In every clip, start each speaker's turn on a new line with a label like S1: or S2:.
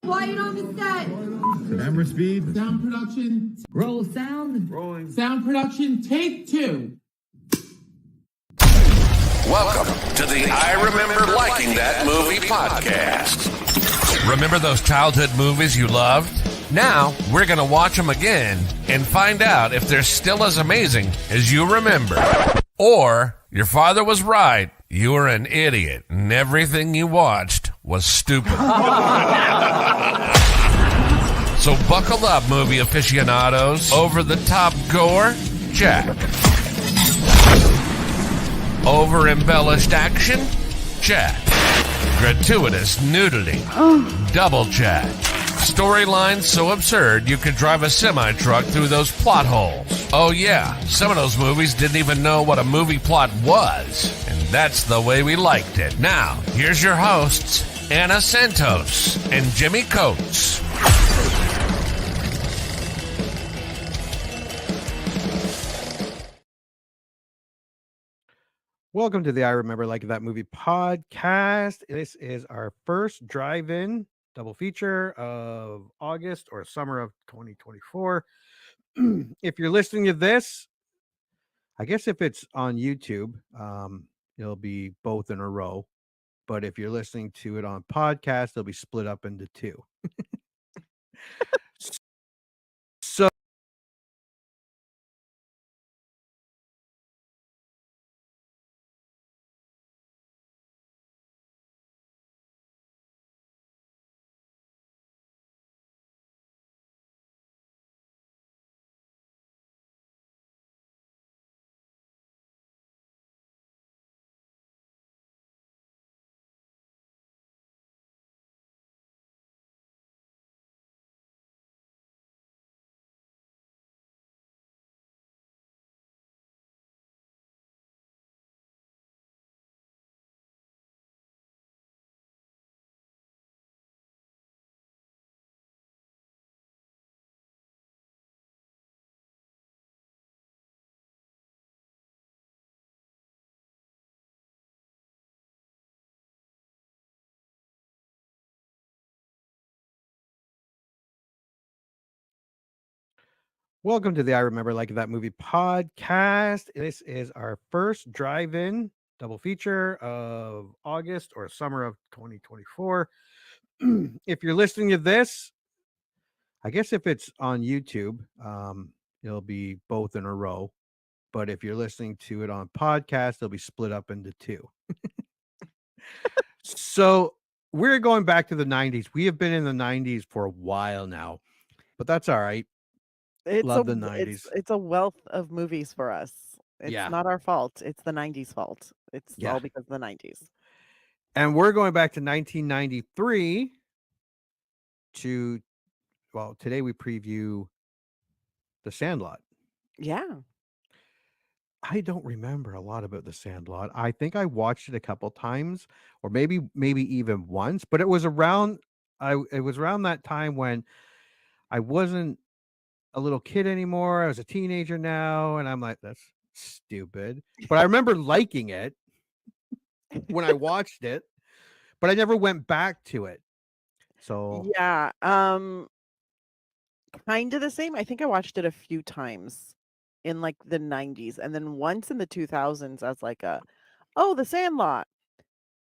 S1: Quiet on the set.
S2: Camera speed.
S3: Sound production.
S4: Roll sound.
S2: Rolling.
S3: Sound production. Take 2.
S5: Welcome to the I Remember Liking That Movie podcast. Remember those childhood movies you loved? Now, we're going to watch them again and find out if they're still as amazing as you remember. Or, your father was right. You were an idiot, and everything you watched was stupid. So buckle up, movie aficionados. Over-the-top gore? Check. Over-embellished action? Check. Gratuitous nudity? Double check. Storylines so absurd you could drive a semi-truck through those plot holes. Oh yeah, some of those movies didn't even know what a movie plot was. And that's the way we liked it. Now, here's your hosts, Anna Santos and Jimmy Coates.
S6: Welcome to the I Remember Liking That Movie podcast. This is our first drive-in double feature of August or summer of 2024. If you're listening to this, I guess if it's on YouTube, it'll be both in a row. But if you're listening to it on podcast, it'll be split up into 2. So welcome to the I Remember Liking That Movie podcast. This is our first drive-in double feature of August or summer of 2024. If you're listening to this, I guess if it's on YouTube, it'll be both in a row. But if you're listening to it on podcast, it'll be split up into 2. So we're going back to the 90s. We have been in the 90s for a while now, but that's all right. Love the 90s.
S7: It's a wealth of movies for us. It's not our fault. It's the 90s fault. It's all because of the 90s.
S6: And we're going back to 1993 to, well, today we preview The Sandlot.
S7: Yeah.
S6: I don't remember a lot about The Sandlot. I think I watched it a couple times, or maybe even once, but it was around that time when I wasn't a little kid anymore. I was a teenager now, and I'm like, that's stupid. But I remember liking it when I watched it, but I never went back to it. So
S7: yeah, kind of the same. I think I watched it a few times in like the 90s, and then once in the 2000s as like The Sandlot.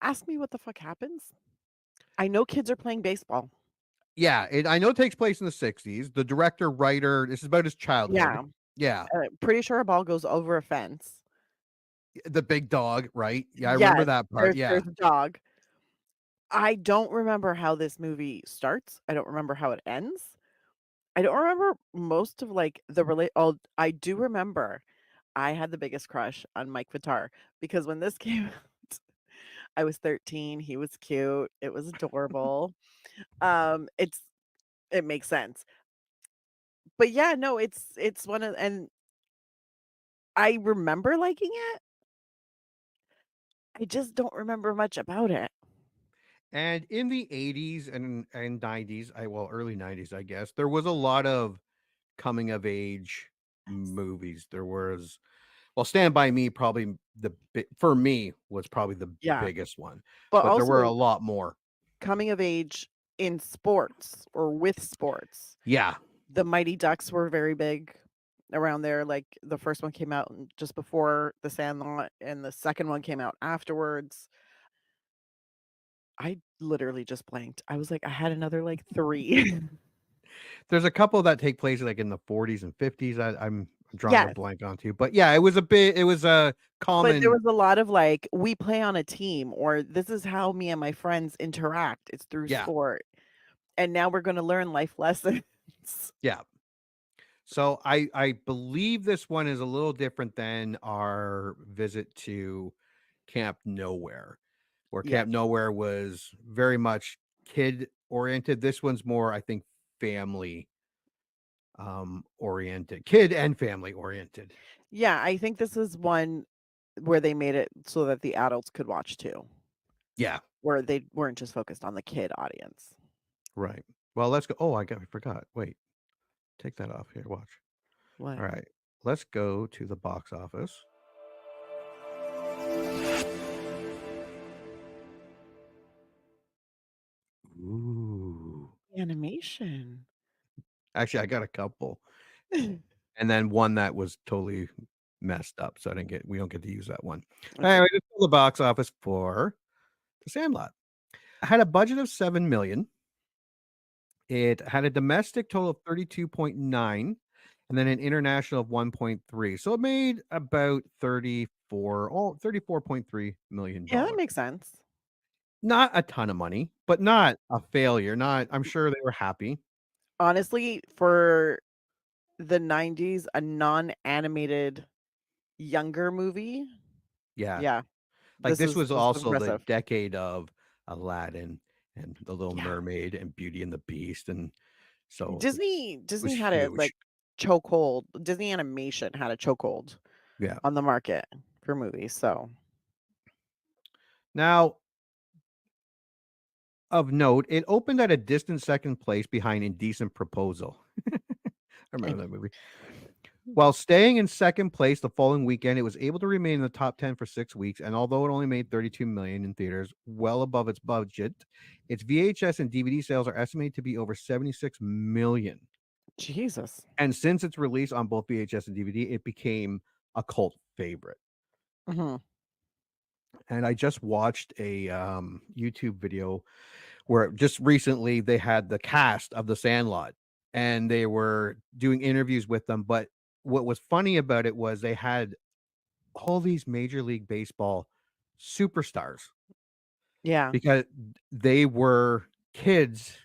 S7: Ask me what the fuck happens. I know kids are playing baseball.
S6: yeah, I know it takes place in the 60s. The director, writer, this is about his childhood. Yeah.
S7: Pretty sure a ball goes over a fence.
S6: The big dog, right? Yeah, I remember that part.
S7: There's a dog. I don't remember how this movie starts. I don't remember how it ends. I don't remember most of like I do remember I had the biggest crush on Mike Vitar because when this came out, I was 13. He was cute. It was adorable. It makes sense. But yeah, no, it's one of, and I remember liking it. I just don't remember much about it.
S6: And in the 80s and 90s, early 90s, I guess, there was a lot of coming of age movies. There was, Stand By Me probably for me was probably the biggest one. But there were a lot more.
S7: Coming of age in sports or with sports.
S6: Yeah.
S7: The Mighty Ducks were very big around there. Like the first one came out just before the Sandlot, and the second one came out afterwards. I literally just blanked. I was like, I had another like 3.
S6: There's a couple that take place like in the 40s and 50s. I'm drawing a
S7: Yes.
S6: blank on too. But yeah, it was a
S7: But there
S6: common.
S7: was a lot of like, we play on a team, or this is how me and my friends interact. It's through
S6: Yeah.
S7: sport. And now we're going to learn life lessons.
S6: Yeah. So I believe this one is a little different than our visit to Camp Nowhere, where
S7: Yes.
S6: Camp Nowhere was very much kid oriented. This one's more, I think, family oriented, kid and family oriented.
S7: Yeah, I think this is one where they made it so that the adults could watch too,
S6: Yeah.
S7: where they weren't just focused on the kid audience.
S6: Right. Well, let's go. Oh, I forgot. Wait, take that off here. Watch.
S7: What?
S6: All right. Let's go to the box office. Ooh.
S7: Animation.
S6: Actually, I got a couple. And then one that was totally messed up. So we don't get to use that one.
S7: Okay.
S6: Anyway, this is the box office for The Sandlot. I had a budget of 7 million. It had a domestic total of 32.9 and then an international of 1.3. So it made about 34.3 million
S7: Yeah, that
S6: dollars.
S7: makes sense.
S6: Not a ton of money, but not a failure. I'm sure they were happy.
S7: Honestly, for the 90s, a non-animated younger movie.
S6: Yeah.
S7: Yeah.
S6: Like this was
S7: This is
S6: also the
S7: impressive.
S6: decade of Aladdin and The Little
S7: Yeah.
S6: Mermaid and Beauty and the Beast. And so
S7: Disney
S6: it was
S7: had a
S6: huge.
S7: like chokehold. Disney Animation had a chokehold
S6: Yeah.
S7: on the market for movies. So
S6: Now, of note, it opened at a distant second place behind Indecent Proposal. I remember that movie. While staying in second place the following weekend, it was able to remain in the top 10 for 6 weeks. And although it only made 32 million in theaters, well above its budget, its VHS and DVD sales are estimated to be over 76 million.
S7: Jesus.
S6: And since its release on both VHS and DVD, it became a cult favorite.
S7: Hmm.
S6: And I just watched a YouTube video where just recently they had the cast of The Sandlot and they were doing interviews with them. But what was funny about it was they had all these Major League Baseball superstars
S7: Yeah.
S6: because they were kids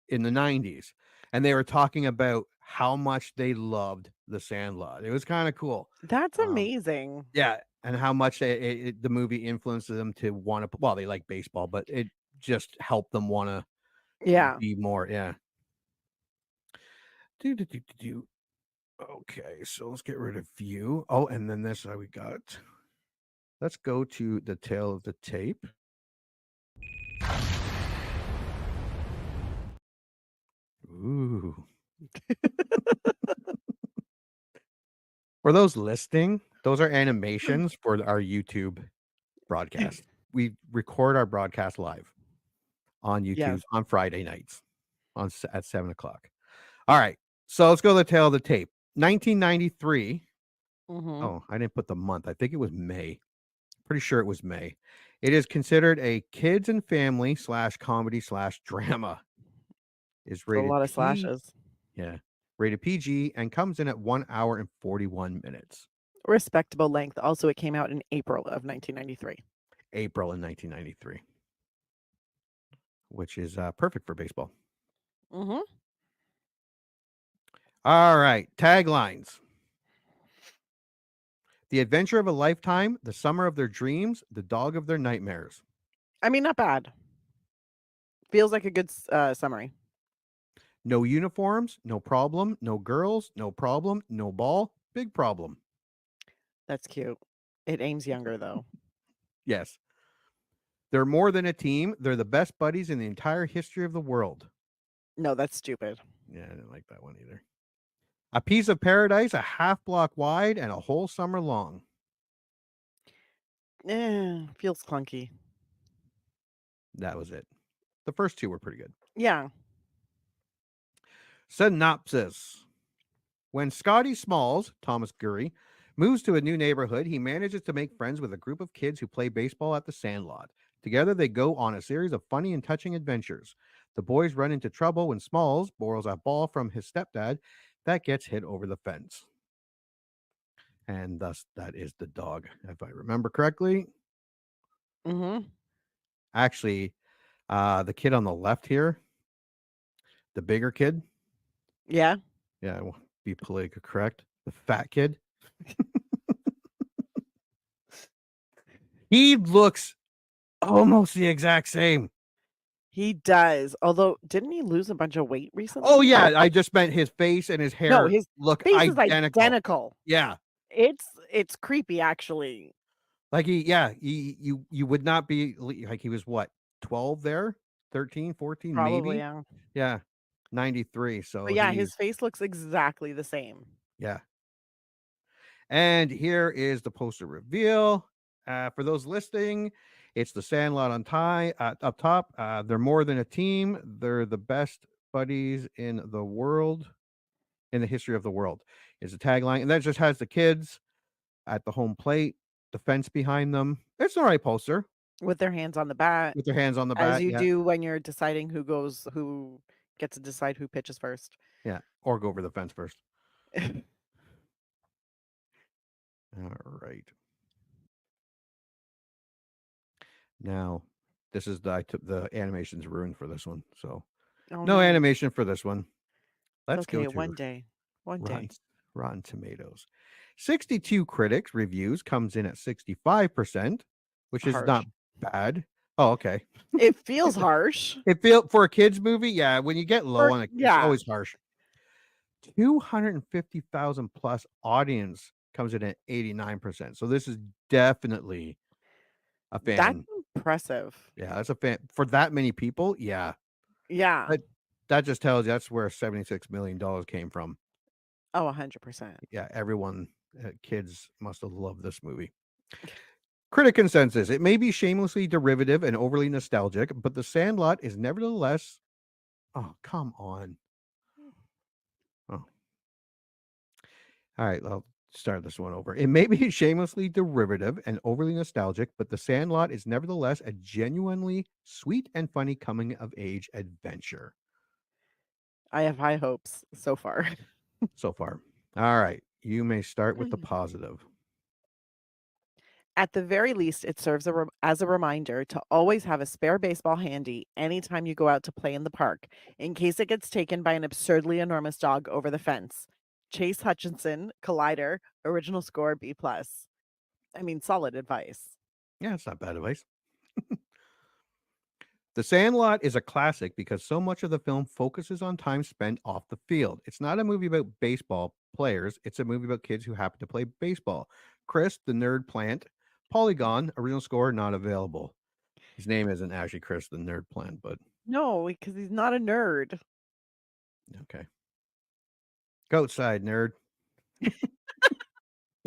S6: in the 90s and they were talking about how much they loved The Sandlot. It was kind of cool.
S7: That's amazing.
S6: Yeah, and how much the movie influenced them to want to. Well, they like baseball, but it just helped them want to
S7: Yeah.
S6: be more. Yeah. Do. Okay, so let's get rid of view. Oh, and then this we got. Let's go to the tail of the tape. Ooh. For those listening, those are animations for our YouTube broadcast. We record our broadcast live on YouTube
S7: Yes.
S6: on Friday nights at 7:00. All right, so let's go to the tail of the tape. 1993. Oh, I didn't put the month. I think it was May. Pretty sure it was May. It is considered a kids and family / comedy / drama. Is
S7: A
S6: rated
S7: lot of
S6: P.
S7: slashes.
S6: Yeah, rated PG and comes in at 1 hour and 41 minutes.
S7: Respectable length. Also, it came out in April of 1993.
S6: April in 1993, which is perfect for baseball.
S7: Mm-hmm.
S6: All right, taglines. The adventure of a lifetime, the summer of their dreams, the dog of their nightmares.
S7: I mean, not bad. Feels like a good summary.
S6: No uniforms, no problem, no girls, no problem, no ball, big problem.
S7: That's cute. It aims younger, though.
S6: Yes. They're more than a team. They're the best buddies in the entire history of the world.
S7: No, that's stupid.
S6: Yeah, I didn't like that one either. A piece of paradise, a half block wide, and a whole summer long.
S7: Feels clunky.
S6: That was it. The first two were pretty good.
S7: Yeah.
S6: Synopsis. When Scotty Smalls, Thomas Gurry, moves to a new neighborhood, he manages to make friends with a group of kids who play baseball at the Sandlot. Together, they go on a series of funny and touching adventures. The boys run into trouble when Smalls borrows a ball from his stepdad that gets hit over the fence. And thus, that is the dog, if I remember correctly.
S7: Mm-hmm.
S6: Actually, the kid on the left here, the bigger kid,
S7: Yeah.
S6: yeah, I won't be politically correct, the fat kid, he looks almost the exact same.
S7: He does. Although, didn't he lose a bunch of weight recently?
S6: Oh yeah, I just meant his face and his hair
S7: No, his
S6: look
S7: face is
S6: identical.
S7: identical.
S6: Yeah.
S7: It's creepy, actually.
S6: Like you would not be like he was what, 12 there? 13, 14
S7: Probably,
S6: maybe?
S7: yeah.
S6: Yeah. 93.
S7: But
S6: So
S7: yeah,
S6: he's
S7: his face looks exactly the same.
S6: yeah. And here is the poster reveal. For those listening, it's the Sandlot on up top. They're more than a team. They're the best buddies in the world, in the history of the world, is the tagline. And that just has the kids at the home plate, the fence behind them. It's an all right poster
S7: With their hands on the bat,
S6: with their hands on the
S7: as
S6: bat.
S7: you
S6: Yeah.
S7: do when you're deciding who gets to decide who pitches first.
S6: Yeah. Or go over the fence first. All right. Now, this is the animation's ruined for this one. So
S7: Oh,
S6: no animation for this one. Let's
S7: It's okay,
S6: go to
S7: one day. One day.
S6: Rotten Tomatoes. 62 critics reviews comes in at 65%, which is
S7: Harsh.
S6: not bad. Oh, okay.
S7: It feels harsh.
S6: It feel for a kids movie, yeah. When you get low on it, it's
S7: yeah.
S6: always harsh. 250,000 plus audience comes in at 89%. So this is definitely a fan.
S7: That's impressive.
S6: Yeah, that's a fan for that many people. Yeah,
S7: Yeah.
S6: that just tells you that's where $76 million came from.
S7: Oh, 100%.
S6: Yeah, everyone, kids must have loved this movie. Critic consensus: it may be shamelessly derivative and overly nostalgic, but The Sandlot is nevertheless. Oh, come on. Oh. All right, I'll start this one over. It may be shamelessly derivative and overly nostalgic, but The Sandlot is nevertheless a genuinely sweet and funny coming of age adventure.
S7: I have high hopes so far.
S6: So far. All right, you may start with the positive.
S7: At the very least, it serves as a reminder to always have a spare baseball handy anytime you go out to play in the park, in case it gets taken by an absurdly enormous dog over the fence. Chase Hutchinson, Collider, original score B+. I mean, solid advice.
S6: Yeah, it's not bad advice. The Sandlot is a classic because so much of the film focuses on time spent off the field. It's not a movie about baseball players, it's a movie about kids who happen to play baseball. Chris, the nerd plant, Polygon, original score not available. His name isn't actually Chris, the nerd plant, but
S7: No, because he's not a nerd.
S6: okay. Go outside, nerd.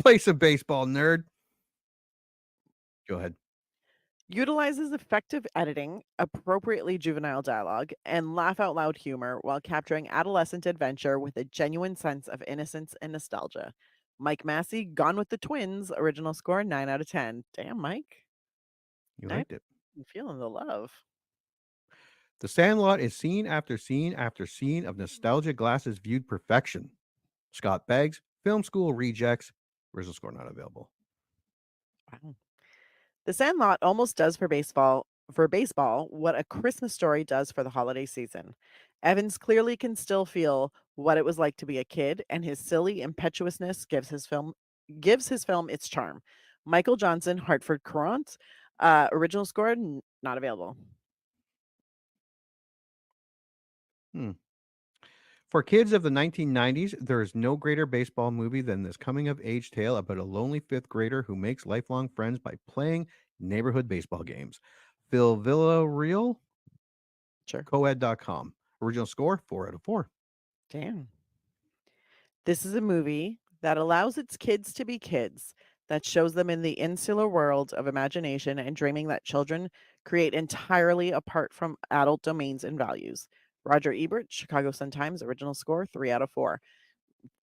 S6: Play some baseball, nerd. Go ahead.
S7: Utilizes effective editing, appropriately juvenile dialogue, and laugh out loud humor while capturing adolescent adventure with a genuine sense of innocence and nostalgia. Mike Massey, Gone with the Twins, original score 9 out of 10. Damn, Mike.
S6: You liked it.
S7: I'm feeling the love.
S6: The Sandlot is scene after scene after scene of nostalgia glasses viewed perfection. Scott Beggs, Film School Rejects, original score not available.
S7: Wow. The Sandlot almost does for baseball what A Christmas Story does for the holiday season. Evans clearly can still feel what it was like to be a kid, and his silly impetuousness gives his film its charm. Michael Johnson, Hartford Courant, original score not available.
S6: For kids of the 1990s, there is no greater baseball movie than this coming of age tale about a lonely fifth grader who makes lifelong friends by playing neighborhood baseball games. Phil Villarreal,
S7: Sure.
S6: coed.com. Original score 4 out of 4.
S7: Damn. This is a movie that allows its kids to be kids, that shows them in the insular world of imagination and dreaming that children create entirely apart from adult domains and values. Roger Ebert, Chicago Sun-Times, original score, 3 out of 4.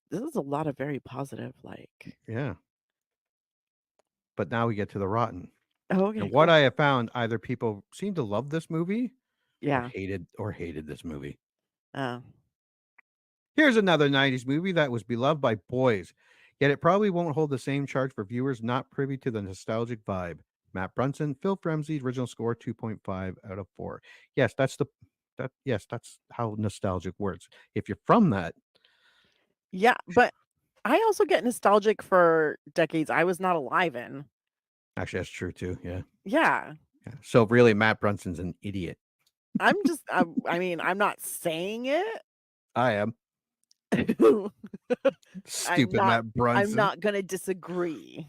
S7: This is a lot of very positive, like.
S6: Yeah. But now we get to the rotten.
S7: Oh,
S6: And
S7: okay,
S6: what
S7: cool.
S6: I have found, either people seem to love this movie
S7: Yeah.
S6: or hated this movie.
S7: Uh,
S6: Here's another 90s movie that was beloved by boys, yet it probably won't hold the same charge for viewers not privy to the nostalgic vibe. Matt Brunson, Phil Fremsley, original score 2.5 out of 4. Yes, that's how nostalgic works. If you're from that,
S7: yeah, but I also get nostalgic for decades I was not alive in.
S6: actually that's true too. Yeah.
S7: Yeah.
S6: Yeah. So really Matt Brunson's an idiot.
S7: I mean, I'm not saying it.
S6: I am.
S7: I'm
S6: Stupid
S7: not
S6: Matt Brunson.
S7: I'm not gonna disagree.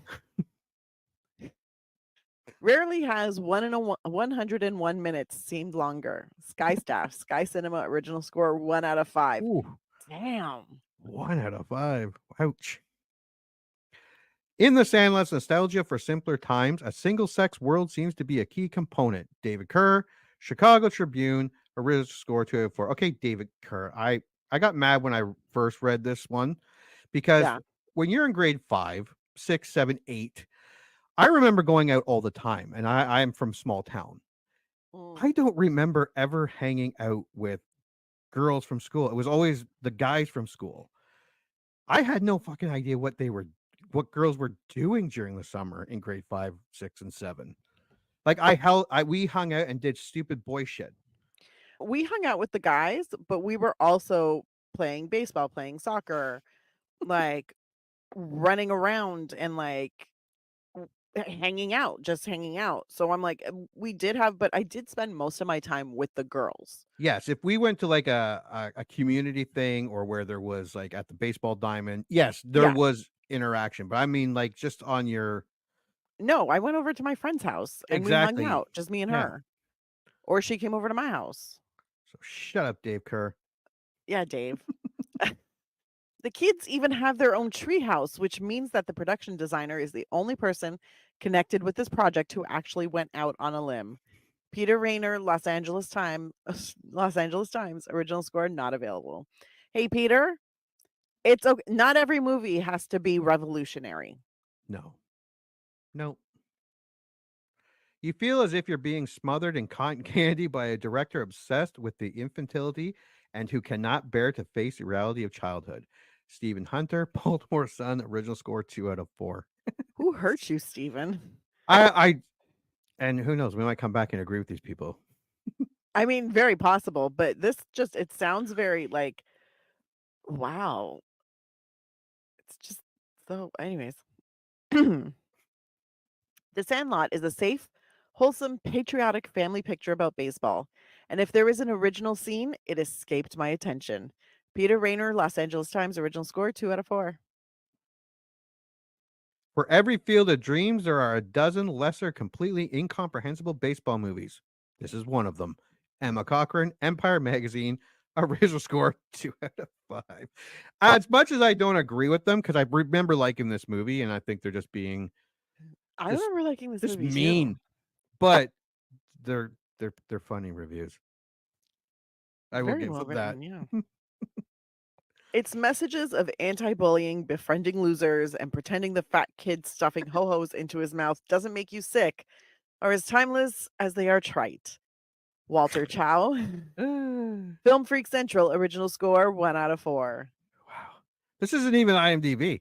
S7: Rarely has 101 minutes seemed longer. Sky Staff, Sky Cinema, original score 1 out of 5.
S6: Ooh,
S7: Damn.
S6: 1 out of 5. Ouch. In the Sandlot's nostalgia for simpler times, a single-sex world seems to be a key component. David Kerr, Chicago Tribune, original score 2 out of 4. Okay, David Kerr. I got mad when I first read this one because
S7: Yeah.
S6: when you're in grade 5, 6, 7, 8, I remember going out all the time, and I'm from small town.
S7: Mm.
S6: I don't remember ever hanging out with girls from school. It was always the guys from school. I had no fucking idea what what girls were doing during the summer in grade 5, 6, and 7. Like we hung out and did stupid boy shit.
S7: We hung out with the guys, but we were also playing baseball, playing soccer, like running around and like hanging out, just hanging out. So I'm like, we did have, but I did spend most of my time with the girls.
S6: Yes, if we went to like a community thing or where there was like at the baseball diamond, yes, there
S7: Yeah.
S6: was interaction. But I mean like just on your
S7: No, I went over to my friend's house and we hung
S6: exactly.
S7: out, just me and
S6: Yeah.
S7: her. Or she came over to my house.
S6: So shut up, Dave Kerr.
S7: Yeah, Dave. The kids even have their own treehouse, which means that the production designer is the only person connected with this project who actually went out on a limb. Peter Rayner, Los Angeles Times, original score not available. Hey, Peter, it's okay. Not every movie has to be revolutionary.
S6: No. No. You feel as if you're being smothered in cotton candy by a director obsessed with the infantility and who cannot bear to face the reality of childhood. Stephen Hunter, Baltimore Sun, original score 2 out of 4.
S7: Who hurt you, Stephen?
S6: I and who knows, we might come back and agree with these people.
S7: I mean, very possible, but this just it sounds very like wow. It's just so anyways. The Sandlot is a safe, wholesome, patriotic family picture about baseball. And if there is an original scene, it escaped my attention. Peter Rayner, Los Angeles Times, original score 2 out of 4.
S6: For every field of dreams, there are a dozen lesser, completely incomprehensible baseball movies. This is one of them. Emma Cochran, Empire Magazine, original score 2 out of 5. As much as I don't agree with them, because I remember liking this movie, and I think they're just being
S7: I
S6: Just-
S7: remember liking this
S6: just
S7: movie
S6: mean,
S7: too.
S6: but they're funny reviews. I will
S7: Very
S6: give
S7: well
S6: them that.
S7: written, yeah. It's messages of anti-bullying, befriending losers, and pretending the fat kid stuffing ho-hos into his mouth doesn't make you sick are as timeless as they are trite. Walter Chow, Film Freak Central, original score 1 out of 4.
S6: Wow. This isn't even IMDb.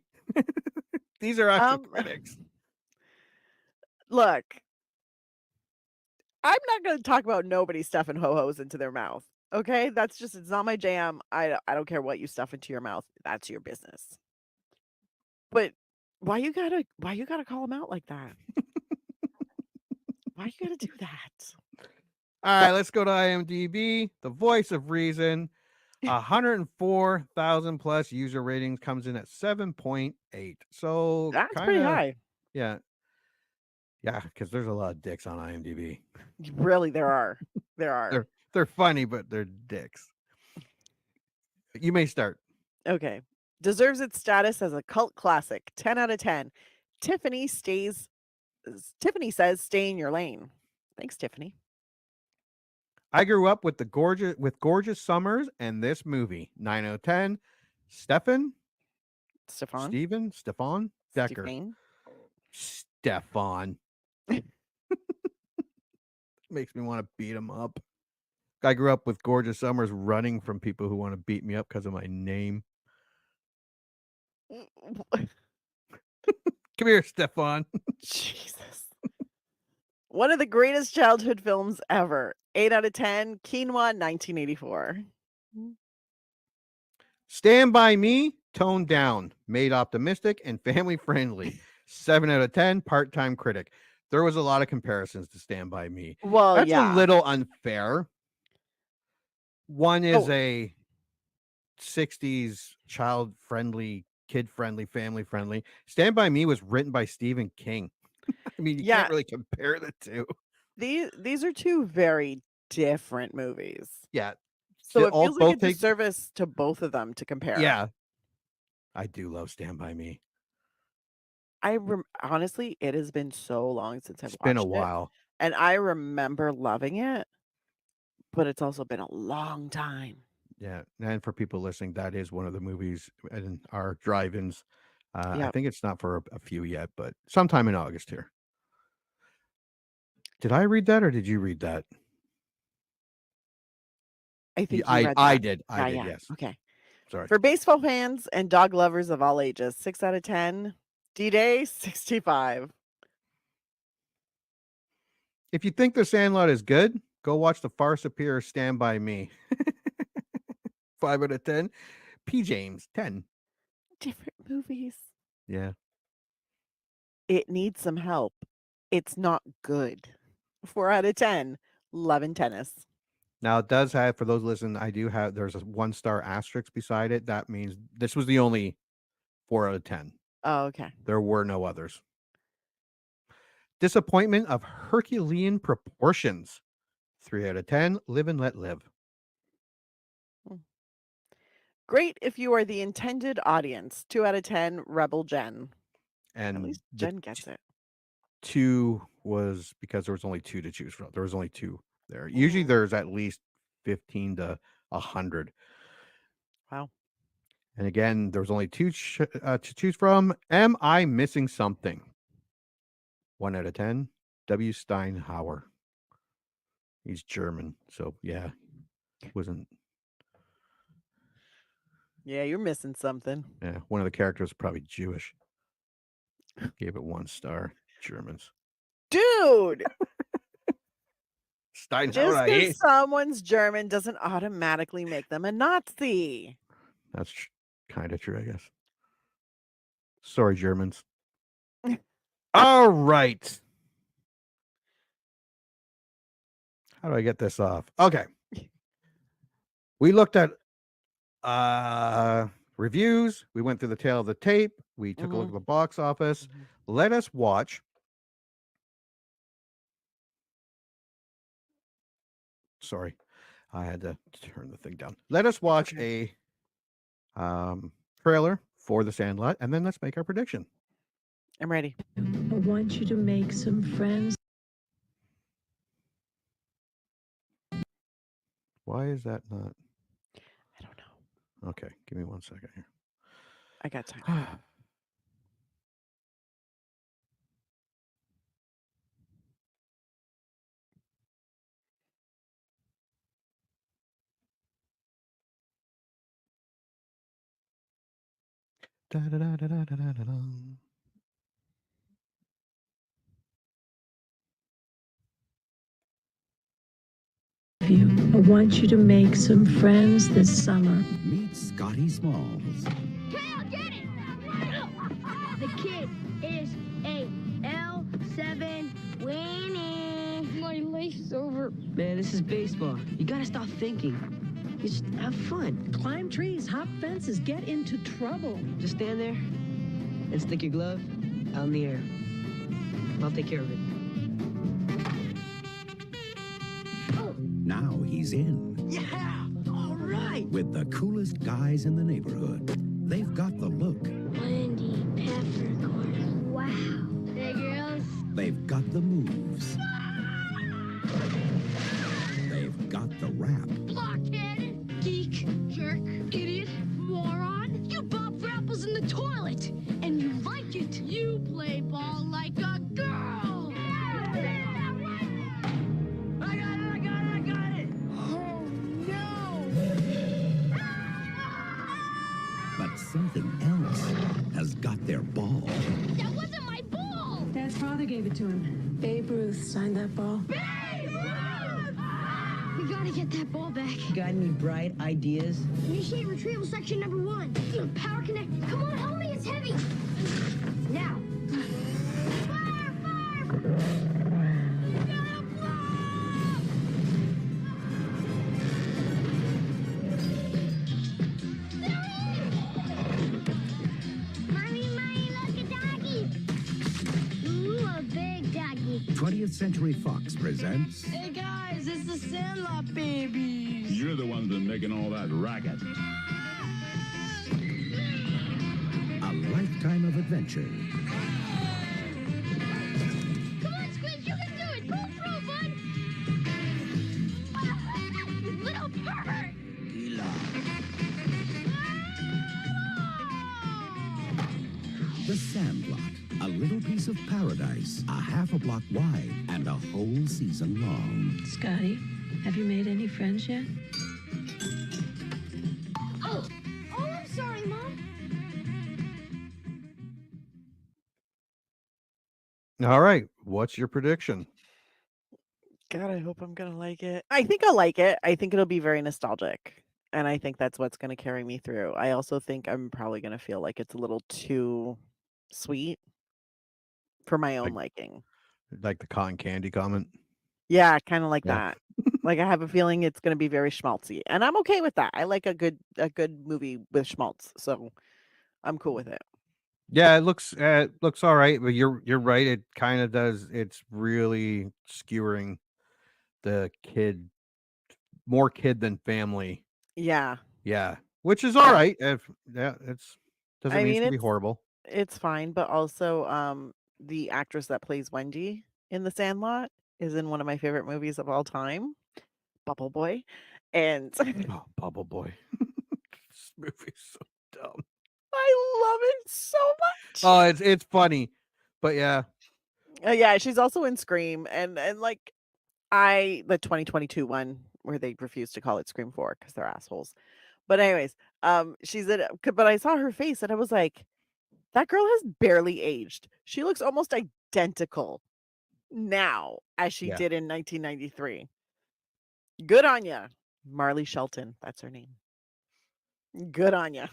S6: These are actual
S7: Um,
S6: critics.
S7: Look, I'm not going to talk about nobody stuffing ho-hos into their mouth. Okay, that's just it's not my jam. I don't care what you stuff into your mouth. That's your business. But why you gotta call them out like that? Why you gotta do that?
S6: All right, let's go to IMDb. The voice of reason. 104,000 plus user ratings, comes in at 7.8. So
S7: That's
S6: kind
S7: pretty
S6: of
S7: high.
S6: yeah. Yeah, because there's a lot of dicks on IMDb.
S7: Really, there are. There are.
S6: They're funny, but they're dicks. You may start.
S7: Okay. Deserves its status as a cult classic. 10 out of 10. Tiffany says stay in your lane. Thanks, Tiffany.
S6: I grew up with gorgeous summers and this movie. 9 out of 10. Stefan Decker.
S7: Stefan.
S6: Stefan. Makes me want to beat him up. I grew up with gorgeous summers running from people who want to beat me up because of my name. Come here, Stefan.
S7: Jesus. One of the greatest childhood films ever. 8 out of 10. Quinoa, 1984.
S6: Stand By Me, toned down, made optimistic, and family friendly. 7 out of 10. Part-time critic. There was a lot of comparisons to Stand By Me.
S7: Well,
S6: That's
S7: yeah.
S6: a little unfair. One is a 60s child-friendly, kid-friendly, family-friendly. Stand By Me was written by Stephen King. I mean, you can't really compare the two.
S7: These are two very different movies.
S6: Yeah.
S7: So it feels like a disservice to both of them to compare.
S6: Yeah. I do love Stand By Me.
S7: Honestly, it has been so long since I've watched it.
S6: It's been a while.
S7: And I remember loving it, but it's also been a long time.
S6: Yeah. And for people listening, that is one of the movies in our drive-ins. I think it's not for a few yet, but sometime in August here. Did I read that or did you read that?
S7: I think you read that.
S6: I did,
S7: Yeah.
S6: yes.
S7: Okay.
S6: Sorry.
S7: For baseball fans and dog lovers of all ages, 6 out of 10. D-Day, 65.
S6: If you think The Sandlot is good, go watch the far superior Stand By Me. 5 out of 10. P. James, 10.
S7: Different movies.
S6: Yeah.
S7: It needs some help. It's not good. 4 out of 10. Love and Tennis.
S6: Now, it does have, for those listening, there's a 1-star asterisk beside it. That means this was the only 4 out of 10.
S7: Oh, okay.
S6: There were no others. Disappointment of Herculean proportions. 3 out of 10. Live and Let Live.
S7: Great if you are the intended audience. 2 out of 10. Rebel Jen.
S6: And
S7: at least Jen gets it.
S6: 2 was because there was only 2 to choose from. There was only 2 there. Usually there's at least 15 to 100.
S7: Wow.
S6: And again, there was only 2 to choose from. Am I missing something? 1 out of 10. W. Steinhauer. He's German, so yeah, wasn't.
S7: Yeah, you're missing something.
S6: Yeah, one of the characters was probably Jewish. Gave it 1 star. Germans.
S7: Dude!
S6: Steinhauer.
S7: Just because someone's German doesn't automatically make them a Nazi.
S6: That's kind of true, I guess. Sorry, Germans. All right. How do I get this off? Okay. We looked at reviews. We went through the tail of the tape. We took a look at the box office. Let us watch. Sorry, I had to turn the thing down. Let us watch a trailer for The Sandlot, and then let's make our prediction.
S7: I'm ready.
S1: I want you to make some friends.
S6: Why is that not?
S7: I don't know.
S6: Okay, give me 1 second here.
S7: I got time.
S6: Da, da, da, da, da, da, da, da.
S1: I want you to make some friends this summer.
S4: Meet Scotty Smalls.
S8: Kale, get it! The kid is a L7 winning. My life's over.
S9: Man, this is baseball. You gotta stop thinking. You just have fun.
S1: Climb trees, hop fences, get into trouble.
S9: Just stand there and stick your glove out in the air. I'll take care of it.
S4: Now he's in.
S9: Yeah! All right!
S4: With the coolest guys in the neighborhood. They've got the look.
S8: Wendy Peppercorn. Wow. Hey, girls.
S4: They've got the moves. something else has got their ball.
S8: That wasn't my ball!
S1: Dad's father gave it to him. Babe Ruth signed that ball.
S8: Babe Ruth! We gotta get that ball back.
S9: Got any bright ideas?
S8: Initiate retrieval section number 1. Power connect. Come on, help me, it's heavy. Now. Fire! We gotta fly! Mommy, look, a doggy. Ooh, a big doggy.
S4: 20th Century Fox presents
S9: Hey guys, it's the Sandlot babies.
S2: You're the ones that making all that racket.
S4: A Lifetime of Adventure.
S8: Come on, Squid, you can do it. Pull through, bud. You little pervert.
S4: The Sandlot. A little piece of paradise, a half a block wide and a whole season long.
S1: Scotty, have you made any friends yet?
S8: Oh, I'm sorry, Mom.
S6: All right. What's your prediction?
S7: God, I hope I'm gonna like it. I think I'll like it. I think it'll be very nostalgic. And I think that's what's gonna carry me through. I also think I'm probably gonna feel like it's a little too sweet for my own liking.
S6: Like the cotton candy comment?
S7: Yeah, kind of like
S6: Yeah.
S7: that. Like I have a feeling it's gonna be very schmaltzy. And I'm okay with that. I like a good movie with schmaltz. So I'm cool with it.
S6: Yeah, it looks all right, but you're right. It kind of does. It's really skewering the kid, more kid than family.
S7: Yeah.
S6: Yeah, which is all right. If it's doesn't
S7: I
S6: mean
S7: mean
S6: it's gonna be horrible.
S7: it's fine, but also the actress that plays Wendy in The Sandlot is in one of my favorite movies of all time, Bubble Boy. And
S6: Oh, Bubble Boy. This movie's so dumb.
S7: I love it so much.
S6: Oh, it's funny, but yeah.
S7: Yeah, she's also in Scream and like the 2022 one where they refused to call it Scream 4 because they're assholes. But anyways, she's in it, but I saw her face and I was like, that girl has barely aged. She looks almost identical now as she
S6: Yeah.
S7: did in 1993. Good on ya, Marley Shelton. That's her name. Good on ya.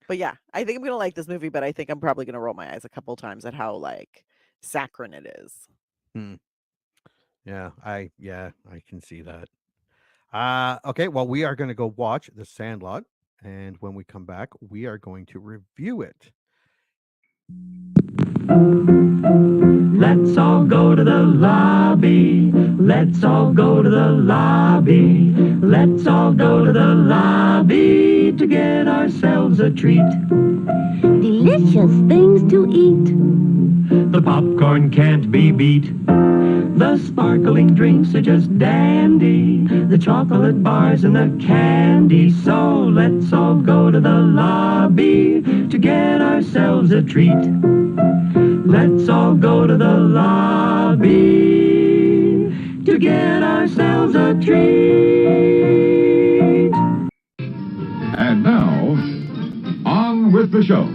S7: But yeah, I think I'm gonna like this movie, but I think I'm probably gonna roll my eyes a couple times at how like saccharine it is.
S6: Yeah, I can see that. Okay, well, we are going to go watch The Sandlot, and when we come back, we are going to review it.
S10: Let's all go to the lobby. Let's all go to the lobby. Let's all go to the lobby to get ourselves a treat.
S8: Delicious things to eat.
S10: The popcorn can't be beat. The sparkling drinks are just dandy. The chocolate bars and the candy. So let's all go to the lobby to get ourselves a treat. Let's all go to the lobby to get ourselves a treat.
S2: And now, on with the show.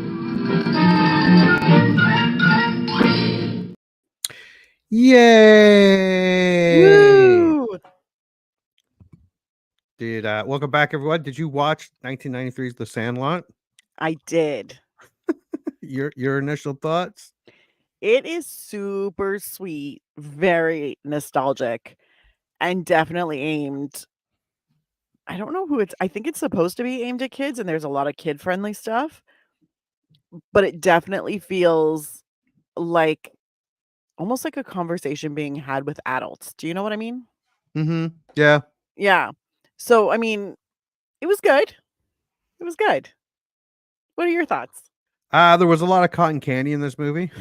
S6: Yay!
S7: Woo!
S6: Welcome back, everyone. Did you watch 1993's The Sandlot?
S7: I did.
S6: Your initial thoughts?
S7: It is super sweet, very nostalgic, and definitely aimed. I don't know who I think it's supposed to be aimed at kids, and there's a lot of kid-friendly stuff, but it definitely feels like almost like a conversation being had with adults. Do you know what I mean?
S6: Mm-hmm. Yeah.
S7: Yeah. So, I mean, it was good. It was good. What are your thoughts?
S6: There was a lot of cotton candy in this movie.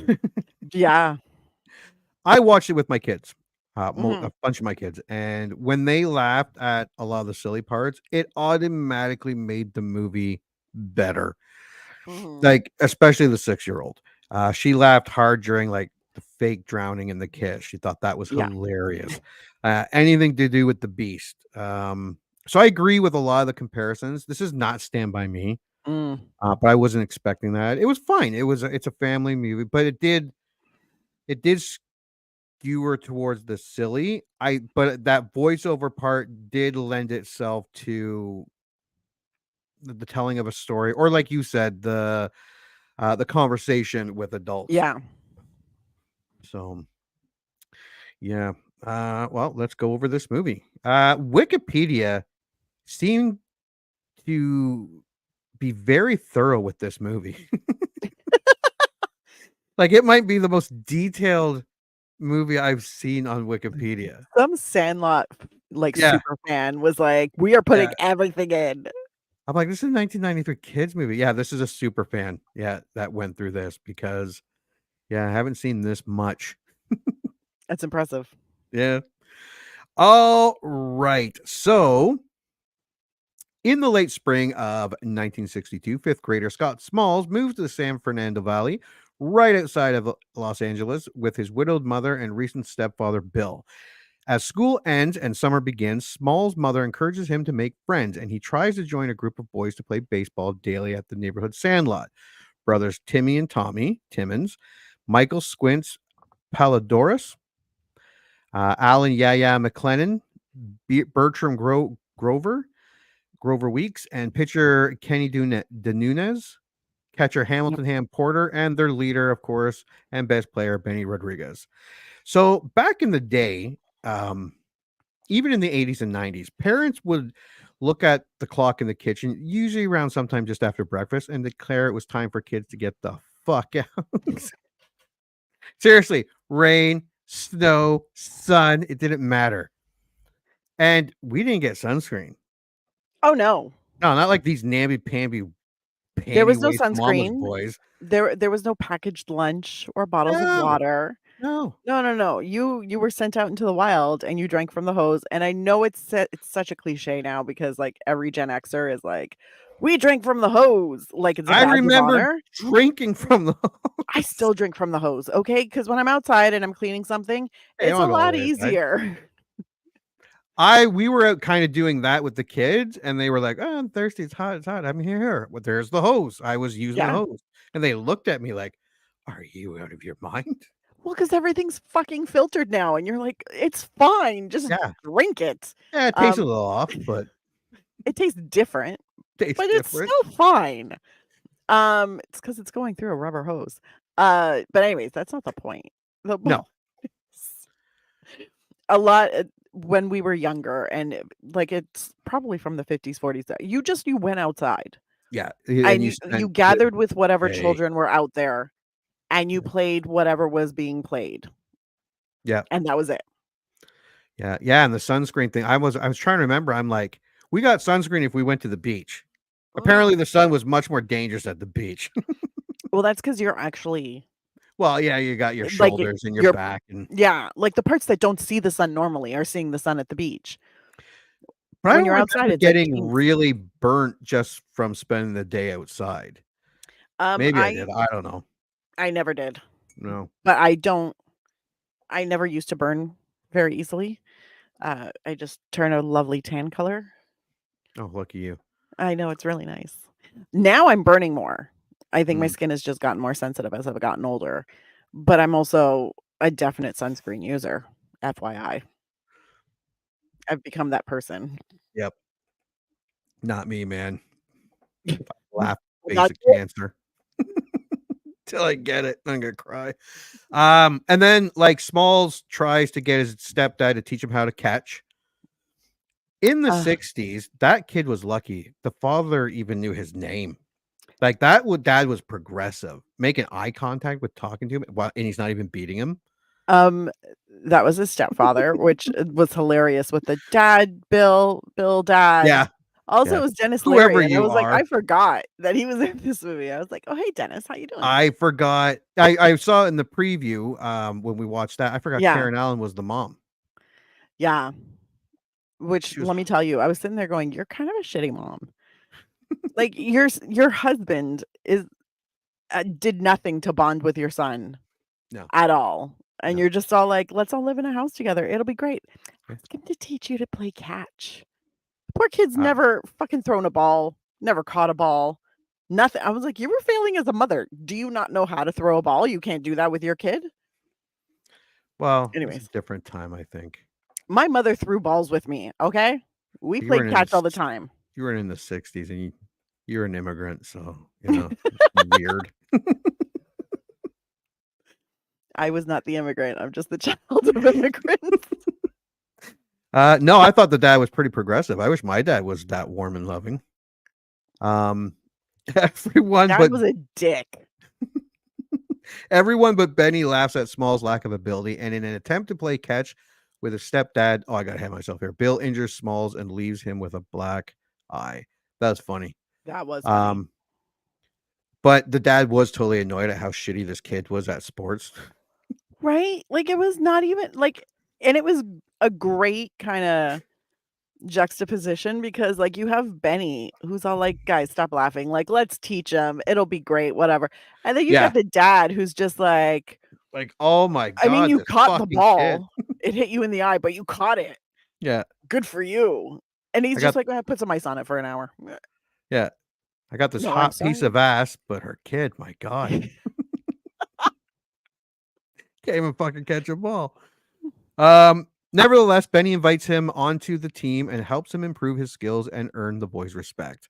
S7: Yeah.
S6: I watched it with my kids, a
S7: Mhm.
S6: bunch of my kids, and when they laughed at a lot of the silly parts, it automatically made the movie better.
S7: Mhm.
S6: Like, especially the 6-year-old. She laughed hard during like the fake drowning and the kiss. She thought that was
S7: Yeah.
S6: hilarious. Anything to do with the beast. So I agree with a lot of the comparisons. This is not Stand By Me. But I wasn't expecting that. It was fine. It's a family movie, but it did skewer towards the silly. But that voiceover part did lend itself to the telling of a story, or like you said, the conversation with adults.
S7: Yeah.
S6: So yeah. Well, let's go over this movie. Wikipedia seemed to be very thorough with this movie. Like, it might be the most detailed movie I've seen on Wikipedia.
S7: Some Sandlot
S6: Yeah.
S7: super fan was like, "We are putting
S6: Yeah.
S7: everything in."
S6: I'm like, this is a 1993 kids movie. Yeah, this is a super fan. Yeah, that went through this because I haven't seen this much.
S7: That's impressive.
S6: Yeah. All right. So, in the late spring of 1962, fifth grader Scott Smalls moved to the San Fernando Valley, right outside of Los Angeles, with his widowed mother and recent stepfather, Bill. As school ends and summer begins, Smalls' mother encourages him to make friends, and he tries to join a group of boys to play baseball daily at the neighborhood Sandlot. Brothers Timmy and Tommy Timmons, Michael Squints Palladorus, Alan Yaya McLennan, Bertram Grover Weeks, and pitcher Kenny DeNunez, catcher Hamilton Ham Porter, and their leader, of course, and best player Benny Rodriguez. So back in the day, even in the 80s and 90s, parents would look at the clock in the kitchen, usually around sometime just after breakfast, and declare it was time for kids to get the fuck out. Seriously, rain, snow, sun, it didn't matter. And we didn't get sunscreen.
S7: Oh, no.
S6: No, not like these namby-pamby
S7: There was no
S6: panty-waist mama's
S7: sunscreen.
S6: boys.
S7: There was no packaged lunch or bottles of
S6: No.
S7: water.
S6: No.
S7: No. You were sent out into the wild and you drank from the hose. And I know it's such a cliche now because like every Gen Xer is like, we drink from the hose. Like it's a badge
S6: I remember
S7: of honor.
S6: drinking from the hose.
S7: I still drink from the hose, okay? Because when I'm outside and I'm cleaning something,
S6: Hey,
S7: it's
S6: I'm
S7: a
S6: not gonna
S7: lot
S6: lie, right?
S7: easier.
S6: We were out kind of doing that with the kids, and they were like, "Oh, I'm thirsty. It's hot. It's hot. I'm here. Well, there's the hose." I was using the
S7: Yeah.
S6: hose, and they looked at me like, "Are you out of your mind?"
S7: Well, because everything's fucking filtered now, and you're like, it's fine. Just
S6: Yeah.
S7: drink it.
S6: Yeah, it tastes a little off, but
S7: It tastes different,
S6: tastes
S7: but
S6: different.
S7: it's still fine. It's because it's going through a rubber hose. But anyways, that's not the point. The
S6: No.
S7: point is a lot when we were younger, and like it's probably from the 50s, 40s. You went outside.
S6: Yeah,
S7: And
S6: and
S7: you
S6: spent
S7: gathered with whatever
S6: day.
S7: children were out there, and you played whatever was being played.
S6: Yeah.
S7: And that was it.
S6: Yeah, and the sunscreen thing. I was trying to remember. I'm like, we got sunscreen if we went to the beach. Apparently, the sun was much more dangerous at the beach.
S7: Well, that's because you're actually
S6: Well, yeah, you got your
S7: like
S6: shoulders and your back, and
S7: yeah, like the parts that don't see the sun normally are seeing the sun at the beach.
S6: but I
S7: When
S6: don't
S7: you're outside,
S6: remember
S7: it's like
S6: getting
S7: pinks.
S6: really burnt just from spending the day outside. Maybe I did. I don't know.
S7: I never did.
S6: No.
S7: But I never used to burn very easily. I just turn a lovely tan color.
S6: Oh, lucky you.
S7: I know, it's really nice. Now I'm burning more. I think my skin has just gotten more sensitive as I've gotten older. But I'm also a definite sunscreen user, FYI. I've become that person.
S6: Yep. Not me, man. I laugh
S7: Not
S6: basic
S7: you.
S6: cancer. Till I get it, I'm gonna cry. And then like Smalls tries to get his stepdad to teach him how to catch. In the 60s, that kid was lucky. The father even knew his name. Like dad was progressive, making eye contact with talking to him while, and he's not even beating him.
S7: That was his stepfather, which was hilarious with the dad, Bill dad.
S6: Yeah.
S7: Also,
S6: Yeah.
S7: it was Dennis
S6: Whoever
S7: Leary. And I
S6: you
S7: was like,
S6: are.
S7: I forgot that he was in this movie. I was like, oh, hey, Dennis, how you doing?
S6: I forgot. I saw in the preview when we watched that. I forgot
S7: Yeah.
S6: Karen Allen was the mom.
S7: Yeah. Which,
S6: She was-
S7: let me tell you, I was sitting there going, you're kind of a shitty mom. Like your husband is did nothing to bond with your son.
S6: No.
S7: At all. And
S6: No.
S7: you're just all like, let's all live in a house together. It'll be great. Ask him to teach you to play catch. Poor kid's never fucking thrown a ball, never caught a ball. Nothing. I was like, you were failing as a mother. Do you not know how to throw a ball? You can't do that with your kid.
S6: Well, it's a
S7: Anyways,
S6: different time, I think.
S7: my mother threw balls with me. Okay, we
S6: You
S7: played
S6: weren't in
S7: catch
S6: the
S7: all the
S6: s-
S7: time.
S6: you were in the 60s and you're an immigrant, so it's weird.
S7: I was not the immigrant. I'm just the child of immigrants.
S6: No, I thought the dad was pretty progressive. I wish my dad was that warm and loving. Everyone
S7: Dad
S6: but
S7: was a dick.
S6: everyone but Benny laughs at Small's lack of ability, and in an attempt to play catch with his stepdad, I gotta have myself here. Bill injures Smalls and leaves him with a black eye. That's funny.
S7: That was funny.
S6: But the dad was totally annoyed at how shitty this kid was at sports.
S7: Right? Like, it was not even like, and it was a great kind of juxtaposition because, like, you have Benny who's all like, guys, stop laughing. Like, let's teach him. It'll be great, whatever. And then you
S6: Yeah.
S7: got the dad who's just like,
S6: Oh my god!
S7: I mean, you
S6: this
S7: caught the
S6: fucking
S7: ball.
S6: kid.
S7: It hit you in the eye, but you caught it.
S6: Yeah,
S7: Good for you. And he's
S6: I
S7: just
S6: got
S7: like, put some ice on it for an hour.
S6: yeah. I got this
S7: No, I'm
S6: hot piece
S7: sorry.
S6: of ass, but her kid, my god, can't even fucking catch a ball. Nevertheless, Benny invites him onto the team and helps him improve his skills and earn the boys' respect.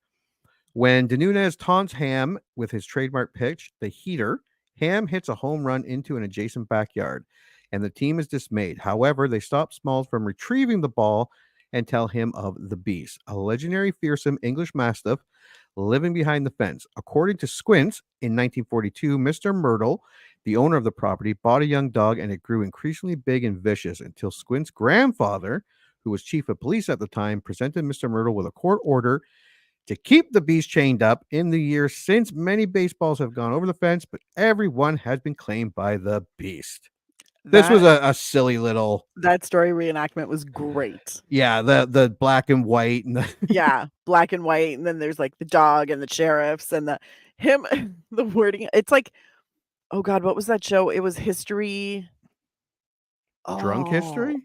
S6: When De Nunez taunts Ham with his trademark pitch, the heater, Ham hits a home run into an adjacent backyard, and the team is dismayed. However, they stop Smalls from retrieving the ball and tell him of the Beast, a legendary fearsome English Mastiff living behind the fence. According to Squints, in 1942, Mr. Myrtle, the owner of the property, bought a young dog and it grew increasingly big and vicious until Squint's grandfather, who was chief of police at the time, presented Mr. Myrtle with a court order to keep the beast chained up. In the years since, many baseballs have gone over the fence, but every one has been claimed by the beast. This was a silly little,
S7: that story reenactment was great.
S6: yeah, the black and white and
S7: Yeah, black and white, and then there's like the dog and the sheriffs and the wording. It's like, oh god, what was that show? It was History.
S6: Drunk History.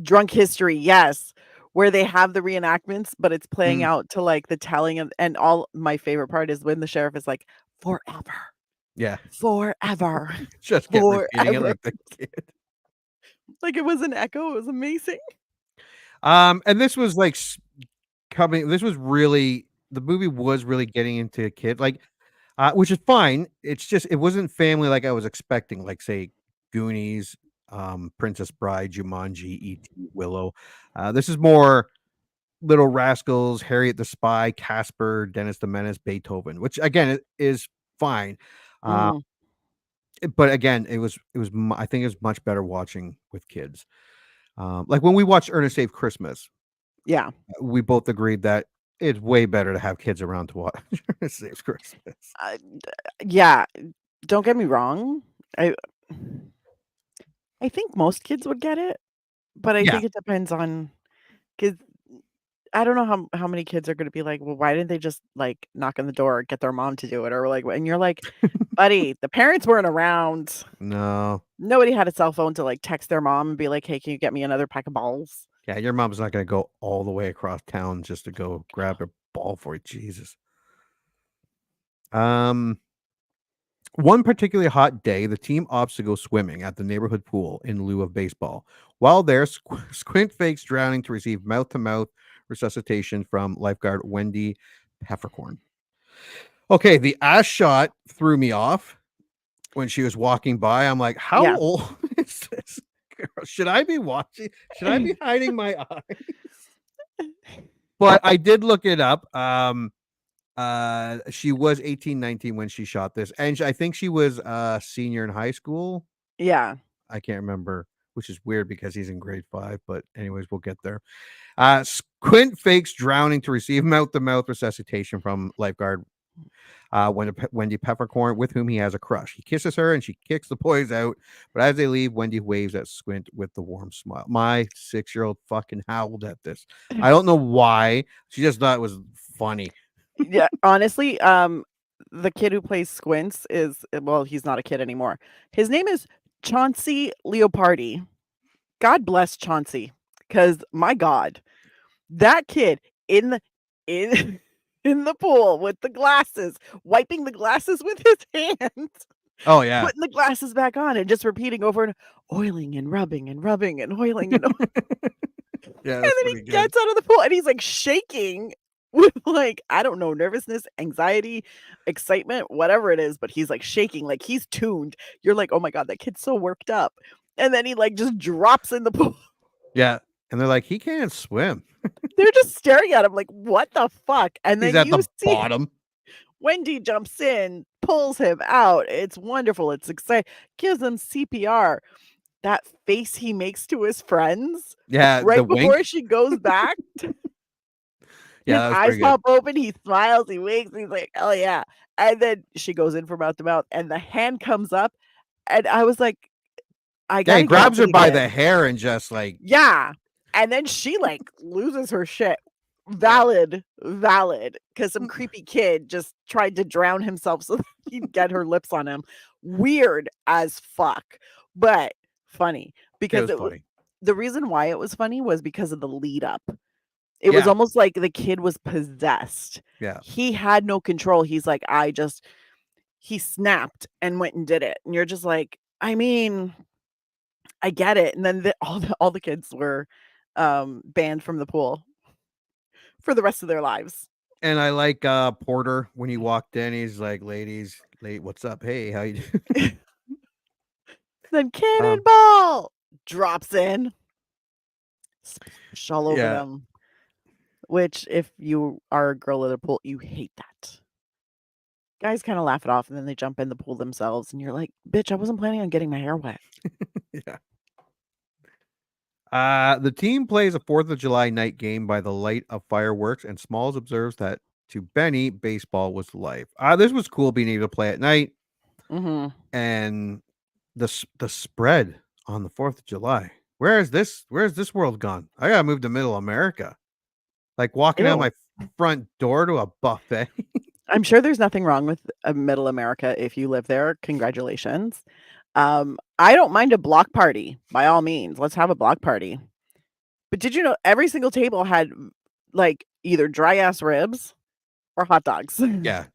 S7: Drunk History, yes, where they have the reenactments, but it's playing
S6: Mm.
S7: out to like the telling of, and all my favorite part is when the sheriff is like, forever,
S6: Yeah,
S7: forever,
S6: just kept repeating it
S7: forever.
S6: like the kid.
S7: Like it was an echo. It was amazing.
S6: And this was like this was really, the movie was really getting into kid, like, which is fine. It's just, it wasn't family like I was expecting, like say Goonies, Princess Bride, Jumanji, E.T., Willow. This is more Little Rascals, Harriet the Spy, Casper, Dennis the Menace, Beethoven, which again is fine.
S7: Mm,
S6: But again, I think it was much better watching with kids. Like when we watched Ernest Saves Christmas,
S7: yeah.
S6: we both agreed that it's way better to have kids around to watch Ernest Saves Christmas.
S7: Yeah. Don't get me wrong. I think most kids would get it, but I
S6: Yeah.
S7: think it depends on, because I don't know how many kids are going to be like, well, why didn't they just like knock on the door or get their mom to do it? Or like, and you're like, buddy, the parents weren't around.
S6: No.
S7: Nobody had a cell phone to like text their mom and be like, hey, can you get me another pack of balls?
S6: Yeah, your mom's not going to go all the way across town just to go grab a ball for you. Jesus. One particularly hot day, the team opts to go swimming at the neighborhood pool in lieu of baseball. While there, Squint fakes drowning to receive mouth-to-mouth resuscitation from lifeguard Wendy Peppercorn. Okay, the ass shot threw me off when she was walking by. I'm like, how
S7: Yeah.
S6: old is this girl? Should I be watching? Should I be hiding my eyes? But I did look it up. She was 18, 19 when she shot this, and I think she was a senior in high school.
S7: Yeah.
S6: I can't remember, which is weird because he's in grade 5, but anyways, we'll get there. Squint fakes drowning to receive mouth-to-mouth resuscitation from lifeguard Wendy Peppercorn, with whom he has a crush. He kisses her and she kicks the boys out, but as they leave, Wendy waves at Squint with the warm smile. My 6-year-old fucking howled at this. I don't know why. She just thought it was funny.
S7: Yeah, honestly, the kid who plays Squints is, well, he's not a kid anymore. His name is Chauncey Leopardi. God bless Chauncey, because my God, that kid in in the pool with the glasses, wiping the glasses with his hands,
S6: Oh yeah.
S7: putting the glasses back on, and just repeating over and oiling and rubbing and rubbing and oiling and
S6: Yeah,
S7: and
S6: that's
S7: then he
S6: pretty good.
S7: gets out of the pool and he's like shaking with like, I don't know, nervousness, anxiety, excitement, whatever it is, but he's like shaking, like he's tuned. You're like, oh my God, that kid's so worked up. And then he like just drops in the pool.
S6: Yeah. And they're like, he can't swim.
S7: They're just staring at him like, what the fuck? And
S6: He's
S7: then
S6: at
S7: you
S6: the
S7: see
S6: bottom.
S7: Wendy jumps in, pulls him out. It's wonderful. It's exciting. Gives him CPR. That face he makes to his friends
S6: Yeah, the
S7: right before
S6: wink.
S7: she goes back.
S6: Yeah,
S7: His
S6: that was
S7: eyes
S6: pretty good.
S7: pop open, he smiles, he winks, he's like, "Oh, yeah." And then she goes in from mouth to mouth, and the hand comes up, and I was like, "I
S6: Yeah,
S7: gotta
S6: he
S7: get
S6: grabs her
S7: it
S6: by
S7: again."
S6: the hair and just like,
S7: Yeah, and then she, like, loses her shit. Valid, valid, because some creepy kid just tried to drown himself so that he'd get her lips on him. Weird as fuck, but funny,
S6: it
S7: because
S6: was
S7: it w
S6: funny.
S7: the reason why it was funny was because of the lead up. It was
S6: Yeah.
S7: almost like the kid was possessed.
S6: Yeah.
S7: He had no control. He's like, he snapped and went and did it. And you're just like, I mean, I get it. And then all the kids were banned from the pool for the rest of their lives.
S6: And I like Porter when he walked in, he's like, ladies, what's up? Hey, how you doing?
S7: Then Cannonball drops in, splash all over
S6: Yeah.
S7: them. Which, if you are a girl at a pool, you hate that. Guys kind of laugh it off and then they jump in the pool themselves, and you're like, bitch, I wasn't planning on getting my hair wet.
S6: Yeah. The team plays a 4th of July night game by the light of fireworks, and Smalls observes that to Benny, baseball was life. This was cool being able to play at night, and the spread on the 4th of July. Where's this world gone? I gotta move to Middle America. Like walking out my front door to a buffet.
S7: I'm sure there's nothing wrong with Middle America if you live there. Congratulations. I don't mind a block party by all means. Let's have a block party. But did you know every single table had like either dry ass ribs or hot dogs?
S6: Yeah.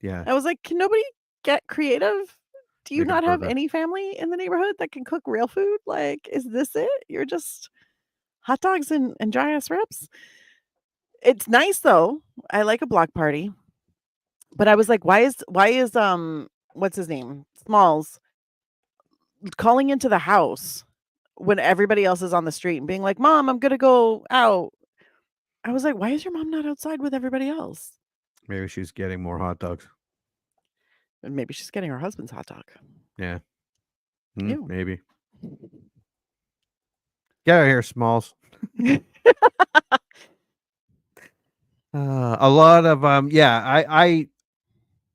S6: Yeah.
S7: I was like, can nobody get creative? Do you
S6: Make a
S7: not have
S6: burger.
S7: any family in the neighborhood that can cook real food? Like, is this it? You're just hot dogs and dry ass ribs? It's nice though. I like a block party. But I was like, why is what's his name? Smalls calling into the house when everybody else is on the street and being like, "Mom, I'm gonna go out." I was like, why is your mom not outside with everybody else?
S6: Maybe she's getting more hot dogs.
S7: And maybe she's getting her husband's hot dog.
S6: Yeah.
S7: Ew.
S6: Maybe. Get out of here, Smalls. A lot of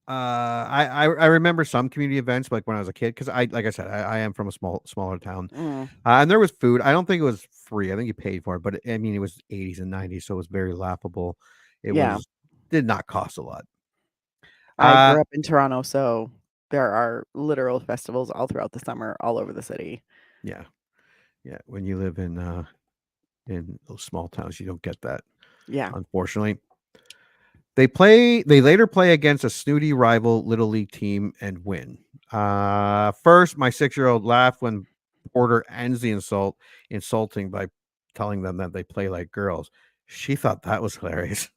S6: I remember some community events like when I was a kid, because like I said, I am from a smaller town, and there was food. I don't think it was free. I think you paid for it, but I mean it was 80s and 90s, so it was very laughable. It did not cost a lot.
S7: I grew up in Toronto, so there are literal festivals all throughout the summer, all over the city.
S6: Yeah. When you live in those small towns, you don't get that.
S7: Yeah.
S6: Unfortunately. They later play against a snooty rival Little League team and win. First, my 6-year-old laughed when Porter ends the insulting by telling them that they play like girls. She thought that was hilarious.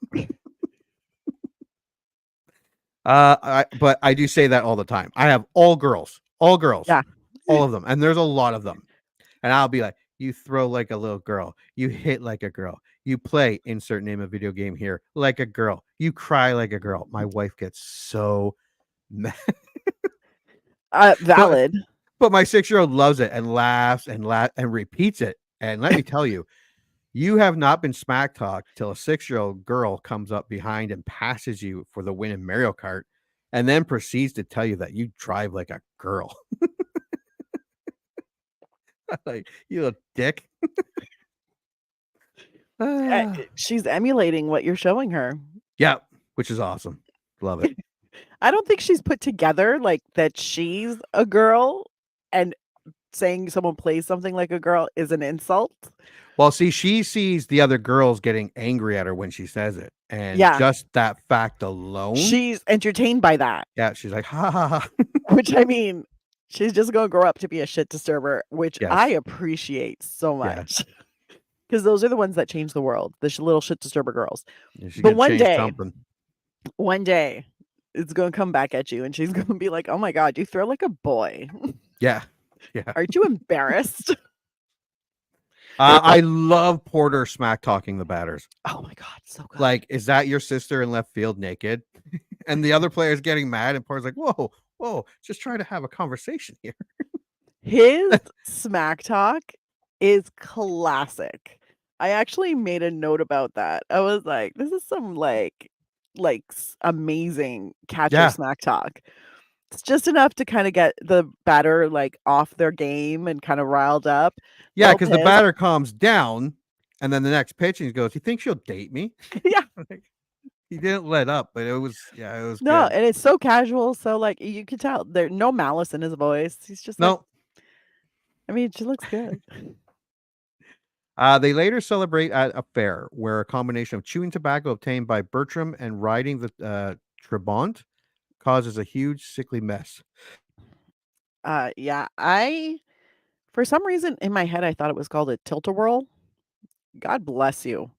S6: But I do say that all the time. I have all girls,
S7: Yeah.
S6: all of them, and there's a lot of them. And I'll be like, you throw like a little girl, you hit like a girl, you play insert name of video game here like a girl, you cry like a girl. My wife gets so mad.
S7: Valid.
S6: But my 6-year-old loves it and laughs and repeats it. And let me tell you, you have not been smack talked till a 6-year-old girl comes up behind and passes you for the win in Mario Kart, and then proceeds to tell you that you drive like a girl. Like, you little dick.
S7: She's emulating what you're showing her.
S6: Yeah, which is awesome. Love it.
S7: I don't think she's put together like that she's a girl and saying someone plays something like a girl is an insult.
S6: Well, see, she sees the other girls getting angry at her when she says it, and
S7: Yeah.
S6: just that fact alone,
S7: She's entertained by that.
S6: yeah, she's like, ha ha ha.
S7: Which, I mean, she's just gonna grow up to be a shit disturber, which I
S6: Yes.
S7: appreciate so
S6: Yeah.
S7: much. Because those are the ones that change the world, the little shit disturber girls.
S6: Yeah, she's
S7: But
S6: gonna change something.
S7: one day, it's gonna come back at you, and she's gonna be like, "Oh my god, you throw like a boy.
S6: Yeah. Yeah.
S7: Aren't you embarrassed?"
S6: I love Porter smack talking the batters.
S7: Oh my god, so good.
S6: Like, is that your sister in left field naked? And the other player's getting mad, and Porter's like, whoa, whoa, just trying to have a conversation here.
S7: His smack talk is classic. I actually made a note about that. I was like, "This is some amazing catcher
S6: Yeah.
S7: smack talk." It's just enough to kinda get the batter, like, off their game and kinda riled up.
S6: Yeah,
S7: Little
S6: because the
S7: pissed.
S6: batter calms down, and then the next pitch, he goes, "You think she'll date me?"
S7: Yeah.
S6: Like, he didn't let up, but it was
S7: No,
S6: good.
S7: and it's so casual, so, like, you could tell there's no malice in his voice. He's just like,
S6: No.
S7: I mean, she looks good.
S6: They later celebrate at a fair where a combination of chewing tobacco obtained by Bertram and riding the Trabant causes a huge sickly mess.
S7: Yeah, for some reason in my head, I thought it was called a tilt-a-whirl. God bless you.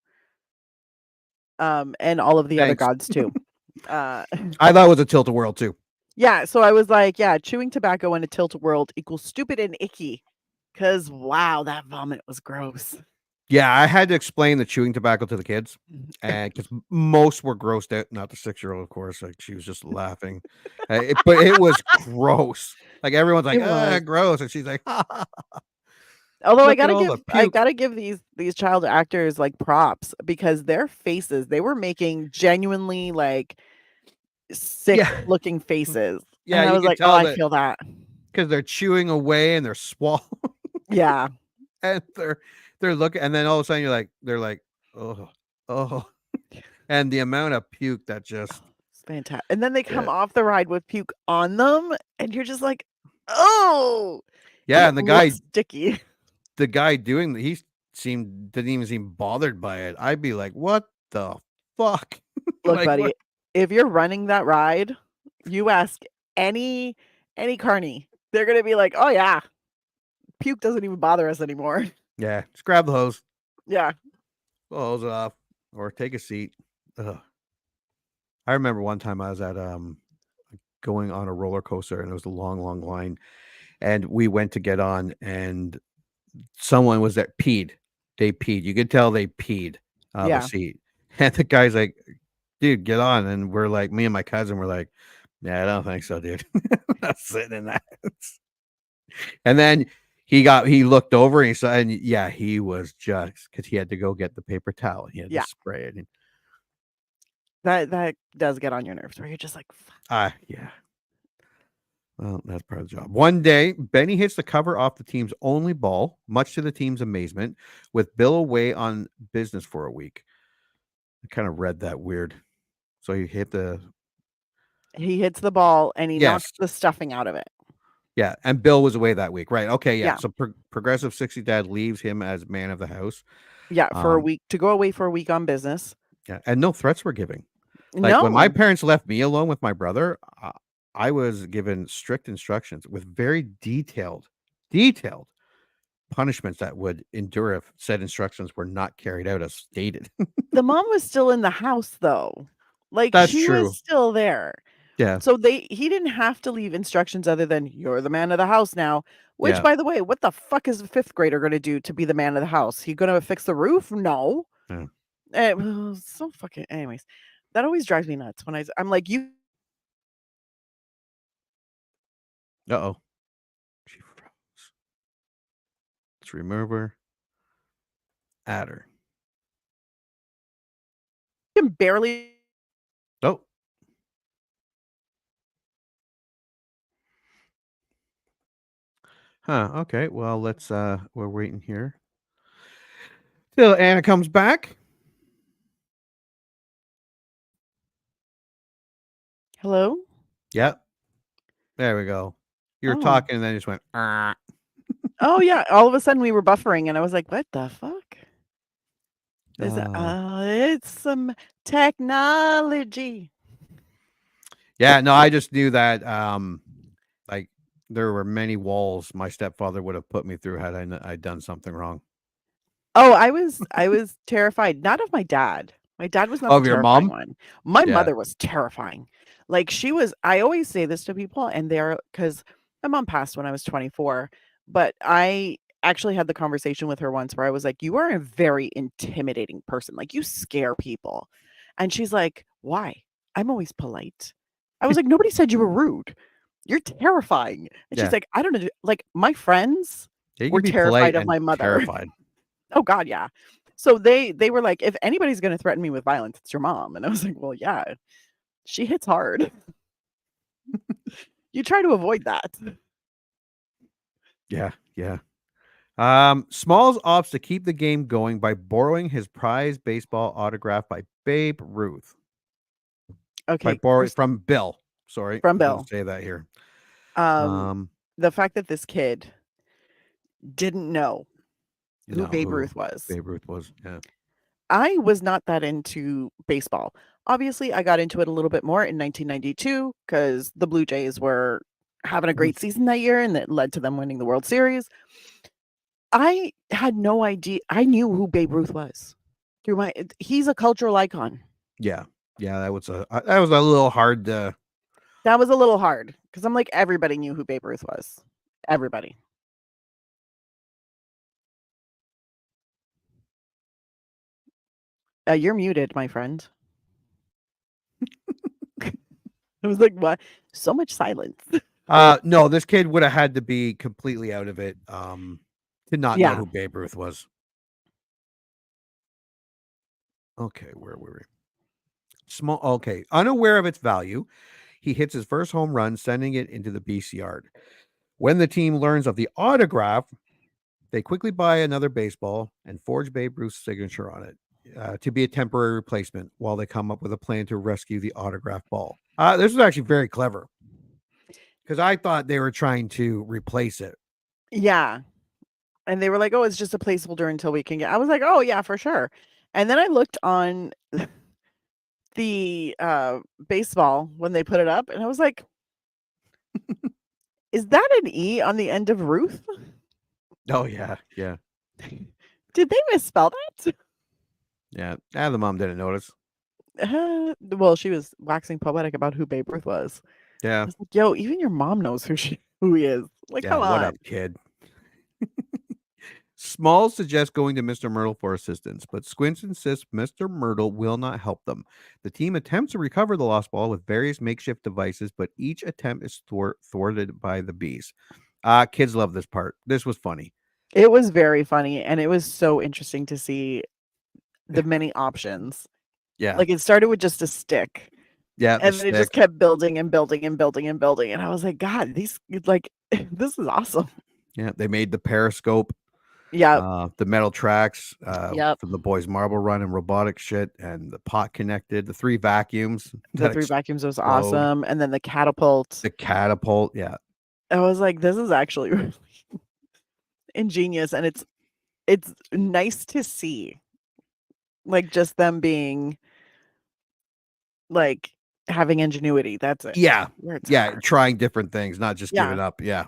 S7: And all of the other
S6: Thanks.
S7: gods too.
S6: I thought it was a tilt-a-whirl too.
S7: Yeah, so I was like, yeah, chewing tobacco in a tilt-a-whirl equals stupid and icky. 'Cause wow, that vomit was gross.
S6: Yeah, I had to explain the chewing tobacco to the kids, and because most were grossed out, not the 6-year-old, of course. Like she was just laughing, but it was gross. Like everyone's like,
S7: It was.
S6: gross, and she's like,
S7: Although
S6: look at all the
S7: I
S6: puke.
S7: gotta give these child actors, like, props because their faces, they were making genuinely, like, sick
S6: Yeah,
S7: looking faces.
S6: yeah,
S7: And I
S6: you
S7: was
S6: can
S7: like, "Oh,
S6: tell
S7: I
S6: that
S7: feel that."
S6: because they're chewing away and they're swallowing,
S7: Yeah.
S6: and they're looking, and then all of a sudden they're like, oh, oh, and the amount of puke that just
S7: It's fantastic. And then they come
S6: yeah,
S7: off the ride with puke on them, and you're just like, "Oh!" And
S6: yeah,
S7: it
S6: and
S7: looks sticky.
S6: the guy doing didn't even seem bothered by it. I'd be like, what the fuck?
S7: Look,
S6: Like
S7: buddy,
S6: what?
S7: if you're running that ride, you ask any carny, they're gonna be like, "Oh, yeah, puke doesn't even bother us anymore."
S6: Yeah, just grab the hose,
S7: Yeah.
S6: pull the hose off, or take a seat. Ugh. I remember one time I was at going on a roller coaster, and it was a long, long line, and we went to get on, and someone was that peed. They peed. You could tell they peed the
S7: Yeah.
S6: seat, and the guy's like, "Dude, get on," and we're like, me and my cousin were like, "Yeah, I don't think so, dude. I'm not sitting in that." And then he looked over and he saw, and yeah, he was just because he had to go get the paper towel. He had to
S7: Yeah.
S6: spray it. And,
S7: That does get on your nerves where you're just like, "Fuck."
S6: yeah. Well, that's part of the job. One day, Benny hits the cover off the team's only ball, much to the team's amazement, with Bill away on business for a week. I kind of read that weird. So he hit the
S7: He hits the ball and he knocks
S6: yes.
S7: the stuffing out of it.
S6: Yeah, and Bill was away that week, right? Okay, yeah.
S7: Yeah.
S6: So Progressive 60 Dad leaves him as man of the house.
S7: Yeah, for a week to go away for a week on business.
S6: Yeah, and no threats were given. Like when my parents left me alone with my brother, I was given strict instructions with very detailed punishments that would endure if said instructions were not carried out as stated.
S7: The mom was still in the house though. Like
S6: That's
S7: she
S6: true.
S7: was still there.
S6: Yeah.
S7: So he didn't have to leave instructions other than you're the man of the house now. Which,
S6: Yeah.
S7: by the way, what the fuck is a fifth grader going to do to be the man of the house? He going to fix the roof? No.
S6: Yeah.
S7: So fucking. Anyways, that always drives me nuts when I'm like, you.
S6: Uh-oh. She froze. Let's remove her. Add her.
S7: Can barely.
S6: Oh. Huh. Okay. Well, let's we're waiting here till Anna comes back.
S7: Hello?
S6: Yep. There we go. You were
S7: Oh.
S6: talking and then you just went, ah.
S7: Oh yeah, all of a sudden we were buffering, and I was like, "What the fuck?" Is it? It's some technology.
S6: Yeah, no, I just knew that like there were many walls my stepfather would have put me through had I'd done something wrong.
S7: Oh, I was terrified, not of my dad. My dad was not the
S6: Of your
S7: terrifying
S6: mom?
S7: one. My
S6: Yeah.
S7: mother was terrifying. Like, she was I always say this to people, and because my mom passed when I was 24, but I actually had the conversation with her once where I was like, "You are a very intimidating person, like, you scare people." And she's like, "Why? I'm always polite." I was like, "Nobody said you were rude. You're terrifying." And she's
S6: Yeah.
S7: like, "I don't know, like, my friends
S6: Yeah, you
S7: were
S6: can be polite
S7: terrified of
S6: and
S7: my mother."
S6: terrified.
S7: Oh god, yeah. So they were like, "If anybody's gonna threaten me with violence, it's your mom." And I was like, "Well, yeah, she hits hard." You try to avoid that.
S6: Yeah, yeah. Smalls opts to keep the game going by borrowing his prized baseball autograph by Babe Ruth. By
S7: Okay,
S6: borrowing
S7: first
S6: from Bill. Sorry,
S7: from
S6: I'm gonna
S7: Bill.
S6: say that here.
S7: Um,
S6: Um,
S7: the fact that this kid didn't know who
S6: no,
S7: Babe
S6: who
S7: Ruth was.
S6: Babe Ruth was. Yeah.
S7: I was not that into baseball. Obviously, I got into it a little bit more in 1992 because the Blue Jays were having a
S6: Mhm.
S7: great season that year, and it led to them winning the World Series. I had no idea. I knew who Babe Ruth was through he's a cultural icon.
S6: Yeah. Yeah, that was a little hard to
S7: That was a little hard because I'm like, everybody knew who Babe Ruth was. Everybody. You're muted, my friend. I was like, what? So much silence.
S6: no, this kid would have had to be completely out of it to not know
S7: Yeah.
S6: who Babe Ruth was. Okay, where were we? Okay, unaware of its value, he hits his first home run, sending it into the BC yard. When the team learns of the autograph, they quickly buy another baseball and forge Babe Ruth's signature on it to be a temporary replacement while they come up with a plan to rescue the autograph ball. This was actually very clever because I thought they were trying to replace it.
S7: Yeah. And they were like, oh, it's just a placeholder until we can get. I was like, oh, yeah, for sure. And then I looked on the baseball when they put it up, and I was like, is that an E on the end of Ruth?
S6: Oh, yeah. Yeah.
S7: Did they misspell that?
S6: Yeah. The mom didn't notice.
S7: Well, she was waxing poetic about who Babe Ruth was. I
S6: Yeah.
S7: was like, yo, even your mom knows who he is. Like,
S6: Yeah.
S7: come
S6: What
S7: on.
S6: up, kid? Smalls suggests going to Mr. Myrtle for assistance, but Squints insists Mr. Myrtle will not help them. The team attempts to recover the lost ball with various makeshift devices, but each attempt is thwarted by the bees. Kids love this part. This was funny.
S7: It was very funny, and it was so interesting to see the many options.
S6: Yeah.
S7: Like, it started with just a stick.
S6: Yeah. The
S7: And then it just
S6: stick.
S7: kept building and building and building and building. And I was like, God, this is awesome.
S6: Yeah. They made the periscope.
S7: Yeah.
S6: The metal tracks
S7: Yep.
S6: for the boys' marble run and robotic shit, and the pot connected, the 3 vacuums.
S7: The 3 vacuums was awesome. And then the catapult.
S6: The catapult. Yeah.
S7: I was like, this is actually really ingenious. And it's nice to see. Like, just them being like having ingenuity. That's it.
S6: Yeah.
S7: Where it's
S6: Yeah.
S7: hard.
S6: Trying different things, not just giving up. Yeah.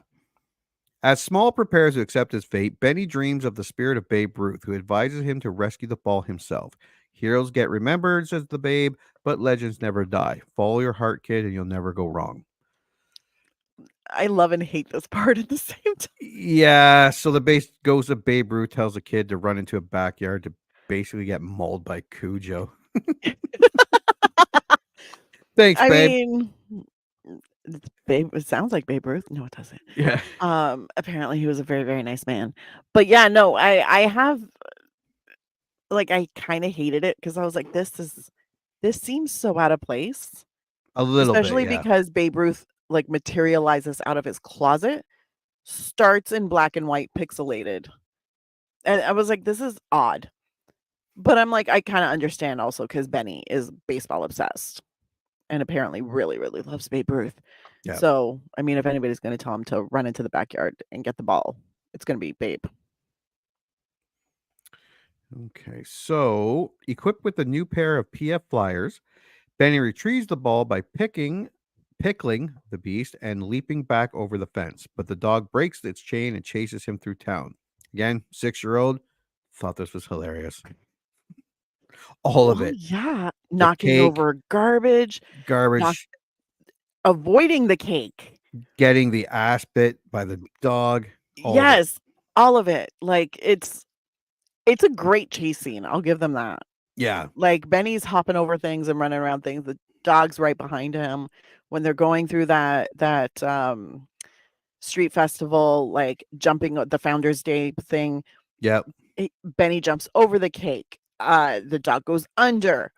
S6: As Small prepares to accept his fate, Benny dreams of the spirit of Babe Ruth, who advises him to rescue the ball himself. Heroes get remembered, says the Babe, but legends never die. Follow your heart, kid, and you'll never go wrong.
S7: I love and hate this part at the same time.
S6: Yeah, so the base goes to Babe Ruth, tells the kid to run into a backyard to basically get mauled by Cujo. Thanks,
S7: I
S6: babe.
S7: mean, it sounds like Babe Ruth. No, it doesn't.
S6: Yeah.
S7: Apparently he was a very, very nice man. But yeah, no, I have like I kind of hated it because I was like, this seems so out of place.
S6: A little
S7: Especially
S6: bit, yeah.
S7: because Babe Ruth like materializes out of his closet, starts in black and white pixelated. And I was like, this is odd. But I'm like, I kind of understand also because Benny is baseball obsessed and apparently really, really loves Babe Ruth.
S6: Yeah.
S7: So, I mean, if anybody's going to tell him to run into the backyard and get the ball, it's going to be Babe.
S6: Okay, so equipped with a new pair of PF flyers, Benny retrieves the ball by pickling the beast and leaping back over the fence. But the dog breaks its chain and chases him through town. Again, 6-year-old thought this was hilarious. All of it.
S7: Yeah.
S6: The
S7: Knocking
S6: cake,
S7: over garbage,
S6: garbage,
S7: avoiding the cake.
S6: getting the ass bit by the dog. All of it.
S7: Yes, all of it. Like it's a great chase scene. I'll give them that.
S6: Yeah.
S7: Like Benny's hopping over things and running around things. The dog's right behind him when they're going through that street festival, like jumping the Founders Day thing.
S6: Yep.
S7: Benny jumps over the cake. The dog goes under.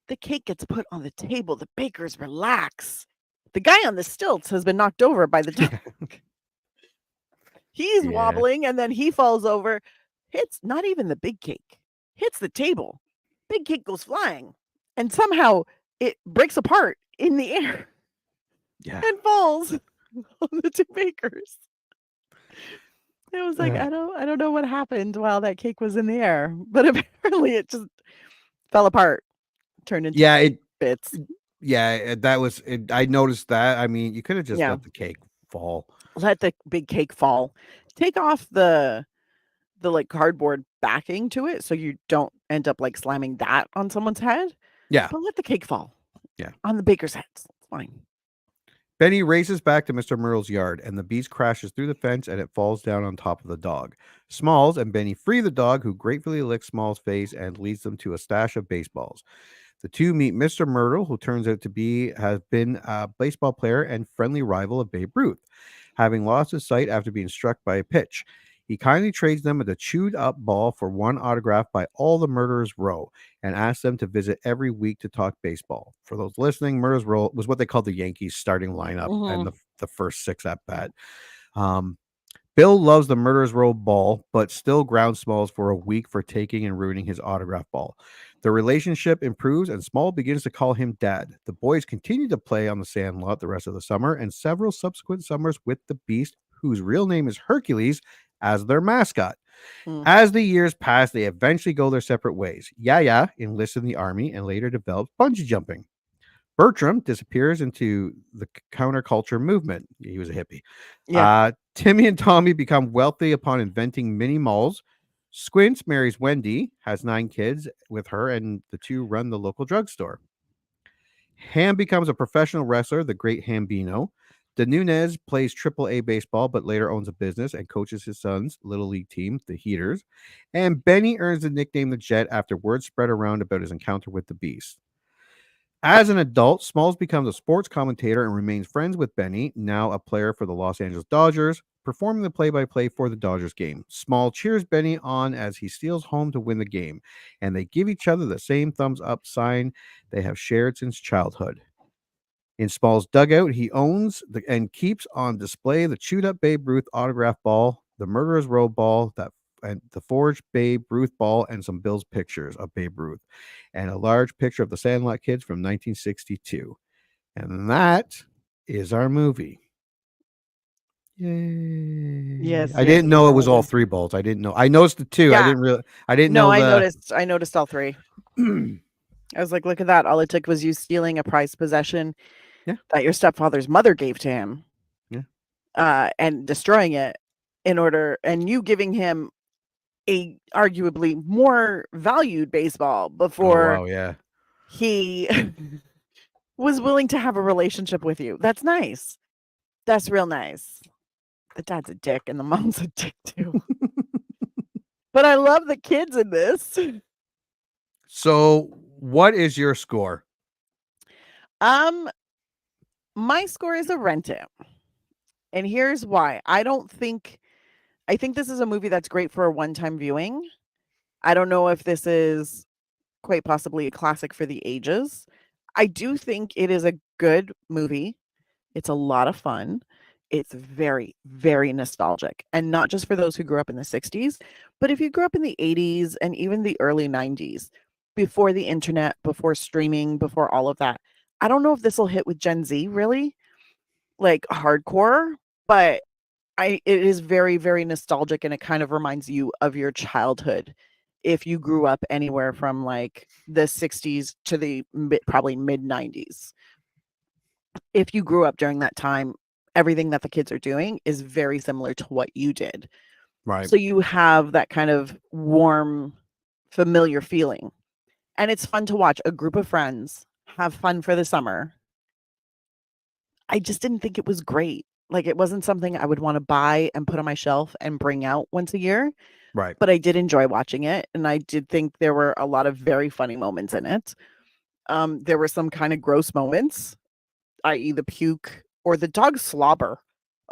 S7: The cake gets put on the table. The bakers relax. The guy on the stilts has been knocked over by the dog. He's wobbling and then he falls over. Hits not even the big cake. Hits the table. Big cake goes flying. And somehow it breaks apart in the air.
S6: Yeah.
S7: And falls on the two bakers. It was like, I don't know what happened while that cake was in the air, but apparently it just fell apart, turned into bits.
S6: Yeah, that was it. I noticed that. I mean, you could have just let the cake fall.
S7: Let the big cake fall. Take off the like cardboard backing to it so you don't end up like slamming that on someone's head.
S6: Yeah.
S7: But let the cake fall.
S6: Yeah.
S7: On the baker's heads. It's fine.
S6: Benny races back to Mr. Merle's yard, and the beast crashes through the fence, and it falls down on top of the dog. Smalls and Benny free the dog, who gratefully licks Smalls' face and leads them to a stash of baseballs. The two meet Mr. Meryl, who turns out to has been a baseball player and friendly rival of Babe Ruth, having lost his sight after being struck by a pitch. He kindly trades them with a chewed-up ball for one autographed by all the Murderers Row and asks them to visit every week to talk baseball. For those listening, Murderers Row was what they called the Yankees starting lineup and the first 6 at bat. Bill loves the Murderers Row ball, but still grounds Smalls for a week for taking and ruining his autograph ball. The relationship improves, and Small begins to call him Dad. The boys continue to play on the Sandlot the rest of the summer, and several subsequent summers with the Beast, whose real name is Hercules, as their mascot. As the years pass, they eventually go their separate ways. Yaya enlists in the army and later develops bungee jumping. Bertram disappears into the counterculture movement. He was a hippie.
S7: Yeah.
S6: Timmy and Tommy become wealthy upon inventing mini malls. Squints marries Wendy, has 9 kids with her, and the two run the local drugstore. Ham becomes a professional wrestler, the Great Hambino. De Nunez plays AAA baseball, but later owns a business and coaches his son's Little League team, the Heaters. And Benny earns the nickname the Jet after word spread around about his encounter with the Beast. As an adult, Smalls becomes a sports commentator and remains friends with Benny, now a player for the Los Angeles Dodgers, performing the play-by-play for the Dodgers game. Small cheers Benny on as he steals home to win the game, and they give each other the same thumbs-up sign they have shared since childhood. In Small's dugout, he owns and keeps on display the chewed-up Babe Ruth autograph ball, the Murderers Row ball, and the forged Babe Ruth ball, and some Bill's pictures of Babe Ruth, and a large picture of the Sandlot Kids from 1962. And that is our movie. Yay.
S7: Yes.
S6: I didn't know it was all 3 balls. I didn't know. I noticed the 2.
S7: Yeah.
S6: I didn't know.
S7: I noticed all 3. I was like, look at that. All it took was you stealing a prized possession that your stepfather's mother gave to him.
S6: Yeah.
S7: And destroying it and you giving him a arguably more valued baseball before he was willing to have a relationship with you. That's nice. That's real nice. The dad's a dick and the mom's a dick too. But I love the kids in this.
S6: So what is your score?
S7: My score is a rent it. And here's why. I think this is a movie that's great for a one-time viewing. I don't know if this is quite possibly a classic for the ages. I do think it is a good movie. It's a lot of fun. It's very, very nostalgic. And not just for those who grew up in the 60s, but if you grew up in the 80s and even the early 90s, before the internet, before streaming, before all of that. I don't know if this will hit with Gen Z really, like hardcore, but it is very, very nostalgic, and it kind of reminds you of your childhood. If you grew up anywhere from like the 60s to the probably mid 90s. If you grew up during that time, everything that the kids are doing is very similar to what you did.
S6: Right.
S7: So you have that kind of warm, familiar feeling. And it's fun to watch a group of friends have fun for the summer. I just didn't think it was great. Like, it wasn't something I would want to buy and put on my shelf and bring out once a year,
S6: Right.
S7: but I did enjoy watching it, and I did think there were a lot of very funny moments in it. There were some kind of gross moments, i.e. the puke or the dog slobber.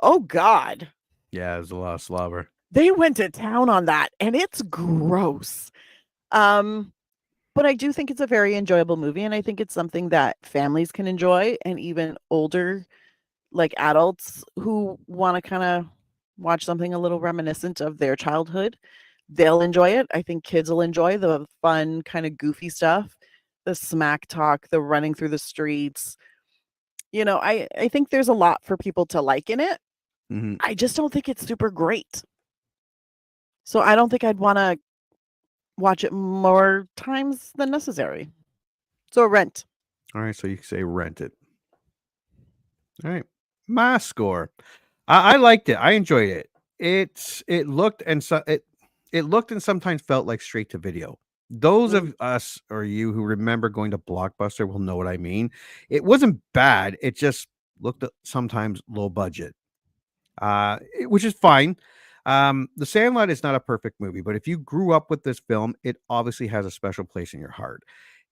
S7: Oh god.
S6: Yeah, there's a lot of slobber.
S7: They went to town on that, and it's gross. But I do think it's a very enjoyable movie, and I think it's something that families can enjoy, and even older, like, adults who wanna kinda watch something a little reminiscent of their childhood, they'll enjoy it. I think kids will enjoy the fun, kinda goofy stuff, the smack talk, the running through the streets. I think there's a lot for people to like in it.
S6: Mhm.
S7: I just don't think it's super great. So I don't think I'd wanna watch it more times than necessary. So a rent.
S6: All right, so you say rent it. All right. My score. I liked it. I enjoyed it. It looked and it looked and sometimes felt like straight to video. Those
S7: Mm.
S6: of us or you who remember going to Blockbuster will know what I mean. It wasn't bad. It just looked sometimes low budget. Which is fine. The Sandlot is not a perfect movie, but if you grew up with this film, it obviously has a special place in your heart.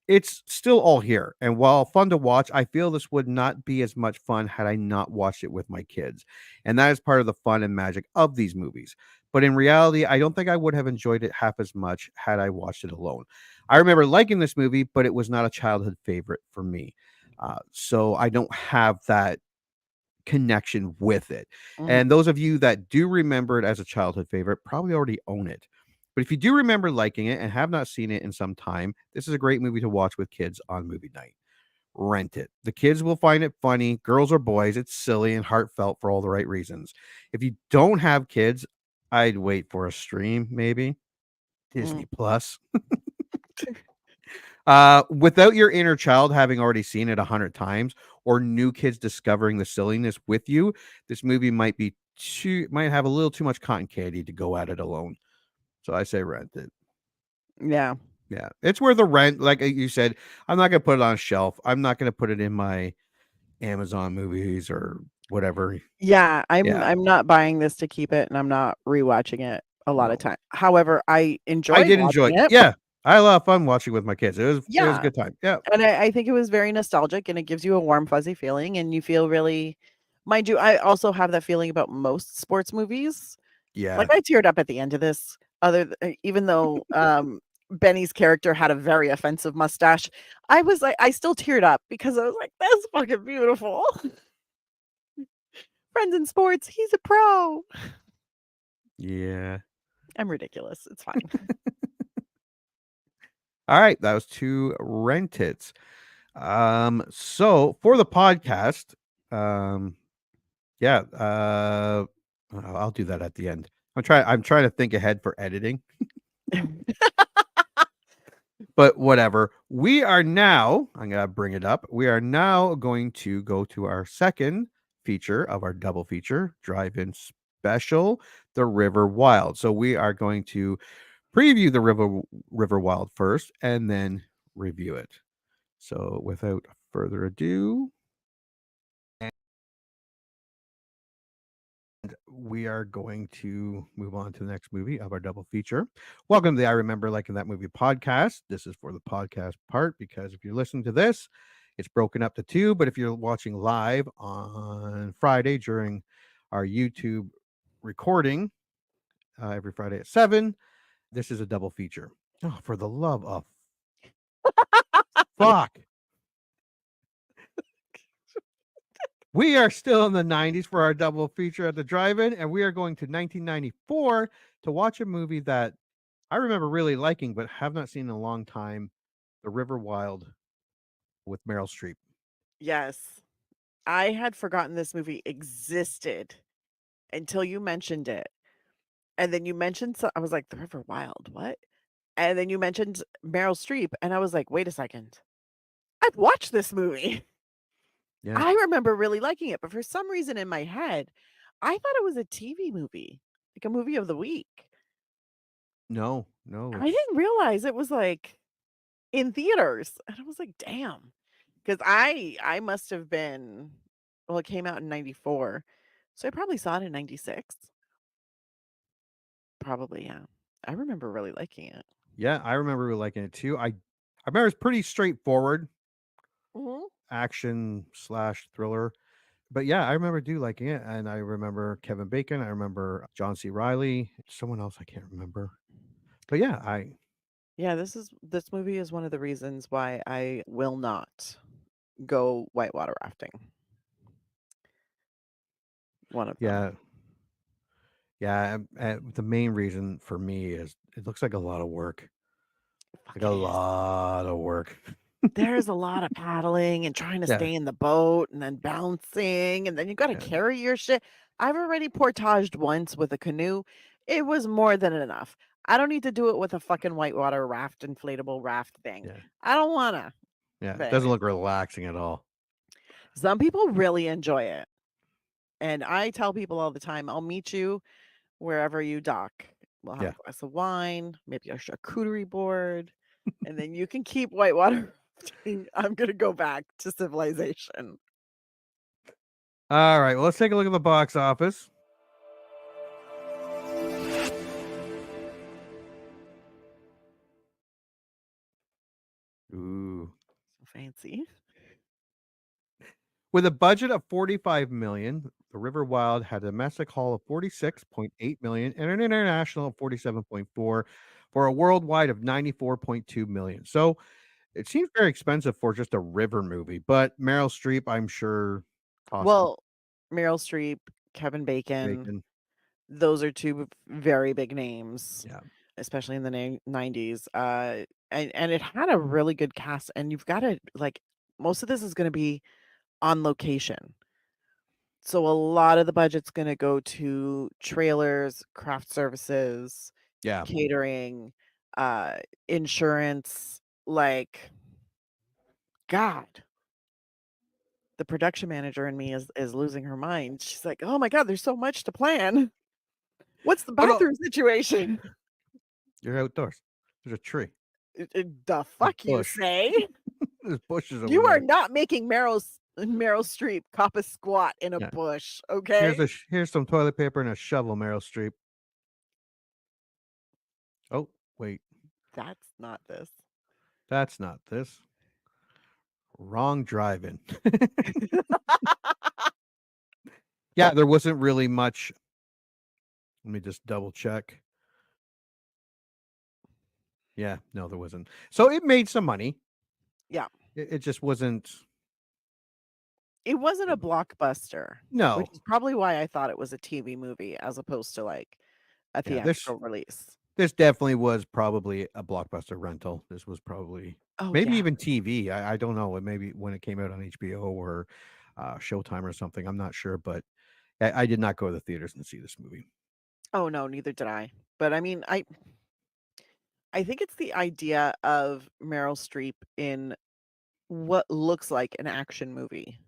S6: It's still all here, and while fun to watch, I feel this would not be as much fun had I not watched it with my kids, and that is part of the fun and magic of these movies. But in reality, I don't think I would have enjoyed it half as much had I watched it alone. I remember liking this movie, but it was not a childhood favorite for me. So I don't have that connection with it.
S7: Mhm.
S6: And those of you that do remember it as a childhood favorite probably already own it. But if you do remember liking it and have not seen it in some time, this is a great movie to watch with kids on movie night. Rent it. The kids will find it funny, girls or boys. It's silly and heartfelt for all the right reasons. If you don't have kids, I'd wait for a stream, maybe
S7: Mm.
S6: Disney Plus. Without your inner child having already seen it 100 times, or new kids discovering the silliness with you, this movie might have a little too much cotton candy to go at it alone. So I say rent it.
S7: Yeah.
S6: Yeah, it's worth a rent. Like you said, I'm not gonna put it on a shelf. I'm not gonna put it in my Amazon movies or whatever.
S7: Yeah, I'm
S6: Yeah,
S7: I'm not buying this to keep it, and I'm not rewatching it a lot of
S6: no,
S7: time. However, I
S6: I
S7: enjoyed
S6: did enjoy.
S7: watching it.
S6: Yeah, I had a lot of fun watching with my kids. It was a
S7: Yeah,
S6: good time. Yeah,
S7: and I think it was very nostalgic, and it gives you a warm, fuzzy feeling, and you feel really mind you, I also have that feeling about most sports movies.
S6: yeah.
S7: Like, I teared up at the end of this, even though, Benny's character had a very offensive mustache, I still teared up because I was like, "That's fucking beautiful." Friends in sports, he's a pro.
S6: Yeah.
S7: I'm ridiculous, it's fine.
S6: All right, that was two rent it. So for the podcast, um, yeah, I'll do that at the end. I'm trying to think ahead for editing, but whatever. I'm gonna bring it up. We are now going to go to our second feature of our double feature drive-in special, the River Wild. So we are going to preview the River Wild first and then review it. So without further ado, we are going to move on to the next movie of our double feature. Welcome to the I Remember Liking That Movie podcast. This is for the podcast part because if you're listening to this, it's broken up to two. But if you're watching live on Friday during our YouTube recording every Friday at 7, this is a double feature. Oh, for the love of fuck. We are still in the 90s for our double feature at the drive-in, and we are going to 1994 to watch a movie that I remember really liking, but have not seen in a long time, The River Wild with Meryl Streep.
S7: Yes. I had forgotten this movie existed, until you mentioned it. And then you mentioned I was like, "The River Wild, what?" And then you mentioned Meryl Streep, and I was like, "Wait a second. I've watched this movie."
S6: Yeah.
S7: I remember really liking it, but for some reason in my head, I thought it was a TV movie, like a movie of the week.
S6: No, no,
S7: I
S6: it's
S7: didn't realize it was, like, in theaters, and I was like, "Damn," because I must have been well, it came out in '94, so I probably saw it in '96. Probably, yeah. I remember really liking it.
S6: yeah, I remember really liking it too. I remember it's pretty straightforward
S7: Mhm.
S6: action slash thriller. But yeah, I remember do liking it, and I remember Kevin Bacon. I remember John C. Riley. Someone else I can't remember. But yeah,
S7: Yeah, this movie is one of the reasons why I will not go whitewater rafting. One of them.
S6: yeah, yeah. The main reason for me is it looks like a lot of work.
S7: Fuck
S6: Like
S7: it
S6: a
S7: is.
S6: lot of work.
S7: There's a lot of paddling and trying to
S6: Yeah,
S7: stay in the boat and then bouncing, and then you gotta
S6: yeah,
S7: carry your shit. I've already portaged once with a canoe. It was more than enough. I don't need to do it with a fucking whitewater raft, inflatable raft thing.
S6: yeah,
S7: I don't wanna.
S6: yeah.
S7: But
S6: It doesn't
S7: anyways,
S6: look relaxing at all.
S7: some people really enjoy it. And I tell people all the time, I'll meet you wherever you dock. We'll have
S6: Yeah.
S7: a glass of wine, maybe a charcuterie board, and then you can keep whitewater rafting. I'm gonna go back to civilization.
S6: All right. Well, let's take a look at the box office. Ooh.
S7: So fancy.
S6: With a budget of 45 million, The River Wild had a domestic haul of 46.8 million and an international of 47.4 for a worldwide of 94.2 million. So it seems very expensive for just a river movie, but Meryl Streep, I'm sure, tossed up
S7: Well, Meryl Streep, Kevin Bacon,
S6: bacon.
S7: those are two very big names,
S6: Yeah.
S7: especially in the 90s. And it had a really good cast, and you've got to like most of this is going to be on location. So a lot of the budget's gonna go to trailers, craft services,
S6: Yeah.
S7: catering, uh, insurance, like, God, the production manager in me is losing her mind. She's like, "Oh my god, there's so much to plan. What's the
S6: But
S7: bathroom situation?"
S6: you're outdoors. There's a tree.
S7: The
S6: There's a
S7: fuck you
S6: bush.
S7: say?
S6: There's bushes over
S7: You are
S6: there.
S7: not making Meryl Streep cop a squat in a
S6: Yeah.
S7: bush, okay?
S6: Here's some toilet paper and a shovel, Meryl Streep. Oh, wait.
S7: That's not this.
S6: That's not this. Wrong drive-in. Yeah, there wasn't really much. Let me just double check. Yeah, no, there wasn't. So it made some money.
S7: Yeah.
S6: It just wasn't.
S7: It wasn't a blockbuster, which
S6: No.
S7: is probably why I thought it was a TV movie as opposed to, like, a
S6: Yeah, this
S7: theatrical release.
S6: this definitely was probably a blockbuster rental. This was probably
S7: Oh,
S6: maybe
S7: yeah.
S6: even TV. I don't know. It maybe when it came out on HBO or Showtime or something. I'm not sure, but I did not go to the theaters and see this movie.
S7: Oh, no, neither did I. But, I mean, I think it's the idea of Meryl Streep in what looks like an action movie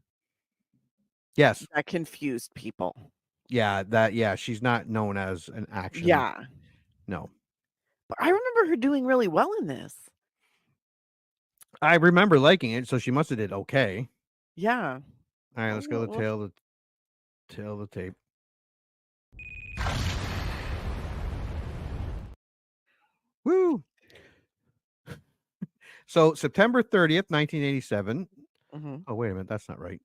S6: Yes.
S7: that confused people.
S6: Yeah, she's not known as an action.
S7: Yeah.
S6: No.
S7: But I remember her doing really well in this.
S6: I remember liking it, so she must have did okay.
S7: Yeah.
S6: All right, let's go to
S7: Well,
S6: tail of the tape. Woo! So September 30th, 1987.
S7: mhm.
S6: Oh, wait a minute, that's not right.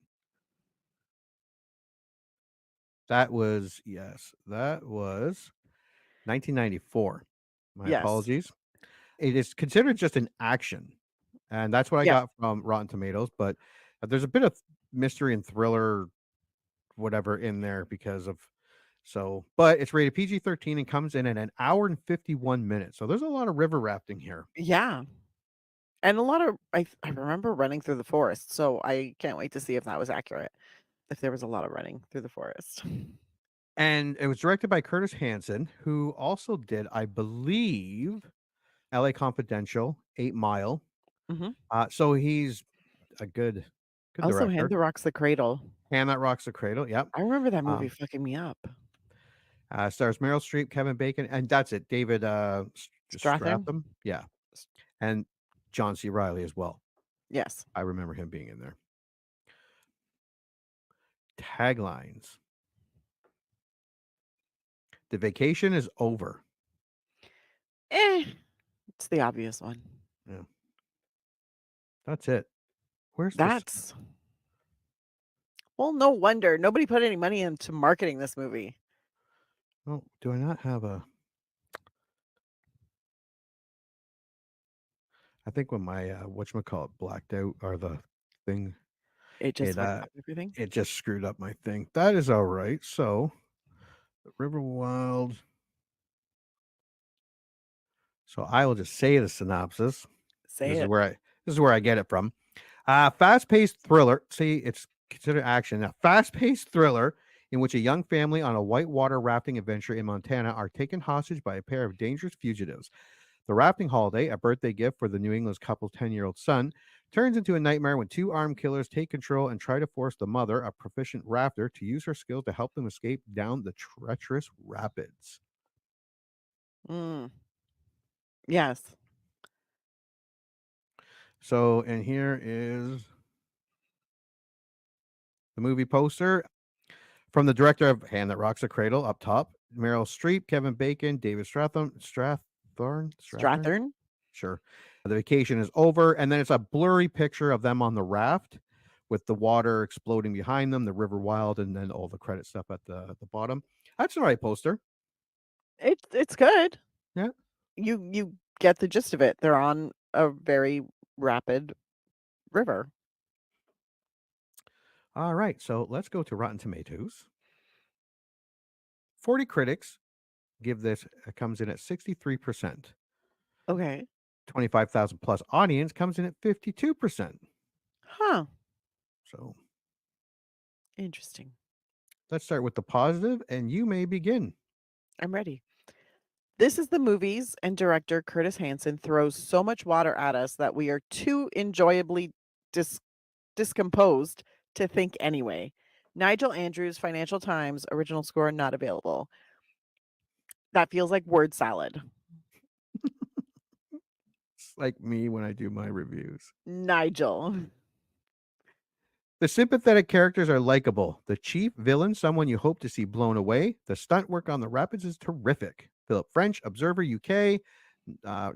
S6: That was 1994. My
S7: Yes.
S6: apologies. It is considered just an action, and that's what I
S7: Yeah.
S6: got from Rotten Tomatoes, but there's a bit of mystery and thriller whatever in there because of but it's rated PG-13 and comes in at an hour and 51 minutes. So there's a lot of river rafting here.
S7: Yeah. And a lot of I remember running through the forest, so I can't wait to see if that was accurate. If there was a lot of running through the forest.
S6: And it was directed by Curtis Hanson, who also did, I believe, LA Confidential, 8 Mile.
S7: Mhm.
S6: So he's a good
S7: Also, Hand
S6: director.
S7: That Rocks the Cradle.
S6: Hand That Rocks the Cradle, yep.
S7: I remember that movie
S6: Um,
S7: fucking me up.
S6: Stars Meryl Streep, Kevin Bacon, and that's it. David
S7: Strathern?
S6: Stratham, yeah, and John C. Reilly as well.
S7: Yes.
S6: I remember him being in there. Taglines: The vacation is over.
S7: It's the obvious one.
S6: Yeah, that's it. Where's this?
S7: That's well, no wonder nobody put any money into marketing this movie.
S6: Oh, do I not have a? I think when my whatchamacallit blacked out or the thing,
S7: It just
S6: it
S7: fucked up everything.
S6: it just screwed up my thing. That is all right. So, River Wild. So I will just say the synopsis.
S7: Say
S6: This is
S7: it.
S6: where I get it from. Fast-paced thriller. See, it's considered action. A fast-paced thriller in which a young family on a whitewater rafting adventure in Montana are taken hostage by a pair of dangerous fugitives. The rafting holiday, a birthday gift for the New England's couple's 10-year-old son, turns into a nightmare when two armed killers take control and try to force the mother, a proficient rafter, to use her skills to help them escape down the treacherous rapids.
S7: Mm. Yes.
S6: So, and here is the movie poster from the director of Hand That Rocks the Cradle up top. Meryl Streep, Kevin Bacon, David Strathern.
S7: Strathern?
S6: Sure. The vacation is over, and then it's a blurry picture of them on the raft with the water exploding behind them, the river wild, and then all the credit stuff at the bottom. That's the right poster.
S7: It's good.
S6: Yeah.
S7: You get the gist of it. They're on a very rapid river.
S6: All right. So let's go to Rotten Tomatoes. 40 critics give this, comes in at 63%.
S7: Okay.
S6: 25,000 plus audience comes in at 52%.
S7: Huh.
S6: So
S7: Interesting.
S6: let's start with the positive, and you may begin.
S7: I'm ready. This is the movies and director Curtis Hanson throws so much water at us that we are too enjoyably discomposed to think anyway. Nigel Andrews, Financial Times, original score not available. That feels like word salad.
S6: It's like me when I do my reviews.
S7: Nigel.
S6: The sympathetic characters are likable. The chief villain, someone you hope to see blown away. The stunt work on the rapids is terrific. Philip French, Observer UK,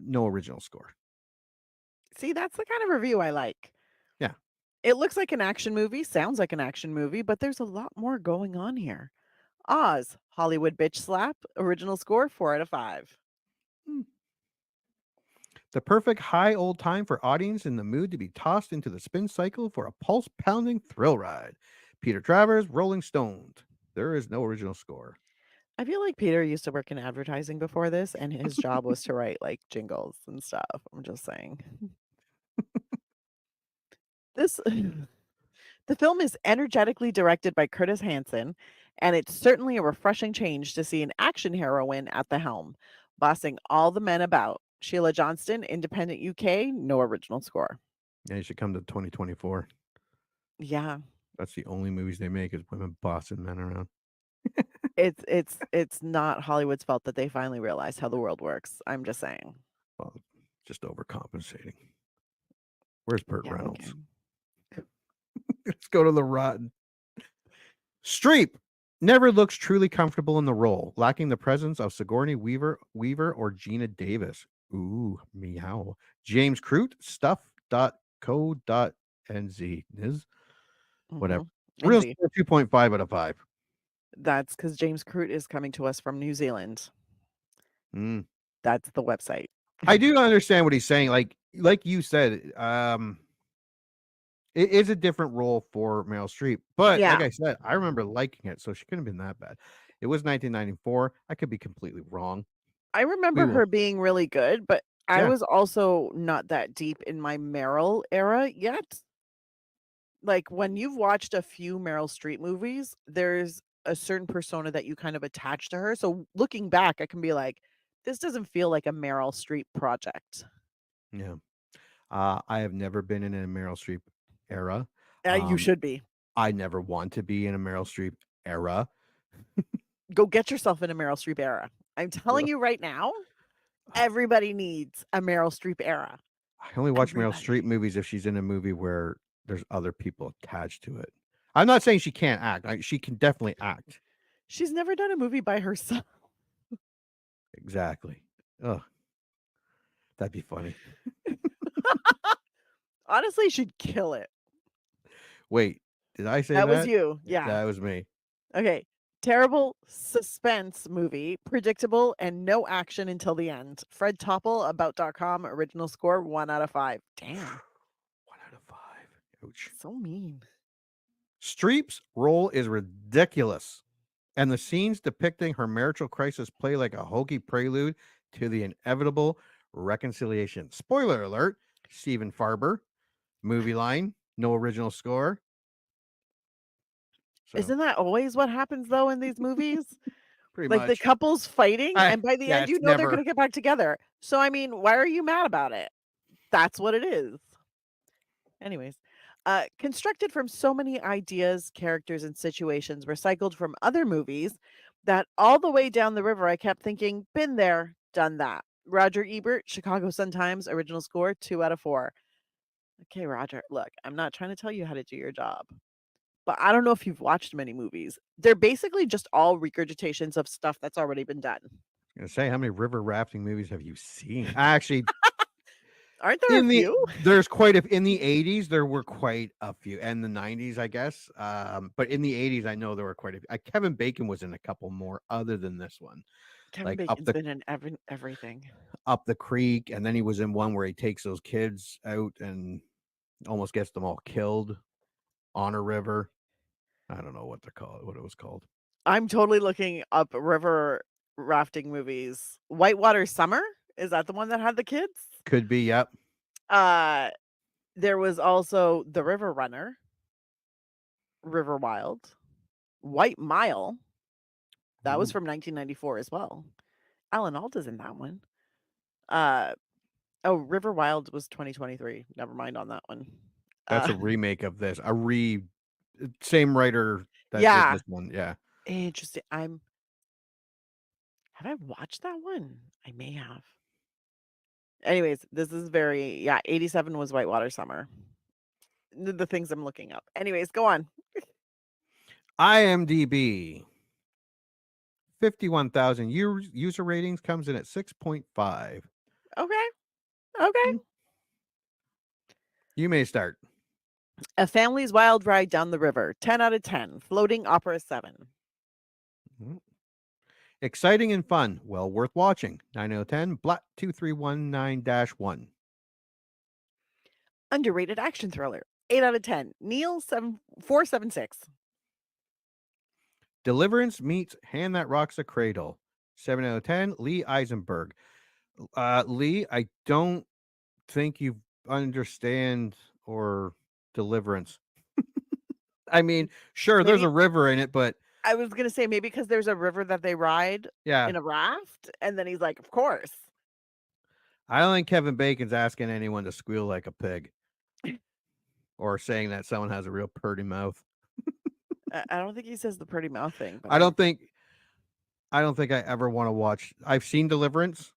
S6: no original score.
S7: See, that's the kind of review I like.
S6: Yeah.
S7: It looks like an action movie, sounds like an action movie, but there's a lot more going on here. Oz, Hollywood Bitch Slap, original score 4 out of 5.
S6: The perfect high old time for audience in the mood to be tossed into the spin cycle for a pulse pounding thrill ride. Peter Travers, Rolling Stones. There is no original score.
S7: I feel like Peter used to work in advertising before this, and his job was to write like jingles and stuff. I'm just saying. This the film is energetically directed by Curtis Hanson, and it's certainly a refreshing change to see an action heroine at the helm, bossing all the men about. Sheila Johnston, Independent UK, no original score.
S6: Yeah, you should come to 2024.
S7: Yeah.
S6: That's the only movies they make is women bossing men around.
S7: It's not Hollywood's fault that they finally realized how the world works. I'm just saying.
S6: Well, just overcompensating. Where's Burt Reynolds?
S7: Okay.
S6: Let's go to the rotten. Streep never looks truly comfortable in the role, lacking the presence of Sigourney Weaver or Gina Davis. Ooh, meow. James Crute, stuff.co.nz. Whatever. Real
S7: NZ.
S6: score 2.5 out of 5.
S7: That's because James Crute is coming to us from New Zealand.
S6: Mm.
S7: That's the website.
S6: I do understand what he's saying. Like you said, it is a different role for Meryl Streep. But
S7: Yeah.
S6: like I said, I remember liking it, so she couldn't have been that bad. It was 1994. I could be completely wrong.
S7: I remember her being really good, but I
S6: Yeah.
S7: was also not that deep in my Meryl era yet. Like when you've watched a few Meryl Streep movies, there's a certain persona that you kind of attach to her. So looking back, I can be like, this doesn't feel like a Meryl Streep project.
S6: Yeah. I have never been in a Meryl Streep era.
S7: You should be.
S6: I never want to be in a Meryl Streep era.
S7: Go get yourself in a Meryl Streep era. I'm telling you right now, everybody needs a Meryl Streep era.
S6: I only watch Meryl Streep movies if she's in a movie where there's other people attached to it. I'm not saying she can't act. She can definitely act.
S7: She's never done a movie by herself.
S6: Exactly. Ugh. That'd be funny.
S7: Honestly, she'd kill it.
S6: Wait, did I say that?
S7: That was you. Yeah.
S6: That was me.
S7: Okay. Terrible suspense movie, predictable and no action until the end. Fred Topple, About.com, original score 1 out of 5. Damn.
S6: 1 out of 5. Ouch.
S7: So mean.
S6: Streep's role is ridiculous, and the scenes depicting her marital crisis play like a hokey prelude to the inevitable reconciliation. Spoiler alert, Stephen Farber, movie line, no original score. So,
S7: Isn't that always what happens though in these movies?
S6: pretty
S7: Like the
S6: much.
S7: couple's fighting, and by the
S6: yeah,
S7: end, you
S6: it's
S7: know they're
S6: never-
S7: going to get back together. So, I mean, why are you mad about it? That's what it is. Anyways, constructed from so many ideas, characters, and situations recycled from other movies that all the way down the river, I kept thinking, been there, done that. Roger Ebert, Chicago Sun-Times, original score 2 out of 4. Okay, Roger, look, I'm not trying to tell you how to do your job, but I don't know if you've watched many movies. They're basically just all regurgitations of stuff that's already been done.
S6: I was gonna say, how many river rafting movies have you seen? Actually,
S7: aren't there a few?
S6: There's quite a. In the 80s, there were quite a few, and the 90s, I guess. But in the 80s, I know there were quite a few. Kevin Bacon was in a couple more, other than this one.
S7: Kevin Bacon's been in everything.
S6: Up the creek, and then he was in one where he takes those kids out and almost gets them all killed on a river. I don't know what they're called. What it was called.
S7: I'm totally looking up river rafting movies. Whitewater Summer, is that the one that had the kids?
S6: Could be. Yep.
S7: There was also The River Runner, River Wild, White Mile. That was from 1994 as well. Alan Alda's in that one. River Wild was 2023. Never mind on that one.
S6: That's a remake of this. Same writer that did this one. Yeah.
S7: Interesting. Have I watched that one? I may have. Anyways, this is 87 was Whitewater Summer. The things I'm looking up. Anyways, go on.
S6: IMDb. 51,000 user ratings, comes in at 6.5.
S7: Okay.
S6: You may start.
S7: A Family's Wild Ride Down the River, 10 out of 10. Floating Opera 7.
S6: Exciting and fun. Well worth watching. 9 out of 10. Black 2319-1.
S7: Underrated action thriller. 8 out of 10. Neil 476.
S6: Deliverance meets Hand That Rocks a Cradle. 7 out of 10. Lee Eisenberg. Lee, I don't think you understand or Deliverance. I mean, sure, there's a river in it, but
S7: I was gonna say maybe because there's a river that they ride in a raft, and then he's like, of course.
S6: I don't think Kevin Bacon's asking anyone to squeal like a pig. Or saying that someone has a real purty mouth.
S7: I don't think he says the pretty mouth thing. But
S6: I don't think I ever want to watch. I've seen Deliverance.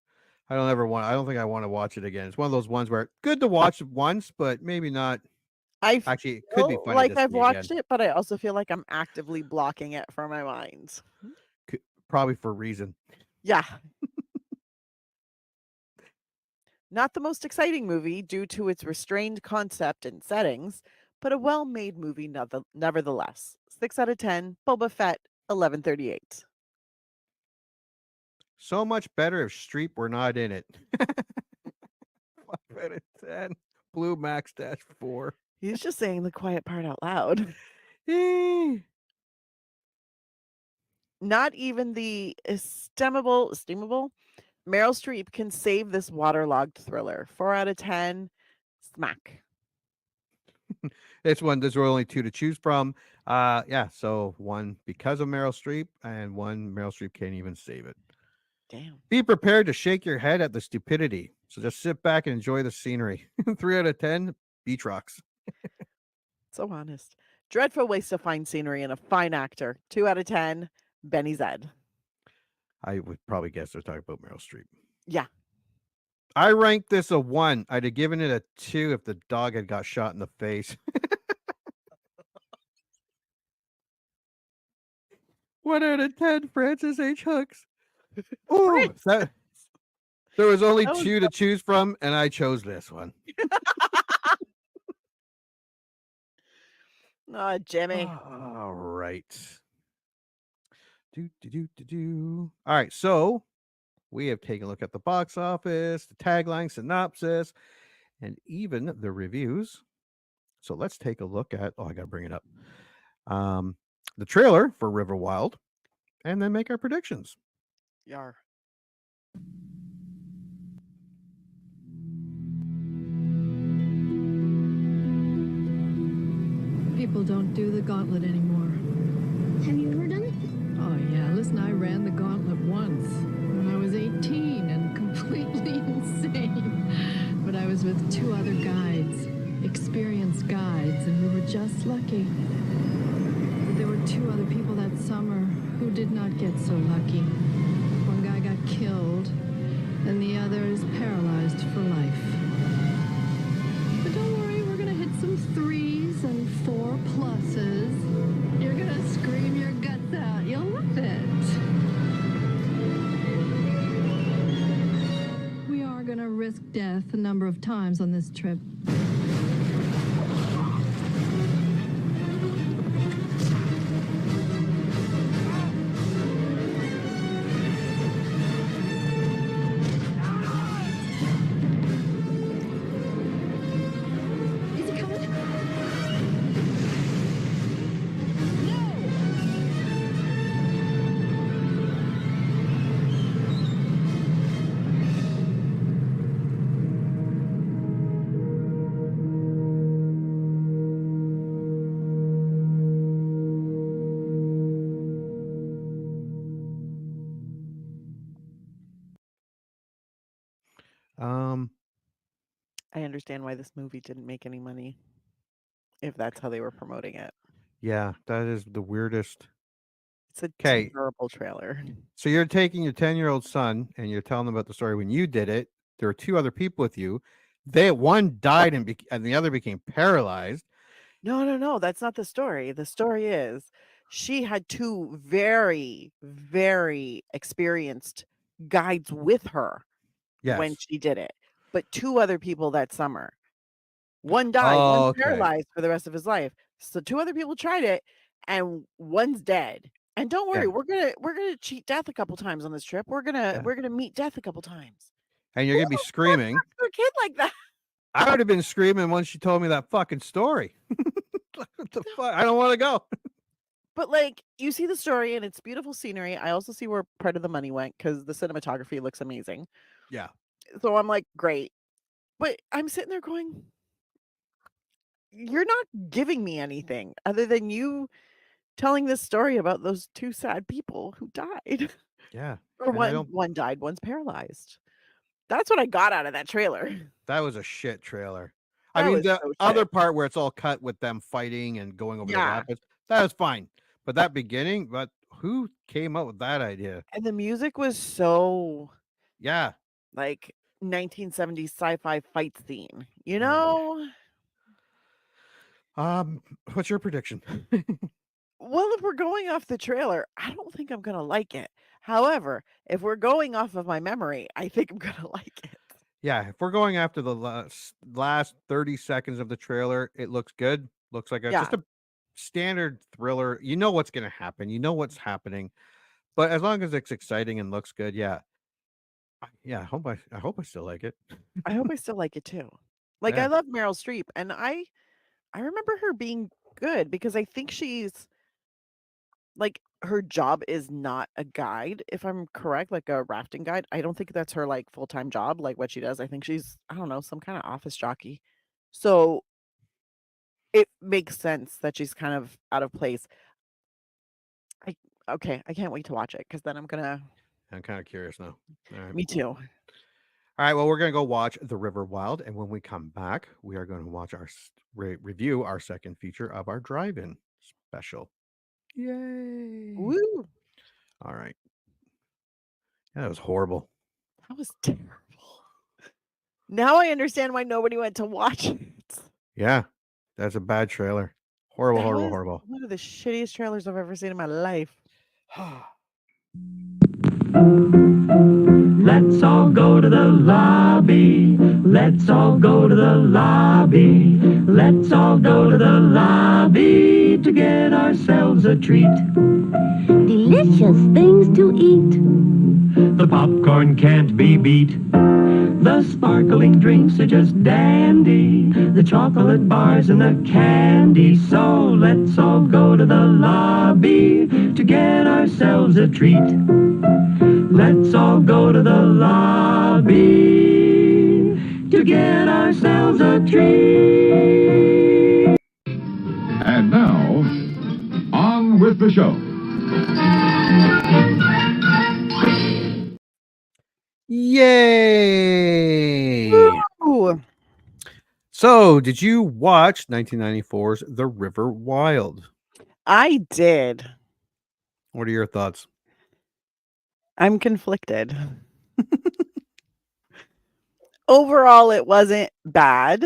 S6: I don't think I want to watch it again. It's one of those ones where good to watch once, but maybe not. Actually, it could be funny.
S7: Like I've watched it, but I also feel like I'm actively blocking it from my mind.
S6: Probably for a reason.
S7: Yeah. Not the most exciting movie due to its restrained concept and settings, but a well-made movie nevertheless. 6 out of 10. Boba Fett, 1138.
S6: So much better if Streep were not in it. 5 out of 10. Blue Max -4.
S7: He's just saying the quiet part out loud. Not even the esteemable Meryl Streep can save this waterlogged thriller. 4 out of 10. Smack.
S6: This one, there's only two to choose from. Yeah, so one because of Meryl Streep, and one Meryl Streep can't even save it.
S7: Damn.
S6: Be prepared to shake your head at the stupidity. So just sit back and enjoy the scenery. 3 out of 10, beach rocks.
S7: So honest. Dreadful waste of fine scenery and a fine actor. 2 out of 10, Benny Zed.
S6: I would probably guess they're talking about Meryl Streep.
S7: Yeah.
S6: I ranked this a 1. I'd have given it a 2 if the dog had got shot in the face. 1 out of 10, Francis H. Hooks. Ooh, there was only
S7: That was
S6: 2 to choose from, and I chose this one.
S7: Oh, Jimmy.
S6: All right. All right, so we have taken a look at the box office, the tagline, synopsis, and even the reviews. So let's take a look at. Oh, I got to bring it up. The trailer for River Wild, and then make our predictions.
S7: Yar.
S11: People don't do the gauntlet anymore.
S8: Have you ever done it?
S11: Oh, yeah. Listen, I ran the gauntlet once when I was 18 and completely insane. But I was with 2 other guides, experienced guides, and we were just lucky. But there were 2 other people that summer who did not get so lucky. One guy got killed, and the other is paralyzed for life. But don't worry, we're going to hit some 3s and 4 pluses. You're going to scream your guts out. You'll love it. We are going to risk death a number of times on this trip.
S8: Is it coming?
S7: I understand why this movie didn't make any money, if that's how they were promoting it.
S6: Yeah, that is the weirdest.
S7: It's a
S6: 'Kay.
S7: terrible trailer.
S6: So you're taking your 10-year-old son and you're telling them about the story when you did it. There were 2 other people with you. One died and the other became paralyzed.
S7: No, that's not the story. The story is she had 2 very, very experienced guides with her when
S6: Yes.
S7: she did it, but 2 other people that summer. One died,
S6: Oh,
S7: one's
S6: okay.
S7: paralyzed for the rest of his life. So 2 other people tried it, and one's dead. And don't worry,
S6: Yeah.
S7: we're gonna cheat death a couple times on this trip. We're gonna meet death a couple times.
S6: And you're
S7: Who
S6: gonna be
S7: the fuck
S6: screaming.
S7: talks to a kid like that?
S6: I would have been screaming once she told me that fucking story. What the fuck? I don't want to go.
S7: But like, you see the story and it's beautiful scenery. I also see where part of the money went because the cinematography looks amazing.
S6: Yeah.
S7: So I'm like, great. But I'm sitting there going, you're not giving me anything other than you telling this story about those 2 sad people who died.
S6: Yeah.
S7: Or
S6: And I don't
S7: one died, one's paralyzed. That's what I got out of that trailer.
S6: That was a shit trailer. I
S7: That
S6: mean,
S7: was
S6: the
S7: so
S6: other
S7: shit.
S6: part where it's all cut with them fighting and going over the
S7: Yeah.
S6: rapids, that was fine. But that beginning, but who came up with that idea?
S7: And the music was so
S6: Yeah.
S7: like 1970s sci-fi fight scene, you
S6: Oh.
S7: know?
S6: What's your prediction?
S7: Well, if we're going off the trailer, I don't think I'm gonna like it. However, if we're going off of my memory, I think I'm gonna like it.
S6: Yeah, if we're going after the last 30 seconds of the trailer, it looks good. Looks like just
S7: Yeah.
S6: a standard thriller. You know what's gonna happen. You know what's happening. But as long as it's exciting and looks good, yeah. Yeah, I hope I still like it.
S7: I hope I still like it too. Like, I
S6: Yeah.
S7: love Meryl Streep, and I remember her being good because I think she's like, her job is not a guide, if I'm correct, like a rafting guide. I don't think that's her, like, full-time job, like, what she does. I think she's, I don't know, some kinda office jockey. So it makes sense that she's kind of out of place. Okay, I can't wait to watch it because then I'm kind
S6: of curious now. All right.
S7: Me too.
S6: All right. Well, we're going to go watch The River Wild. And when we come back, we are going to watch review our second feature of our drive-in special. Yay.
S7: Woo.
S6: All right. Yeah, that was horrible.
S7: That was terrible. Now I understand why nobody went to watch it.
S6: Yeah, that's a bad trailer. Horrible,
S7: That
S6: horrible,
S7: was
S6: horrible.
S7: one of the shittiest trailers I've ever seen in my life.
S10: Let's all go to the lobby. Let's all go to the lobby. Let's all go to the lobby to get ourselves a treat.
S8: Delicious things to eat.
S10: The popcorn can't be beat. The sparkling drinks are just dandy. The chocolate bars and the candy. So let's all go to the lobby to get ourselves a treat. Let's all go to the lobby to get ourselves a treat.
S2: And now, on with the show.
S6: Yay!
S7: Ooh.
S6: So, did you watch 1994's The River Wild?
S7: I did.
S6: What are your thoughts?
S7: I'm conflicted. Overall, it wasn't bad.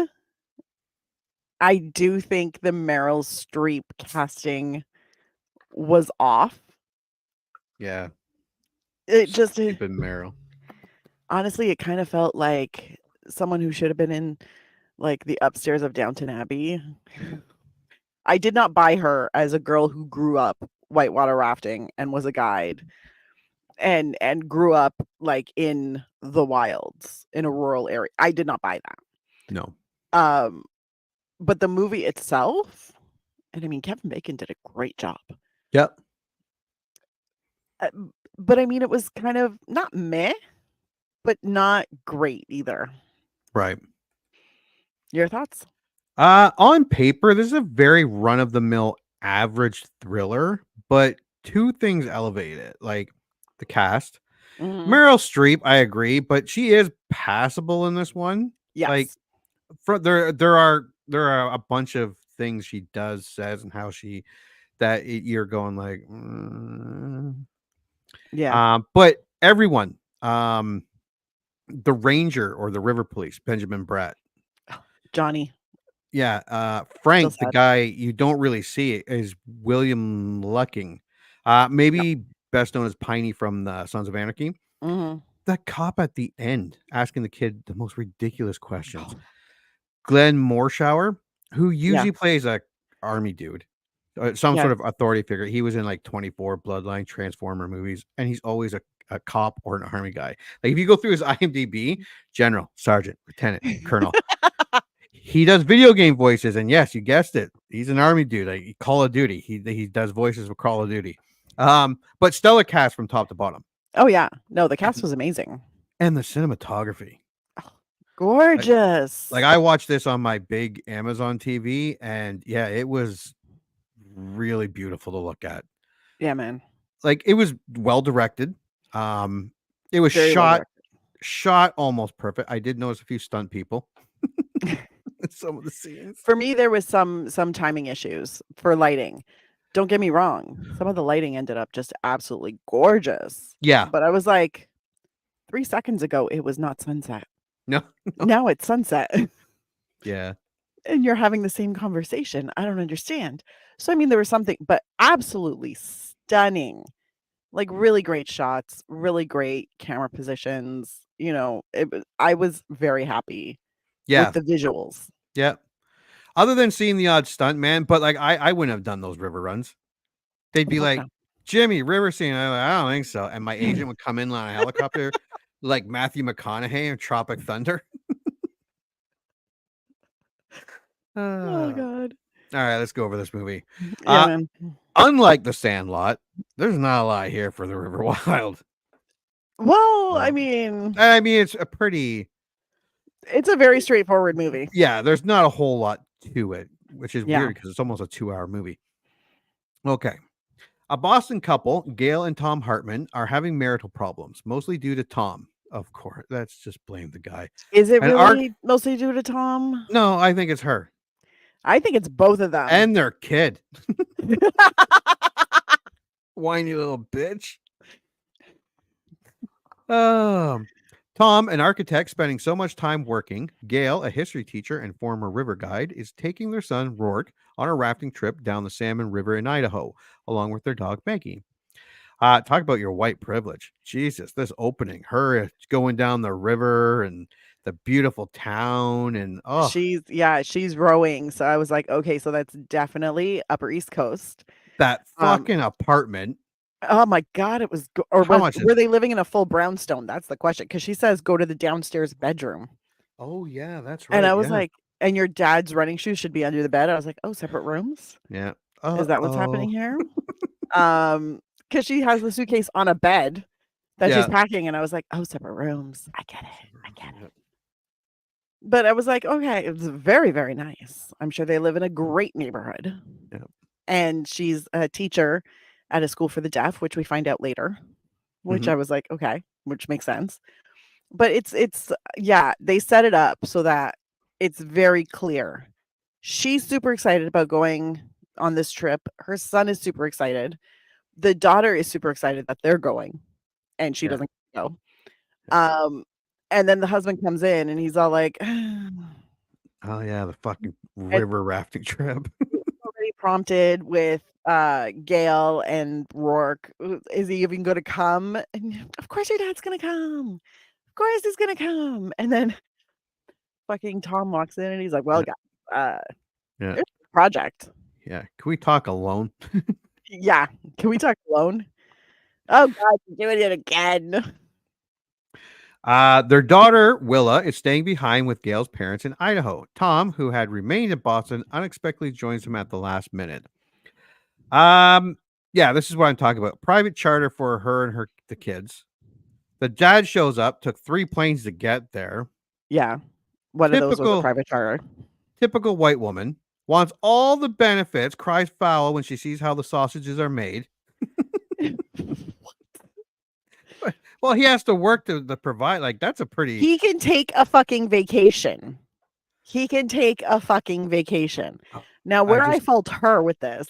S7: I do think the Meryl Streep casting was off.
S6: Yeah.
S7: It just
S6: Stupid Meryl.
S7: honestly, it kind of felt like someone who should have been in like the upstairs of Downton Abbey. I did not buy her as a girl who grew up whitewater rafting and was a guide and grew up like in the wilds in a rural area. I did not buy that.
S6: No.
S7: But the movie itself, and I mean Kevin Bacon did a great job.
S6: Yep.
S7: But I mean it was kind of not meh, but not great either.
S6: Right.
S7: Your thoughts?
S6: On paper, this is a very run-of-the-mill average thriller, but two things elevate it, like the cast.
S7: Mhm.
S6: Meryl Streep, I agree, but she is passable in this one.
S7: Yes.
S6: Like there are a bunch of things she does, says, and how she you're going like,
S7: Yeah.
S6: But everyone, the ranger or the river police, Benjamin Bratt,
S7: Johnny.
S6: yeah, Frank, the
S7: sad.
S6: guy you don't really see is William Lucking, maybe best known as Piney from the Sons of Anarchy.
S7: Mhm.
S6: The cop at the end asking the kid the most ridiculous questions. Glenn Morshower, who usually plays a army dude, some sort
S7: Yes.
S6: of authority figure. He was in like 24 Bloodline, Transformer movies, and he's always a cop or an army guy. Like if you go through his IMDb, General, Sergeant, Lieutenant, Colonel. He does video game voices, and yes, you guessed it. He's an army dude. Like Call of Duty. He does voices for Call of Duty. But stellar cast from top to bottom.
S7: Oh yeah. No, the cast was amazing.
S6: And the cinematography.
S7: Gorgeous.
S6: Like I watched this on my big Amazon TV, and yeah, it was really beautiful to look at.
S7: Yeah, man.
S6: Like it was well directed. It was
S7: Very well
S6: shot almost perfect. I did notice a few stunt people. Some of the scenes.
S7: For me, there was some timing issues for lighting. Don't get me wrong. Some of the lighting ended up just absolutely gorgeous.
S6: Yeah.
S7: But I was like, 3 seconds ago, it was not sunset.
S6: No.
S7: Now it's sunset.
S6: Yeah.
S7: And you're having the same conversation. I don't understand. So, I mean, there was something, but absolutely stunning. Like really great shots, really great camera positions. You know, I was very happy with the visuals.
S6: Yeah. Other than seeing the odd stunt man, but like I wouldn't have done those river runs. They'd be like, Jimmy, river scene. I'm like, I don't think so. And my agent would come in on a helicopter like Matthew McConaughey in Tropic Thunder.
S7: Oh God.
S6: All right, let's go over this movie.
S7: Yeah, man.
S6: Unlike the Sandlot, there's not a lot here for the River Wild.
S7: Well, I mean,
S6: it's
S7: a very straightforward movie.
S6: Yeah, there's not a whole lot to it. which is
S7: Yeah.
S6: weird because it's almost a 2-hour movie. Okay. A Boston couple, Gail and Tom Hartman, are having marital problems, mostly due to Tom. Of course, let's just blame the guy.
S7: Is it
S6: And
S7: really mostly due to Tom?
S6: No, I think it's her
S7: I think it's both of them.
S6: and their kid. Whiny little bitch. Tom, an architect spending so much time working, Gail, a history teacher and former river guide, is taking their son, Rourke, on a rafting trip down the Salmon River in Idaho, along with their dog, Maggie. Talk about your white privilege. Jesus, this opening, her going down the river and the beautiful town and
S7: she's rowing. So I was like, okay, so that's definitely Upper East Coast.
S6: That fucking apartment.
S7: Oh my God, it was were they living in a full brownstone? That's the question. Because she says go to the downstairs bedroom.
S6: Oh yeah, that's right.
S7: And I was like, and your dad's running shoes should be under the bed. I was like, oh, separate rooms?
S6: Yeah.
S7: Is that what's happening here? Because she has the suitcase on a bed that she's packing, and I was like, oh, separate rooms. I get it. But I was like, okay, it was very, very nice. I'm sure they live in a great neighborhood.
S6: Yeah.
S7: And she's a teacher at a school for the deaf, which we find out later, which I was like, okay, which makes sense. But it's they set it up so that it's very clear. She's super excited about going on this trip. Her son is super excited. The daughter is super excited that they're going, and she doesn't go. And then the husband comes in, and he's all like,
S6: "Oh yeah, the fucking river rafting trip."
S7: Already prompted with Gail and Rourke. Is he even going to come? And of course, your dad's going to come. Of course, he's going to come. And then fucking Tom walks in, and he's like, "Well, guys, there's a project."
S6: Yeah, can we talk alone?
S7: Yeah, can we talk alone? Oh God, you're doing it again.
S6: Their daughter, Willa, is staying behind with Gail's parents in Idaho. Tom, who had remained in Boston, unexpectedly joins them at the last minute. Yeah, this is what I'm talking about. Private charter for her and the kids. The dad shows up, took 3 planes to get there.
S7: Yeah, one of those was a private charter.
S6: Typical white woman. Wants all the benefits, cries foul when she sees how the sausages are made. Well, he has to work to provide. Like, that's a pretty...
S7: He can take a fucking vacation. Now, where I fault her with this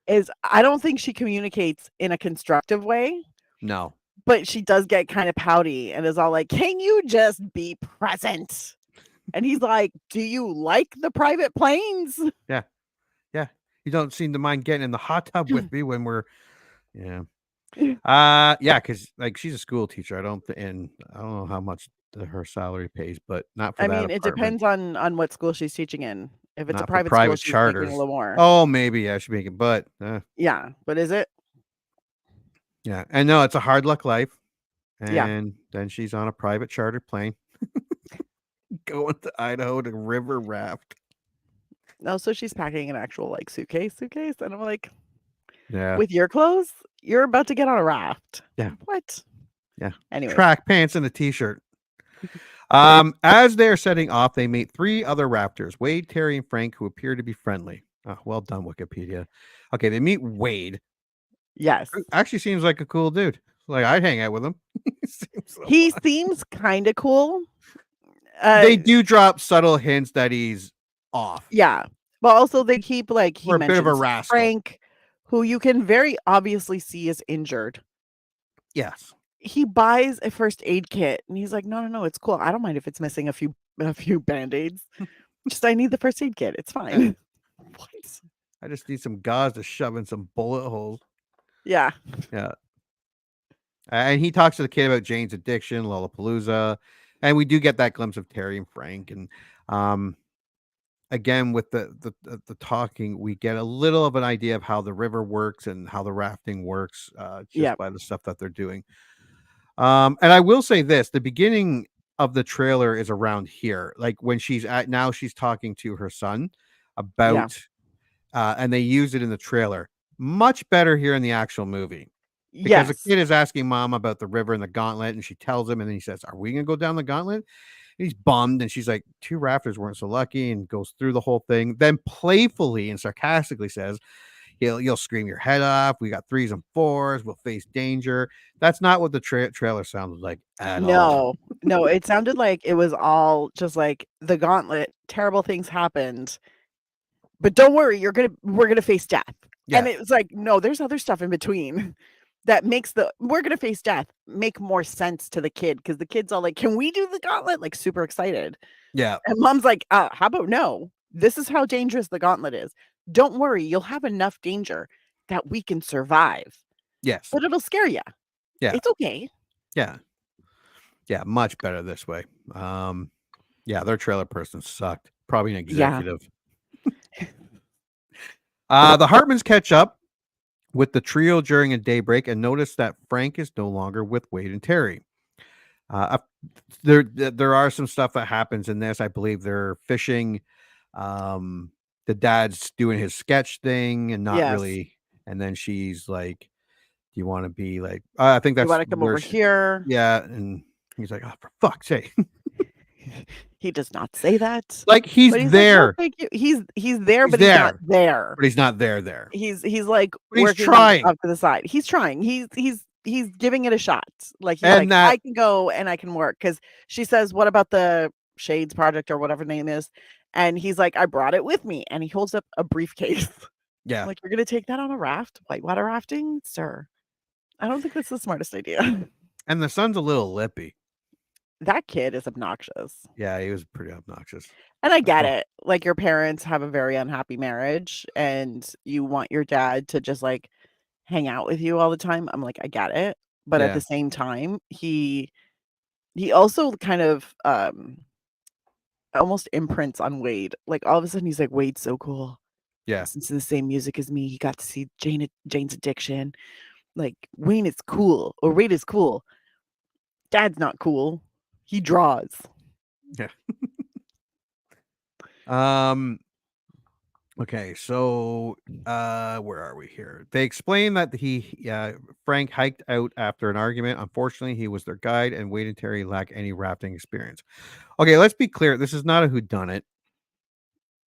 S7: is I don't think she communicates in a constructive way.
S6: No.
S7: But she does get kind of pouty and is all like, can you just be present? And he's like, do you like the private planes?
S6: Yeah. Yeah. You don't seem to mind getting in the hot tub with me when we're... Yeah. Yeah, because like she's a school teacher. I don't know how much her salary pays, but not for that. I mean,
S7: it depends on what school she's teaching in. If it's
S6: not
S7: a private
S6: school,
S7: she's
S6: charters.
S7: making a little more.
S6: Oh, maybe I should make it, but
S7: yeah, but is it?
S6: Yeah, and no, it's a hard luck life. And then she's on a private charter plane going to Idaho to river raft.
S7: No, so she's packing an actual like suitcase, and I'm like,
S6: yeah,
S7: with your clothes, you're about to get on a raft.
S6: Yeah.
S7: What?
S6: Yeah.
S7: Anyway.
S6: Track pants and a t-shirt. As they're setting off, they meet 3 other raptors, Wade, Terry, and Frank, who appear to be friendly. Oh, well done, Wikipedia. Okay, they meet Wade.
S7: Yes.
S6: Actually seems like a cool dude. Like, I'd hang out with him.
S7: He seems kind of cool.
S6: They do drop subtle hints that he's off.
S7: Yeah. But also they keep like he
S6: a bit of a rascal.
S7: Frank, who you can very obviously see is injured.
S6: Yes.
S7: He buys a first aid kit and he's like, no, it's cool. I don't mind if it's missing a few band-aids. Just I need the first aid kit. It's fine. What?
S6: I just need some gauze to shove in some bullet holes.
S7: Yeah.
S6: Yeah. And he talks to the kid about Jane's addiction, Lollapalooza. And we do get that glimpse of Terry and Frank. And again, with the talking, we get a little of an idea of how the river works and how the rafting works just by the stuff that they're doing. And I will say this, the beginning of the trailer is around here. Like when she's talking to her son about, and they use it in the trailer. Much better here in the actual movie. Because the kid is asking mom about the river and the gauntlet, and she tells him, and then he says, are we going to go down the gauntlet? He's bummed, and she's like, 2 rafters weren't so lucky, and goes through the whole thing. Then playfully and sarcastically says, you'll scream your head off. We got 3s and 4s. We'll face danger. That's not what the trailer sounded like at all.
S7: No, it sounded like it was all just like the gauntlet. Terrible things happened, but don't worry, we're gonna face death.
S6: Yeah.
S7: And it was like, no, there's other stuff in between that makes the we're gonna face death make more sense to the kid, because the kid's all like, "Can we do the gauntlet?" Like super excited.
S6: Yeah.
S7: And mom's like, how about no? This is how dangerous the gauntlet is. Don't worry, you'll have enough danger that we can survive,
S6: Yes.
S7: but it'll scare you.
S6: Yeah.
S7: It's okay.
S6: Yeah. Yeah. Much better this way. Yeah. Their trailer person sucked. Probably an executive. The Hartmans catch up with the trio during a daybreak and notice that Frank is no longer with Wade and Terry. There are some stuff that happens in this. I believe they're fishing. The dad's doing his sketch thing and not really. And then she's like, "Do you want to be like?" I think that's.
S7: You want to come over here?
S6: Yeah, and he's like, "Oh, for fuck's sake!"
S7: He does not say that.
S6: Like he's there.
S7: Like, no, thank you. He's there, but
S6: there.
S7: he's not there.
S6: But he's not there.
S7: He's like
S6: he's trying
S7: up to the side. He's trying. He's giving it a shot. Like he's like, I can go and I can work, because she says, "What about the Shades project or whatever name is?" And he's like, "I brought it with me," and he holds up a briefcase.
S6: Yeah,
S7: like, you're gonna take that on a raft, whitewater rafting, sir? I don't think that's the smartest idea.
S6: And the son's a little lippy.
S7: That kid is obnoxious.
S6: Yeah, he was pretty obnoxious.
S7: And I get it. Like, your parents have a very unhappy marriage and you want your dad to just like hang out with you all the time. I'm like, I get it. But at the same time, he also kind of almost imprints on Wade. Like, all of a sudden he's like, Wade's so cool.
S6: Yeah.
S7: Listens to the same music as me. He got to see Jane's Addiction. Like, Wayne is cool, or Wade is cool. Dad's not cool. He draws.
S6: Yeah. Okay, so where are we here? They explain that Frank hiked out after an argument. Unfortunately, he was their guide, and Wade and Terry lack any rafting experience. Okay, let's be clear. This is not a whodunit.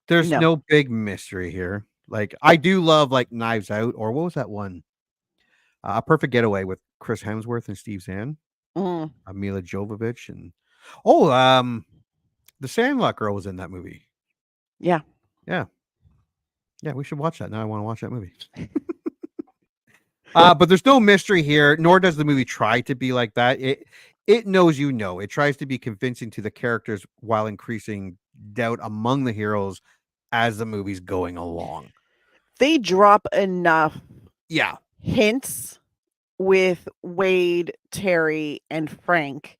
S6: There's no big mystery here. Like, I do love like Knives Out, or what was that one? A Perfect Getaway with Chris Hemsworth and Steve Zahn. Mila Jovovich and the Sandlot girl was in that movie. Yeah, we should watch that. Now I want to watch that movie. But there's no mystery here, nor does the movie try to be like that. It knows it tries to be convincing to the characters while increasing doubt among the heroes as the movie's going along.
S7: They drop enough hints with Wade, Terry, and Frank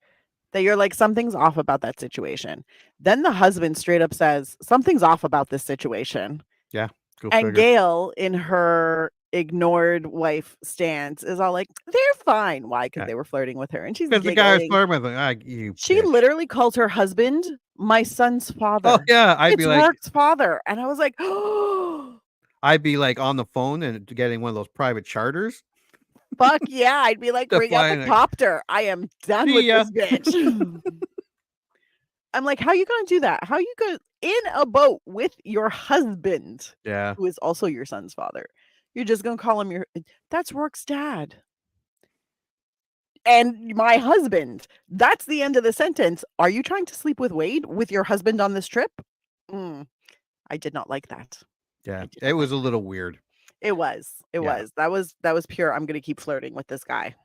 S7: that you're like, something's off about that situation. Then the husband straight up says, something's off about this situation.
S6: Yeah.
S7: And Gail, in her ignored wife stance, is all like, they're fine. Why? Because they were flirting with her. And she's
S6: because the guy was flirting with her.
S7: She literally calls her husband my son's father.
S6: Oh, yeah. I'd be like,
S7: Mark's father. And I was like, oh.
S6: I'd be like on the phone and getting one of those private charters.
S7: Fuck yeah. I'd be like, bring out the copter. I am done with this bitch. I'm like, how are you going to do that? How are you going in a boat with your husband?
S6: Yeah.
S7: Who is also your son's father. You're just going to call him that's Rourke's dad. And my husband. That's the end of the sentence. Are you trying to sleep with Wade with your husband on this trip? I did not like that.
S6: Yeah. It was a little weird.
S7: It was. That was pure. I'm going to keep flirting with this guy.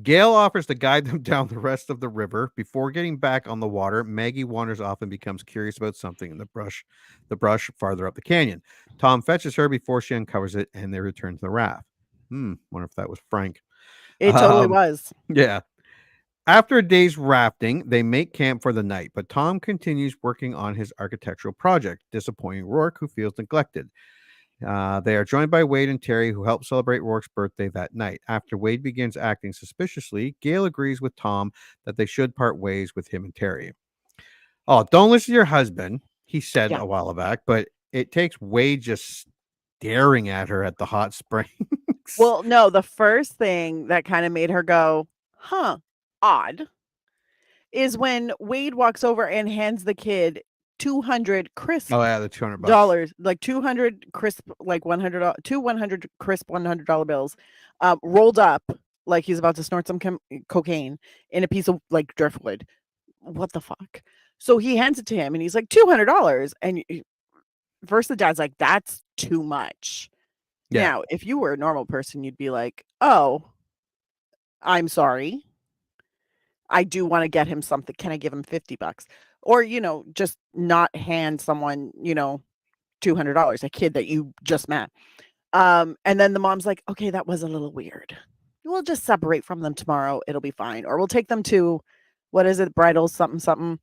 S6: Gail offers to guide them down the rest of the river. Before getting back on the water, Maggie wanders off and becomes curious about something in the brush farther up the canyon. Tom fetches her before she uncovers it, and they return to the raft. Wonder if that was Frank.
S7: It totally was.
S6: Yeah. After a day's rafting, they make camp for the night, but Tom continues working on his architectural project, disappointing Rourke, who feels neglected. They are joined by Wade and Terry, who help celebrate Rourke's birthday that night. After Wade begins acting suspiciously, Gail agrees with Tom that they should part ways with him and Terry. Oh, don't listen to your husband, he said a while back, but it takes Wade just staring at her at the hot springs.
S7: Well, no, the first thing that kind of made her go, odd, is when Wade walks over and hands the kid 200 crisp
S6: Oh yeah, the $200.
S7: dollars, like 200 crisp, like two 100 crisp $100 bills, rolled up like he's about to snort some cocaine in a piece of like driftwood. What the fuck? So he hands it to him and he's like $200. And first the dad's like, that's too much.
S6: Yeah.
S7: Now, if you were a normal person, you'd be like, oh, I'm sorry. I do want to get him something. Can I give him $50? Or, just not hand someone, $200, a kid that you just met. And then the mom's like, okay, that was a little weird. We'll just separate from them tomorrow. It'll be fine. Or we'll take them to, what is it? Bridals, something, something.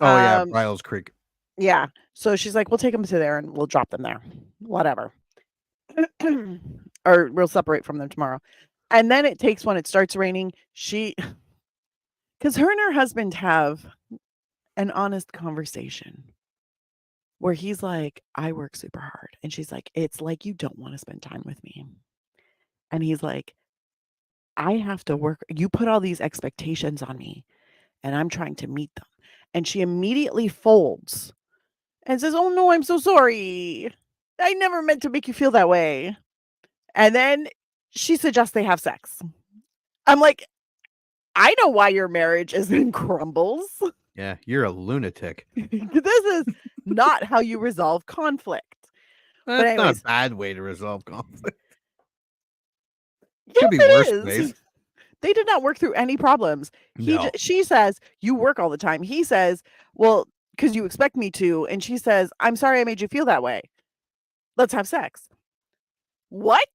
S6: Oh yeah, Bridals Creek.
S7: Yeah. So she's like, we'll take them to there and we'll drop them there. Whatever. Or we'll separate from them tomorrow. And then it takes when it starts raining, because her and her husband have an honest conversation where he's like, I work super hard. And she's like, it's like you don't want to spend time with me. And he's like, I have to work. You put all these expectations on me and I'm trying to meet them. And she immediately folds and says, oh no, I'm so sorry. I never meant to make you feel that way. And then she suggests they have sex. I'm like, I know why your marriage is in crumbles.
S6: Yeah, you're a lunatic.
S7: This is not how you resolve conflict.
S6: That's
S7: But anyways,
S6: not a bad way to resolve conflict.
S7: yes,
S6: Could be
S7: it
S6: worse
S7: is.
S6: ways.
S7: They did not work through any problems.
S6: No.
S7: She says, you work all the time. He says, well, because you expect me to. And she says, I'm sorry I made you feel that way. Let's have sex. What?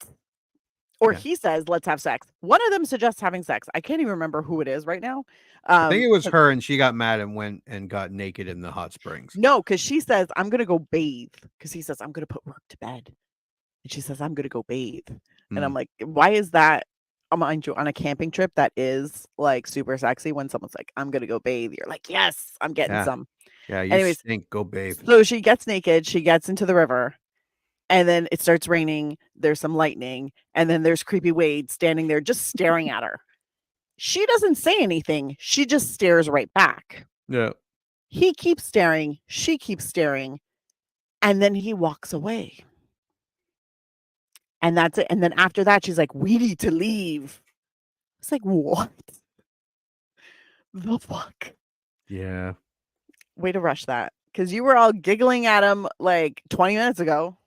S7: Or
S6: Yeah.
S7: he says, let's have sex. One of them suggests having sex. I can't even remember who it is right now.
S6: I think it was her, and she got mad and went and got naked in the hot springs.
S7: No, because she says, I'm going to go bathe. Because he says, I'm going to put work to bed. And she says, I'm going to go bathe. And I'm like, why is that? Mind you, on a camping trip that is like super sexy, when someone's like, I'm going to go bathe. You're like, yes, I'm getting some.
S6: Yeah, you
S7: Anyways,
S6: stink. Go bathe.
S7: So she gets naked. She gets into the river. And then it starts raining. There's some lightning. And then there's creepy Wade standing there just staring at her. She doesn't say anything. She just stares right back.
S6: Yeah.
S7: He keeps staring. She keeps staring. And then he walks away. And that's it. And then after that, she's like, we need to leave. It's like, what the fuck?
S6: Yeah.
S7: Way to rush that. Because you were all giggling at him like 20 minutes ago.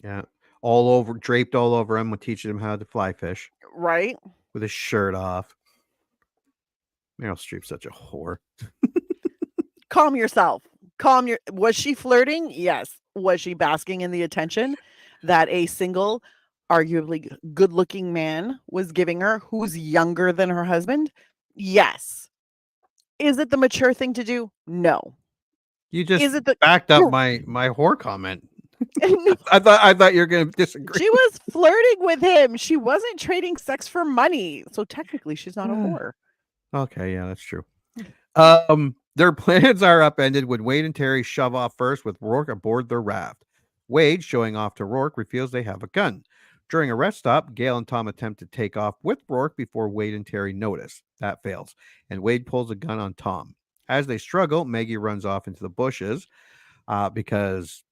S6: Yeah. All over, draped all over him, teaching him how to fly fish.
S7: Right?
S6: With his shirt off. Meryl Streep's such a whore.
S7: Calm yourself. Was she flirting? Yes. Was she basking in the attention that a single, arguably good-looking man was giving her who's younger than her husband? Yes. Is it the mature thing to do? No.
S6: You just backed up my whore comment. I thought you were going to disagree.
S7: She was flirting with him. She wasn't trading sex for money. So technically she's not a whore.
S6: Okay, yeah, that's true. Their plans are upended when Wade and Terry shove off first with Rourke aboard their raft. Wade, showing off to Rourke, reveals they have a gun. During a rest stop, Gail and Tom attempt to take off with Rourke before Wade and Terry notice. That fails, and Wade pulls a gun on Tom. As they struggle, Maggie runs off into the bushes because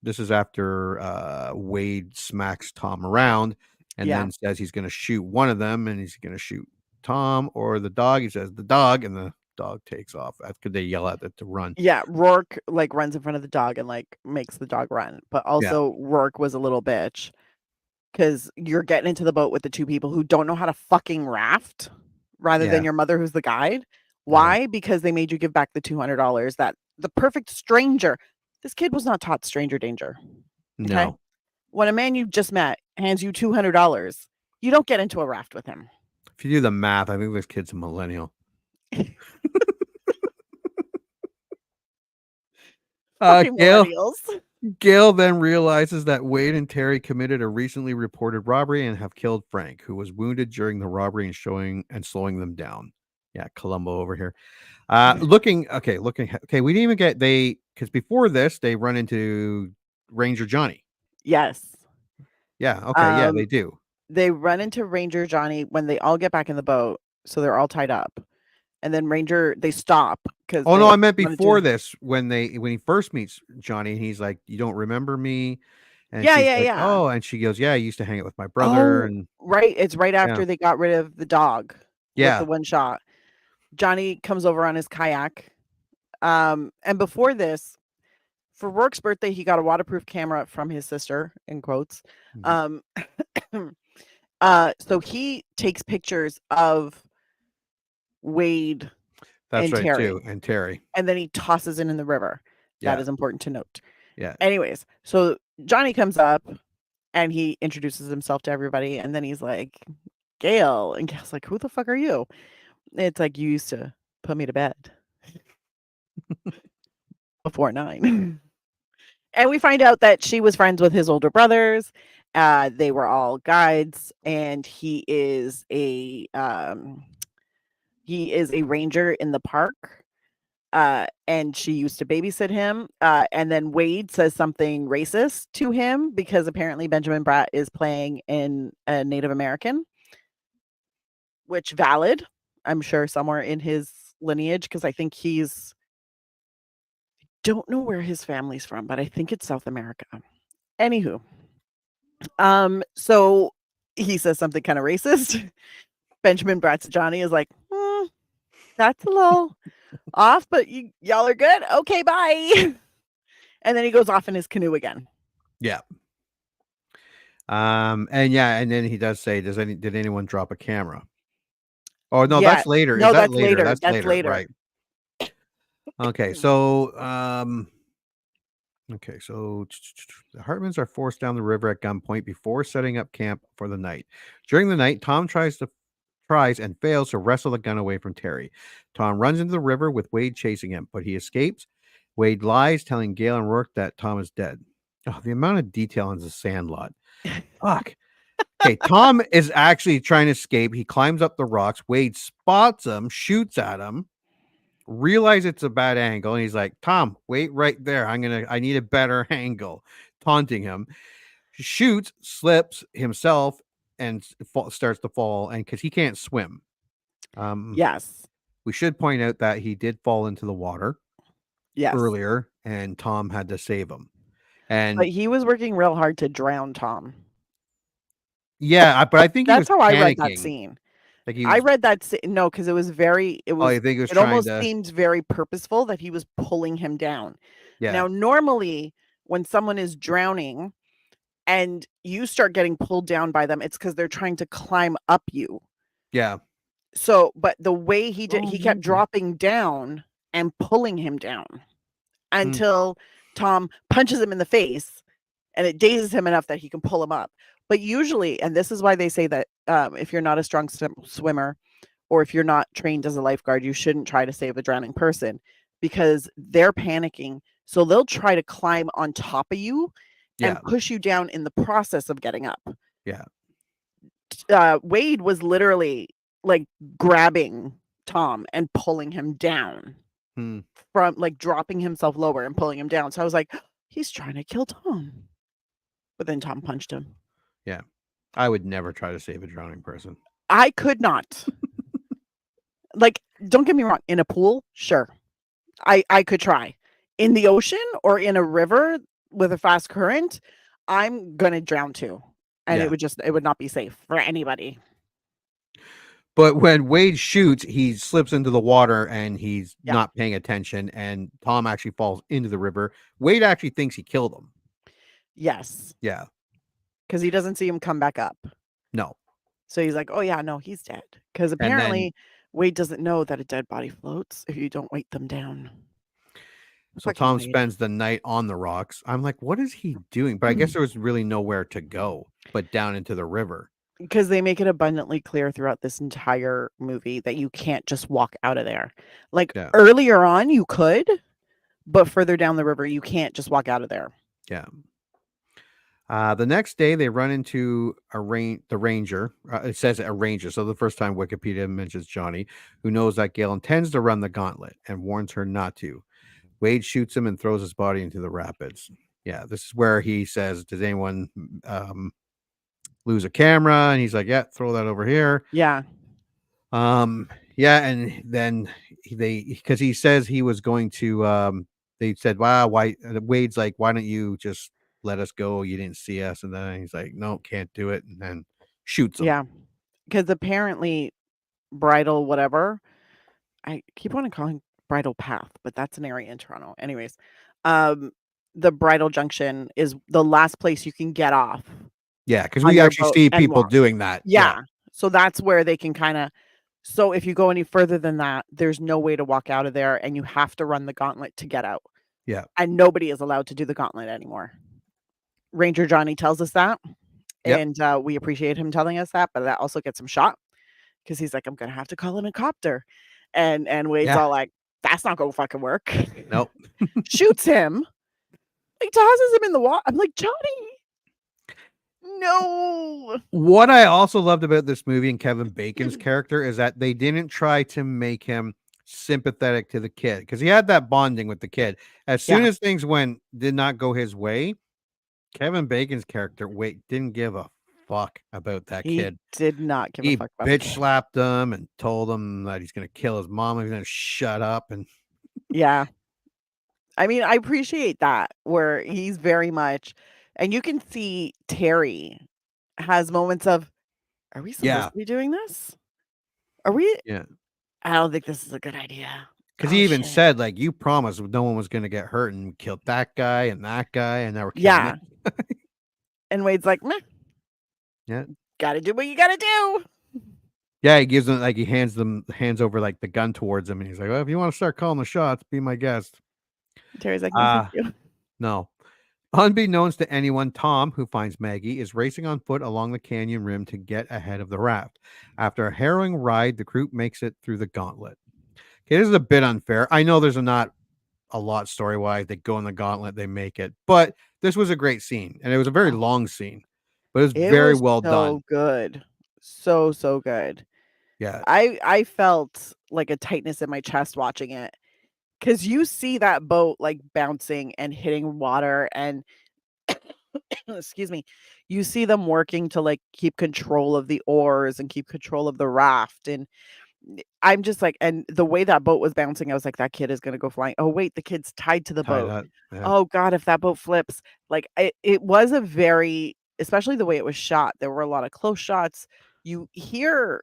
S6: this is after Wade smacks Tom around and then says he's going to shoot one of them, and he's going to shoot Tom or the dog. He says the dog, and the dog takes off. That's because they yell at it to run.
S7: Yeah, Rourke like runs in front of the dog and like makes the dog run. But also Rourke was a little bitch because you're getting into the boat with the two people who don't know how to fucking raft rather than your mother who's the guide. Why? Because they made you give back the $200 that the perfect stranger. This kid was not taught stranger danger. Okay?
S6: No.
S7: When a man you just met hands you $200, you don't get into a raft with him.
S6: If you do the math, I think this kid's a millennial. Gail then realizes that Wade and Terry committed a recently reported robbery and have killed Frank, who was wounded during the robbery and slowing them down. Yeah, Columbo over here. Okay, we didn't even get because before this they run into Ranger Johnny.
S7: Yes.
S6: Yeah, okay, yeah, they do.
S7: They run into Ranger Johnny when they all get back in the boat, so they're all tied up. and then Ranger they stop because
S6: Oh, no, I meant
S7: wanna do-
S6: before this when he first meets Johnny, and he's like, "You don't remember me?" And
S7: Yeah,
S6: she's
S7: yeah,
S6: like,
S7: yeah.
S6: "Oh," and she goes, "Yeah, I used to hang out with my brother,"
S7: Oh,
S6: and
S7: right. It's right
S6: yeah.
S7: after they got rid of the dog with the
S6: Yeah.
S7: one shot. Johnny comes over on his kayak. And before this, for Rourke's birthday, he got a waterproof camera from his sister, in quotes.
S6: Mhm.
S7: So he takes pictures of Wade
S6: That's
S7: and
S6: right
S7: Terry,
S6: too, and Terry.
S7: and then he tosses it in the river. That
S6: Yeah.
S7: is important to note.
S6: Yeah.
S7: Anyways, so Johnny comes up and he introduces himself to everybody, and then he's like, Gail. And Gail's like, who the fuck are you? It's like, you used to put me to bed before 9. And we find out that she was friends with his older brothers. They were all guides, and he is a ranger in the park. And she used to babysit him. And then Wade says something racist to him because apparently Benjamin Bratt is playing in a Native American, which valid, I'm sure, somewhere in his lineage, because I think don't know where his family's from, but I think it's South America. Anywho, so he says something kind of racist. Benjamin Bratt's Johnny is like, that's a little off, but y'all are good. Okay, bye. And then he goes off in his canoe again.
S6: Yeah. And then he does say, did anyone drop a camera? Oh no,
S7: Yeah.
S6: that's later.
S7: No,
S6: Is that
S7: that's later.
S6: That's
S7: That's later.
S6: right? Okay, so the Hartmans are forced down the river at gunpoint before setting up camp for the night. During the night, Tom tries and fails to wrestle the gun away from Terry. Tom runs into the river with Wade chasing him, but he escapes. Wade lies, telling Gale and Rourke that Tom is dead. Oh, the amount of detail in the Sandlot. Fuck. Okay, Tom is actually trying to escape. He climbs up the rocks. Wade spots him, shoots at him, realizes it's a bad angle, and he's like, Tom, wait right there. I need a better angle. Taunting him. Shoots, slips himself, and starts to fall, and because he can't swim.
S7: Yes.
S6: We should point out that he did fall into the water earlier, and Tom had to save him.
S7: But he was working real hard to drown Tom.
S6: Yeah, but I think
S7: that's how
S6: I
S7: read that scene.
S6: Like
S7: I read that no, because it was very. It was.
S6: I think
S7: it almost seemed very purposeful that he was pulling him down.
S6: Yeah.
S7: Now, normally, when someone is drowning, and you start getting pulled down by them, it's because they're trying to climb up you.
S6: Yeah.
S7: So, but the way he did, he kept dropping down and pulling him down until Tom punches him in the face, and it dazes him enough that he can pull him up. But usually, and this is why they say that if you're not a strong swimmer, or if you're not trained as a lifeguard, you shouldn't try to save a drowning person because they're panicking. So they'll try to climb on top of you and push you down in the process of getting up.
S6: Yeah.
S7: Wade was literally like grabbing Tom and pulling him down from like dropping himself lower and pulling him down. So I was like, he's trying to kill Tom. But then Tom punched him.
S6: Yeah. I would never try to save a drowning person.
S7: I could not. Like, don't get me wrong. In a pool, sure. I could try. In the ocean or in a river with a fast current, I'm going to drown too. And it would not be safe for anybody.
S6: But when Wade shoots, he slips into the water and he's not paying attention. And Tom actually falls into the river. Wade actually thinks he killed him.
S7: Yes.
S6: Yeah.
S7: Because he doesn't see him come back up.
S6: No.
S7: So he's like, oh, yeah, no, he's dead. Because apparently Wade doesn't know that a dead body floats if you don't weight them down.
S6: So Tom spends the night on the rocks. I'm like, what is he doing? But I guess there was really nowhere to go but down into the river.
S7: Because they make it abundantly clear throughout this entire movie that you can't just walk out of there. Like earlier on, you could, but further down the river, you can't just walk out of there.
S6: Yeah. The next day, they run into the ranger. It says a ranger. So the first time Wikipedia mentions Johnny, who knows that Gale intends to run the gauntlet and warns her not to. Wade shoots him and throws his body into the rapids. Yeah, this is where he says, does anyone lose a camera? And he's like, yeah, throw that over here.
S7: Yeah.
S6: Yeah, and then because he says he was going to they said, "Wow, why?" Wade's like, "Why don't you just let us go? You didn't see us." And then he's like, "No, can't do it." And then shoots him.
S7: Yeah, because apparently Bridal whatever, I keep wanting to call him Bridal Path, but that's an area in Toronto. Anyways, um, the Bridal Junction is the last place you can get off
S6: Yeah, because
S7: on
S6: we
S7: your
S6: actually
S7: boat
S6: see
S7: and
S6: people
S7: walk.
S6: doing that. Yeah,
S7: Yeah, so that's where they can kinda so if you go any further than that, there's no way to walk out of there, and you have to run the gauntlet to get out,
S6: yeah,
S7: and nobody is allowed to do the gauntlet anymore. Ranger Johnny tells us that,
S6: yep,
S7: and, we appreciate him telling us that, but that also gets him shot because he's like, "I'm gonna have to call in a copter," and Wade's
S6: yeah.
S7: all like, "That's not gonna fucking work."
S6: Nope.
S7: Shoots him, like, tosses him in the water. I'm like, "Johnny, no."
S6: What I also loved about this movie and Kevin Bacon's character is that they didn't try to make him sympathetic to the kid because he had that bonding with the kid. As soon
S7: Yeah,
S6: as things did not go his way, Kevin Bacon's character didn't give a fuck about that
S7: he
S6: kid.
S7: did not give a
S6: He
S7: fuck about the
S6: bitch
S7: kid.
S6: slapped him and told him that he's gonna kill his mom. He's gonna shut up. And
S7: Yeah. I mean, I appreciate that where he's very much and you can see Terry has moments of, "Are we supposed
S6: yeah,
S7: to be doing this? Are we
S6: yeah.
S7: I don't think this is a good idea.
S6: Because
S7: Oh,
S6: he even
S7: shit."
S6: said, like, you promised no one was gonna get hurt, and we killed that guy, and now we're killing
S7: Yeah,
S6: it.
S7: and Wade's like, "Meh,
S6: Yeah.
S7: gotta do what you gotta do."
S6: Yeah, he gives them like he hands over like the gun towards him, and he's like, "Well, if you want to start calling the shots, be my guest."
S7: Terry's like, "No, thank
S6: Ah,
S7: you."
S6: no. Unbeknownst to anyone, Tom, who finds Maggie, is racing on foot along the canyon rim to get ahead of the raft. After a harrowing ride, the group makes it through the gauntlet. Okay, this is a bit unfair. I know there's not a lot story wise. They go in the gauntlet, they make it, but this was a great scene, and it was a very
S7: Oh,
S6: long scene, but it was
S7: it
S6: very
S7: was
S6: well
S7: so
S6: done.
S7: good. So, so good.
S6: Yeah,
S7: I felt like a tightness in my chest watching it. 'Cause you see that boat, like, bouncing and hitting water and excuse me, you see them working to, like, keep control of the oars and keep control of the raft, and I'm just like and the way that boat was bouncing, I was like, "That kid is gonna go flying. Oh, wait, the kid's tied to the
S6: tie
S7: boat.
S6: that. Yeah,
S7: Oh god, if that boat flips." Like, it was a very especially the way it was shot, there were a lot of close shots. You hear,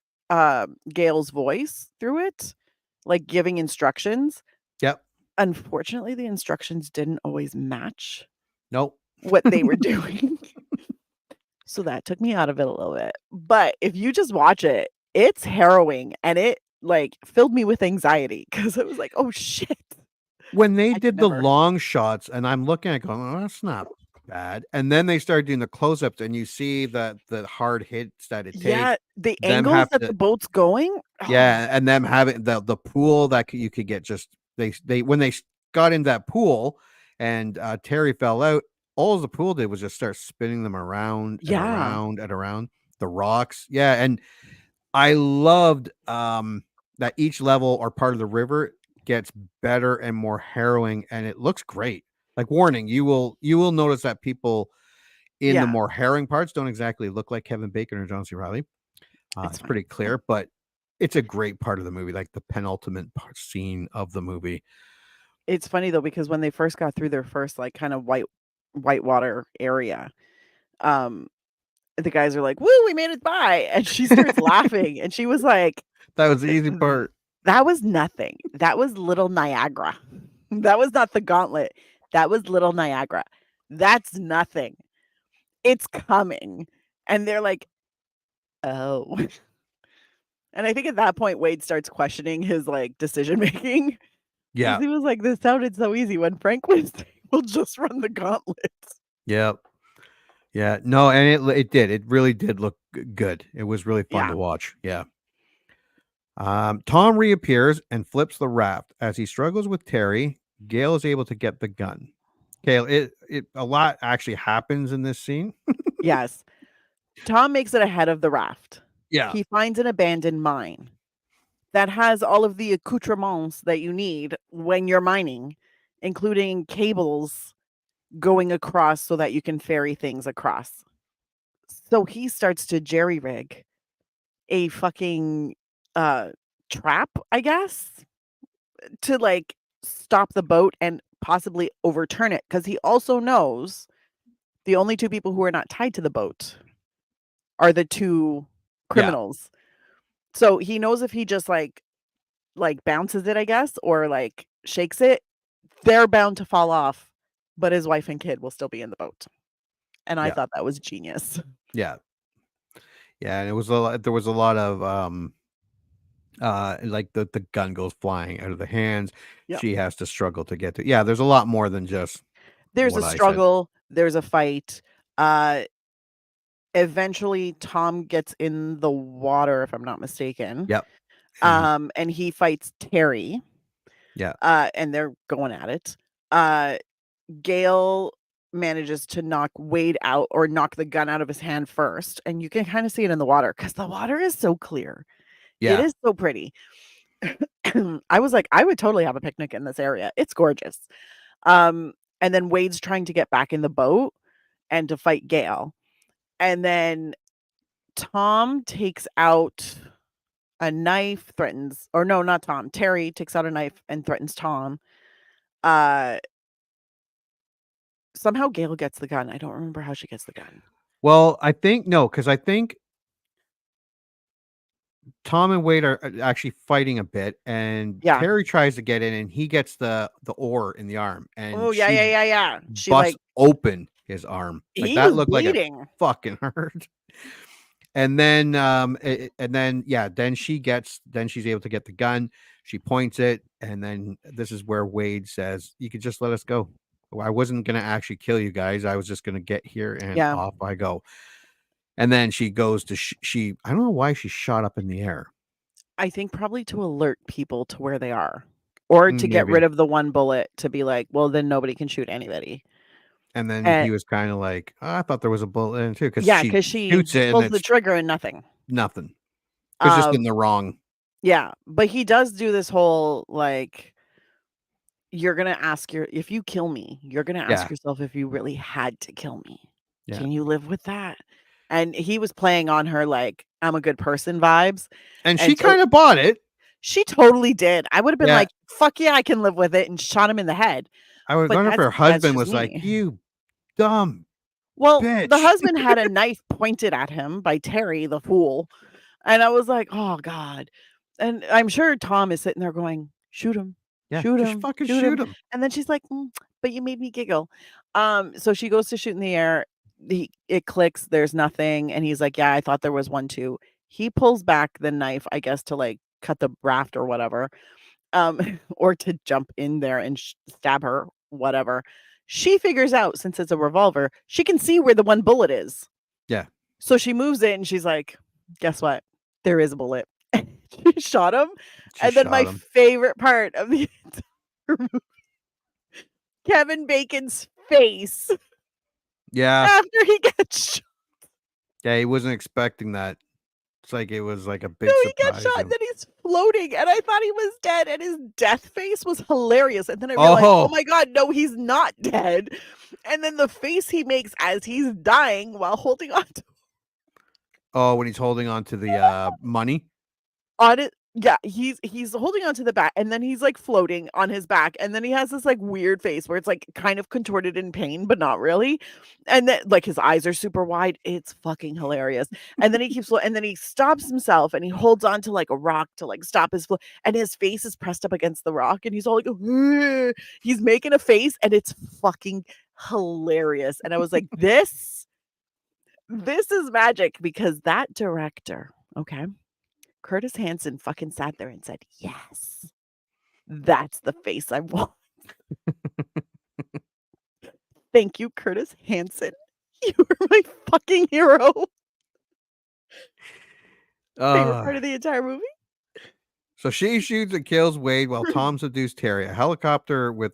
S7: Gail's voice through it, like, giving instructions.
S6: yep.
S7: Unfortunately, the instructions didn't always match
S6: Nope.
S7: what they were doing, so that took me out of it a little bit, but if you just watch it, it's harrowing, and it, like, filled me with anxiety because I was like, "Oh, shit.
S6: When they
S7: I could
S6: did the
S7: never."
S6: long shots, and I'm looking at it going, "Oh, that's not bad," and then they started doing the close-ups, and you see the hard hits that it
S7: Yeah,
S6: takes,
S7: the
S6: them
S7: angles
S6: have
S7: that the
S6: to
S7: boat's going, oh,
S6: yeah, and them having the pool that you could get just they when they got in that pool and, Terry fell out, all the pool did was just start spinning them around and
S7: yeah,
S6: around and around, the rocks, yeah, and I loved, that each level or part of the river gets better and more harrowing, and it looks great. Like, warning, you will notice that people in the
S7: yeah,
S6: more harrowing parts don't exactly look like Kevin Bacon or John C. Reilly.
S7: it's
S6: It's
S7: fine.
S6: pretty clear, but it's a great part of the movie, like the penultimate part scene of the movie.
S7: It's funny, though, because when they first got through their first, like, kind of whitewater area, um, the guys are like, "Woo, we made it by," and she starts laughing, and she was like,
S6: That was the easy
S7: "Th
S6: part.
S7: that was nothing. That was Little Niagara. That was not the gauntlet. That was Little Niagara. That's nothing. It's coming." And they're like, "Oh." And I think at that point, Wade starts questioning his, like, decision making because
S6: Yeah.
S7: he was like, "This sounded so easy when Frank was saying, 'We'll just run the gauntlet.'"
S6: Yep. Yeah. No, and it did. It really did look good. It was really fun
S7: Yeah.
S6: to watch. Yeah. Tom reappears and flips the raft. As he struggles with Terry, Gail is able to get the gun. Gail, it a lot actually happens in this scene.
S7: Yes. Tom makes it ahead of the raft.
S6: Yeah.
S7: He finds an abandoned mine that has all of the accoutrements that you need when you're mining, including cables going across so that you can ferry things across. So he starts to jerry rig a fucking, uh, trap, I guess, to like stop the boat and possibly overturn it, because he also knows the only two people who are not tied to the boat are the two criminals. So he knows if he just like bounces it, I guess, or like shakes it, they're bound to fall off, but his wife and kid will still be in the boat. And I thought that was genius.
S6: Yeah. Yeah, and it was there was a lot of like the gun goes flying out of the hands.
S7: Yep.
S6: She has to struggle to get to. Yeah, there's a lot more than just
S7: There's
S6: what
S7: a
S6: I said.
S7: struggle, there's a fight. Eventually Tom gets in the water, if I'm not mistaken.
S6: Yep.
S7: And he fights Terry.
S6: Yeah.
S7: And they're going at it. Gail manages to knock Wade out, or knock the gun out of his hand first, and you can kind of see it in the water because the water is so clear. It
S6: Yeah.
S7: is so pretty. I was like, I would totally have a picnic in this area. It's gorgeous. And then Wade's trying to get back in the boat and to fight Gail. And then Tom takes out a knife, threatens, or no, not Tom. Terry takes out a knife and threatens Tom. Somehow Gail gets the gun. I don't remember how she gets the gun.
S6: Well, I think no, because I think Tom and Wade are actually fighting a bit, and Terry tries to get in, and he gets the oar in the arm, and
S7: Oh yeah. She
S6: busts
S7: like
S6: open his arm. Like
S7: he
S6: that
S7: was
S6: looked
S7: bleeding.
S6: like it fucking hurt. And then then she's able to get the gun. She points it, and then this is where Wade says, "You could just let us go. I wasn't gonna actually kill you guys. I was just gonna get here, and off I go." And then she goes to I don't know why she shot up in the air.
S7: I think probably to alert people to where they are, or to get rid of the one bullet, to be like, well, then nobody can shoot anybody.
S6: And then he was kind of like, oh, I thought there was a bullet in it too, because she shoots it,
S7: pulls
S6: and
S7: the trigger and nothing.
S6: It's just in the wrong.
S7: Yeah, but he does do this whole like, you're gonna ask if you kill me, you're gonna ask yourself if you really had to kill me.
S6: Yeah.
S7: Can you live with that? And he was playing on her like, I'm a good person vibes.
S6: And she kind of bought it.
S7: She totally did. I would have been like, fuck yeah, I can live with it, and shot him in the head.
S6: I was wondering if her husband was like, you dumb bitch.
S7: The husband had a knife pointed at him by Terry, the fool. And I was like, oh God. And I'm sure Tom is sitting there going, shoot him.
S6: Yeah,
S7: shoot
S6: just
S7: him.
S6: fucking shoot him.
S7: And then she's like, but you made me giggle. So she goes to shoot in the air. It clicks, there's nothing. And he's like, yeah, I thought there was one too. He pulls back the knife, I guess, to like cut the raft or whatever. Or to jump in there and stab her, whatever. She figures out, since it's a revolver, she can see where the one bullet is.
S6: Yeah.
S7: So she moves it, and she's like, guess what? There is a bullet. She shot him. My favorite part of the entire movie, Kevin Bacon's face.
S6: Yeah.
S7: After he gets shot.
S6: Yeah, he wasn't expecting that. It's like it was like a big
S7: he got shot, and then he's floating, and I thought he was dead, and his death face was hilarious. And then I realized, oh my God, no, he's not dead. And then the face he makes as he's dying while holding on to.
S6: Oh, when he's holding on to the money?
S7: On it. Yeah, he's holding on to the back, and then he's like floating on his back, and then he has this like weird face where it's like kind of contorted in pain, but not really. And then like his eyes are super wide. It's fucking hilarious. And then he keeps and then he stops himself, and he holds on to like a rock to like stop his flow, and his face is pressed up against the rock, and he's all like, ugh. He's making a face, and it's fucking hilarious. And I was like, this is magic, because that director, okay, Curtis Hanson fucking sat there and said, yes, that's the face I want. Thank you, Curtis Hanson. You are my fucking hero. Favorite part of the entire movie.
S6: So she shoots and kills Wade while Tom subdues Terry. A helicopter with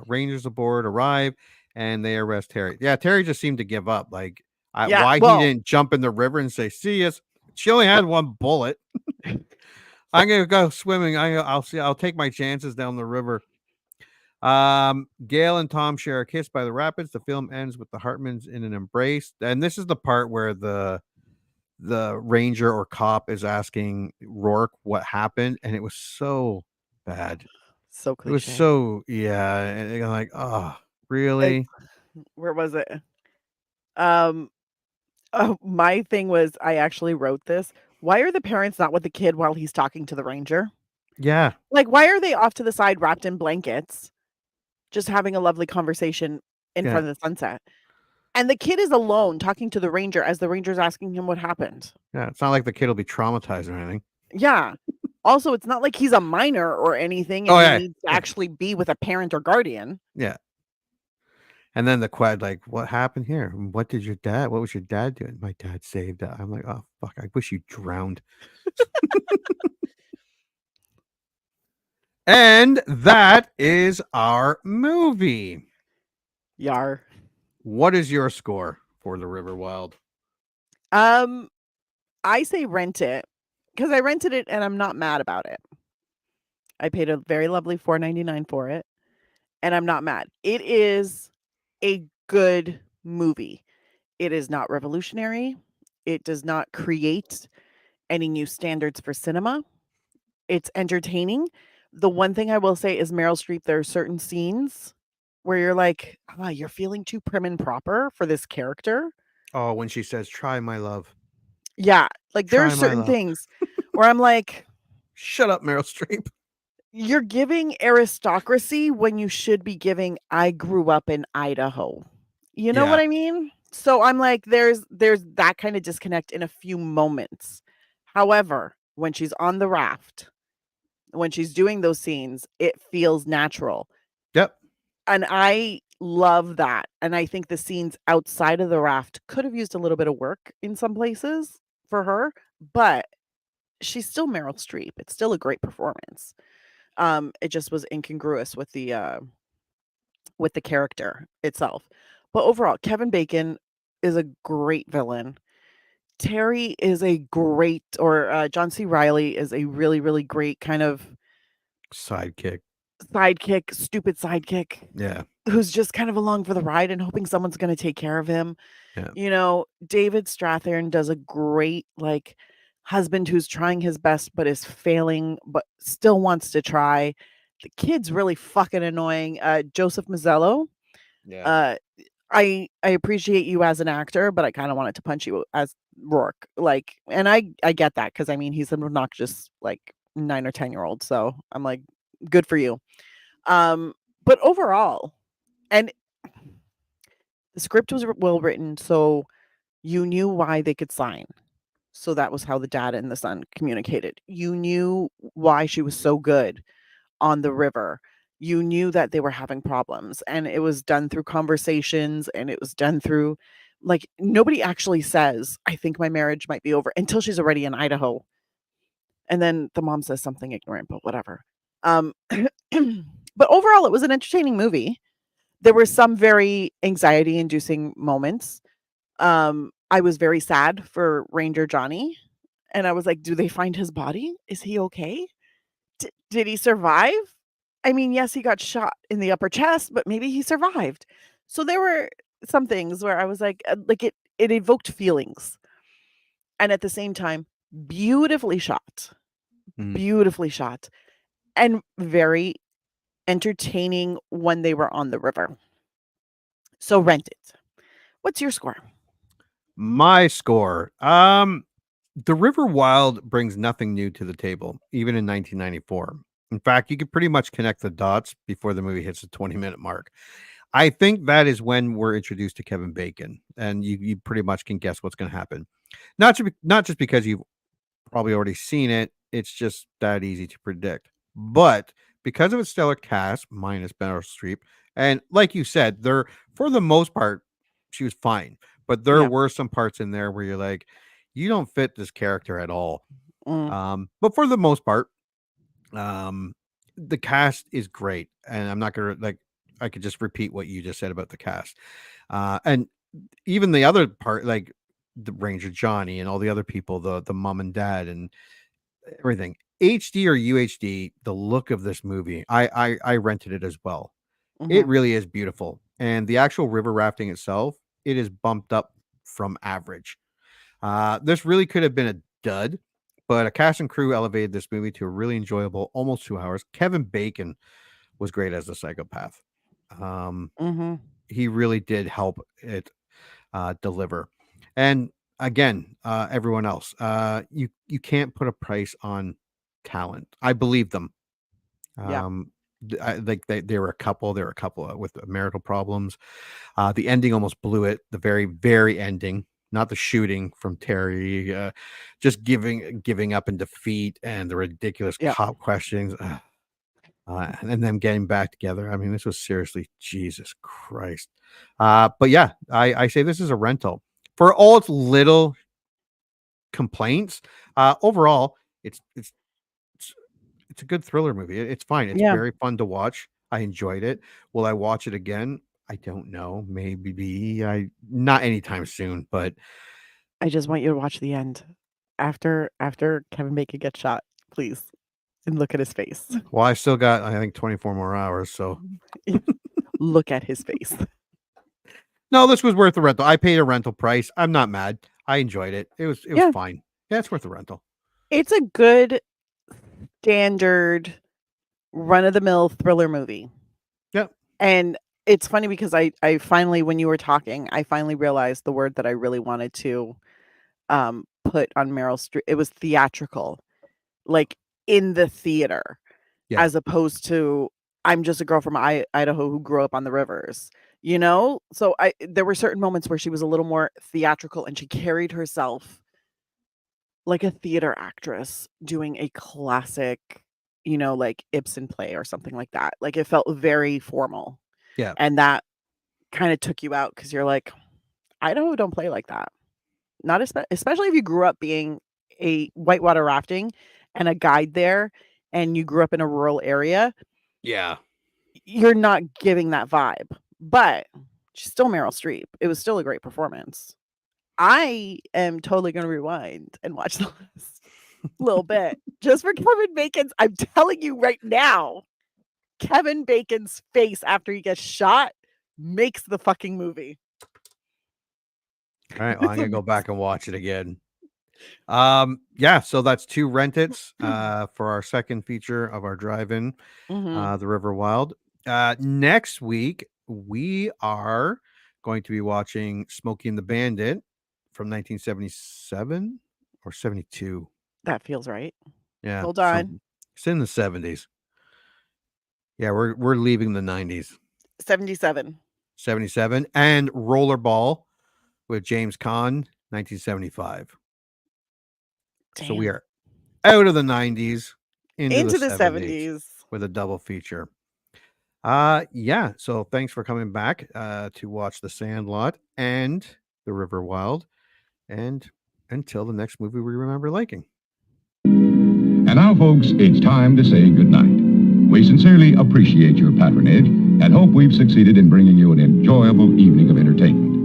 S6: rangers aboard arrive, and they arrest Terry. Yeah, Terry just seemed to give up. Like, why he didn't jump in the river and say, see us. She only had one bullet. I'm gonna go swimming. I'll take my chances down the river. Gail and Tom share a kiss by the rapids. The film ends with the Hartmans in an embrace, and this is the part where the the ranger or cop is asking Rourke what happened, and it was so bad.
S7: So
S6: It was
S7: cliche.
S6: so yeah, and you're like, oh,
S7: It's
S6: really?
S7: where was it? Um, oh, my thing was I actually wrote this. Why are the parents not with the kid while he's talking to the ranger?
S6: Yeah,
S7: Like, why are they off to the side wrapped in blankets, just having a lovely conversation in
S6: yeah,
S7: front of the sunset? And the kid is alone talking to the ranger as the ranger's asking him what happened.
S6: yeah. It's not like the kid will be traumatized or anything.
S7: Yeah. Also, it's not like he's a minor or anything and
S6: Oh
S7: he
S6: yeah,
S7: needs to
S6: yeah,
S7: actually be with a parent or guardian.
S6: yeah. And then the quad, like, what happened here? What did your dad? What was your dad doing? My dad saved that. I'm like, oh fuck! I wish you drowned. And that is our movie.
S7: Yar.
S6: What is your score for The River Wild?
S7: Um, I say rent it because I rented it and I'm not mad about it. I paid a very lovely $4.99 for it, and I'm not mad. It is a good movie. It is not revolutionary. It does not create any new standards for cinema. It's entertaining. The one thing I will say is Meryl Streep, there are certain scenes where you're like, "Ah, you're feeling too prim and proper for this character."
S6: Oh, when she says, "Try my love,
S7: Yeah, like there are
S6: try my
S7: certain
S6: love."
S7: things where I'm like,
S6: Shut up, Meryl Streep.
S7: you're giving aristocracy when you should be giving I grew up in Idaho. You know what
S6: Yeah.
S7: I mean? So I'm like, there's that kind of disconnect in a few moments. However, when she's on the raft, when she's doing those scenes, it feels natural.
S6: Yep.
S7: And I love that. And I think the scenes outside of the raft could have used a little bit of work in some places for her, but she's still Meryl Streep. It's still a great performance. It just was incongruous with the character itself. But overall, Kevin Bacon is a great villain. Terry is a great or John C. Reilly is a really, really great kind of
S6: Sidekick.
S7: sidekick, stupid sidekick
S6: Yeah.
S7: who's just kind of along for the ride and hoping someone's gonna take care of him.
S6: Yeah.
S7: You know, David Strathairn does a great, like, husband who's trying his best but is failing, but still wants to try. The kid's really fucking annoying. Joseph Mazzello,
S6: Yeah.
S7: I appreciate you as an actor, but I kinda wanted to punch you as Rourke. Like, and I get that because I mean, he's an obnoxious, like, 9 or 10-year-old, so I'm like, "Good for you." Um, but overall and the script was well written, so you knew why they could sign. So that was how the dad and the son communicated. You knew why she was so good on the river. You knew that they were having problems, and it was done through conversations, and it was done through like, nobody actually says, "I think my marriage might be over," until she's already in Idaho. And then the mom says something ignorant, but whatever. Um, but overall, it was an entertaining movie. There were some very anxiety-inducing moments. I was very sad for Ranger Johnny, and I was like, "Do they find his body? Is he okay? Did he survive?" I mean, yes, he got shot in the upper chest, but maybe he survived. So there were some things where I was like it evoked feelings, and at the same time, beautifully shot,
S6: Mm.
S7: beautifully shot, and very entertaining when they were on the river. So rent it. What's your score?
S6: My score. The River Wild brings nothing new to the table, even in 1994. In fact, you could pretty much connect the dots before the movie hits the 20-minute mark. I think that is when we're introduced to Kevin Bacon, and you pretty much can guess what's going to happen. Not just because you've probably already seen it, it's just that easy to predict. But because of its stellar cast, minus Meryl Streep, and like you said, there for the most part, she was fine. But there
S7: Yeah.
S6: were some parts in there where you're like, you don't fit this character at all.
S7: Mm.
S6: But for the most part, um, the cast is great, and I'm not gonna like. I could just repeat what you just said about the cast, and even the other part, like the Ranger Johnny and all the other people, the mom and dad and everything. HD or UHD, the look of this movie, I rented it as well. It
S7: Mhm.
S6: really is beautiful, and the actual river rafting itself, it is bumped up from average. This really could have been a dud, but a cast and crew elevated this movie to a really enjoyable, almost 2 hours. Kevin Bacon was great as the psychopath. He really did help it deliver. And again, everyone else, you can't put a price on talent. I believe them.
S7: Yeah.
S6: Like they were a couple. There were a couple with marital problems. The ending almost blew it. The very, very ending, not the shooting from Terry, just giving up in defeat and the ridiculous cop questions, and them getting back together. I mean, this was seriously Jesus Christ. But yeah, I say this is a rental for all its little complaints. Overall, it's a good thriller movie. It's fine. It's very fun to watch. I enjoyed it. Will I watch it again? I don't know. Maybe not anytime soon, but
S7: I just want you to watch the end after Kevin Bacon gets shot, please, and look at his face.
S6: Well, I still got, I think, 24 more hours. So
S7: look at his face.
S6: No, this was worth the rental. I paid a rental price. I'm not mad. I enjoyed it. It was fine. Yeah, it's worth the rental.
S7: It's a good standard run-of-the-mill thriller movie.
S6: Yep.
S7: And it's funny because I finally, when you were talking, I finally realized the word that I really wanted to put on Meryl Streep. It was theatrical, like in the theater, as opposed to I'm just a girl from Idaho who grew up on the rivers, you know? So there were certain moments where she was a little more theatrical and she carried herself like a theater actress doing a classic, you know, like Ibsen play or something like that. Like it felt very formal.
S6: Yeah.
S7: And that kind of took you out because you're like, Idaho don't play like that. Not especially if you grew up being a whitewater rafting and a guide there and you grew up in a rural area.
S6: Yeah.
S7: You're not giving that vibe. But she's still Meryl Streep. It was still a great performance. I am totally going to rewind and watch the last little bit just for Kevin Bacon's. I'm telling you right now, Kevin Bacon's face after he gets shot makes the fucking movie.
S6: All right, well, I'm gonna go back and watch it again. Yeah, so that's 2 rent-its for our second feature of our drive-in, The River Wild. Next week we are going to be watching Smokey and the Bandit from 1977 or 72.
S7: That feels right.
S6: Yeah.
S7: Hold on.
S6: It's in the 70s. Yeah, we're leaving the 90s.
S7: 77.
S6: 77 and Rollerball with James Caan, 1975.
S7: Damn.
S6: So we are out of the 90s
S7: into the 70s
S6: with a double feature. Yeah, so thanks for coming back to watch The Sandlot and The River Wild, and until the next movie we remember liking.
S2: And now, folks, it's time to say goodnight. We sincerely appreciate your patronage and hope we've succeeded in bringing you an enjoyable evening of entertainment.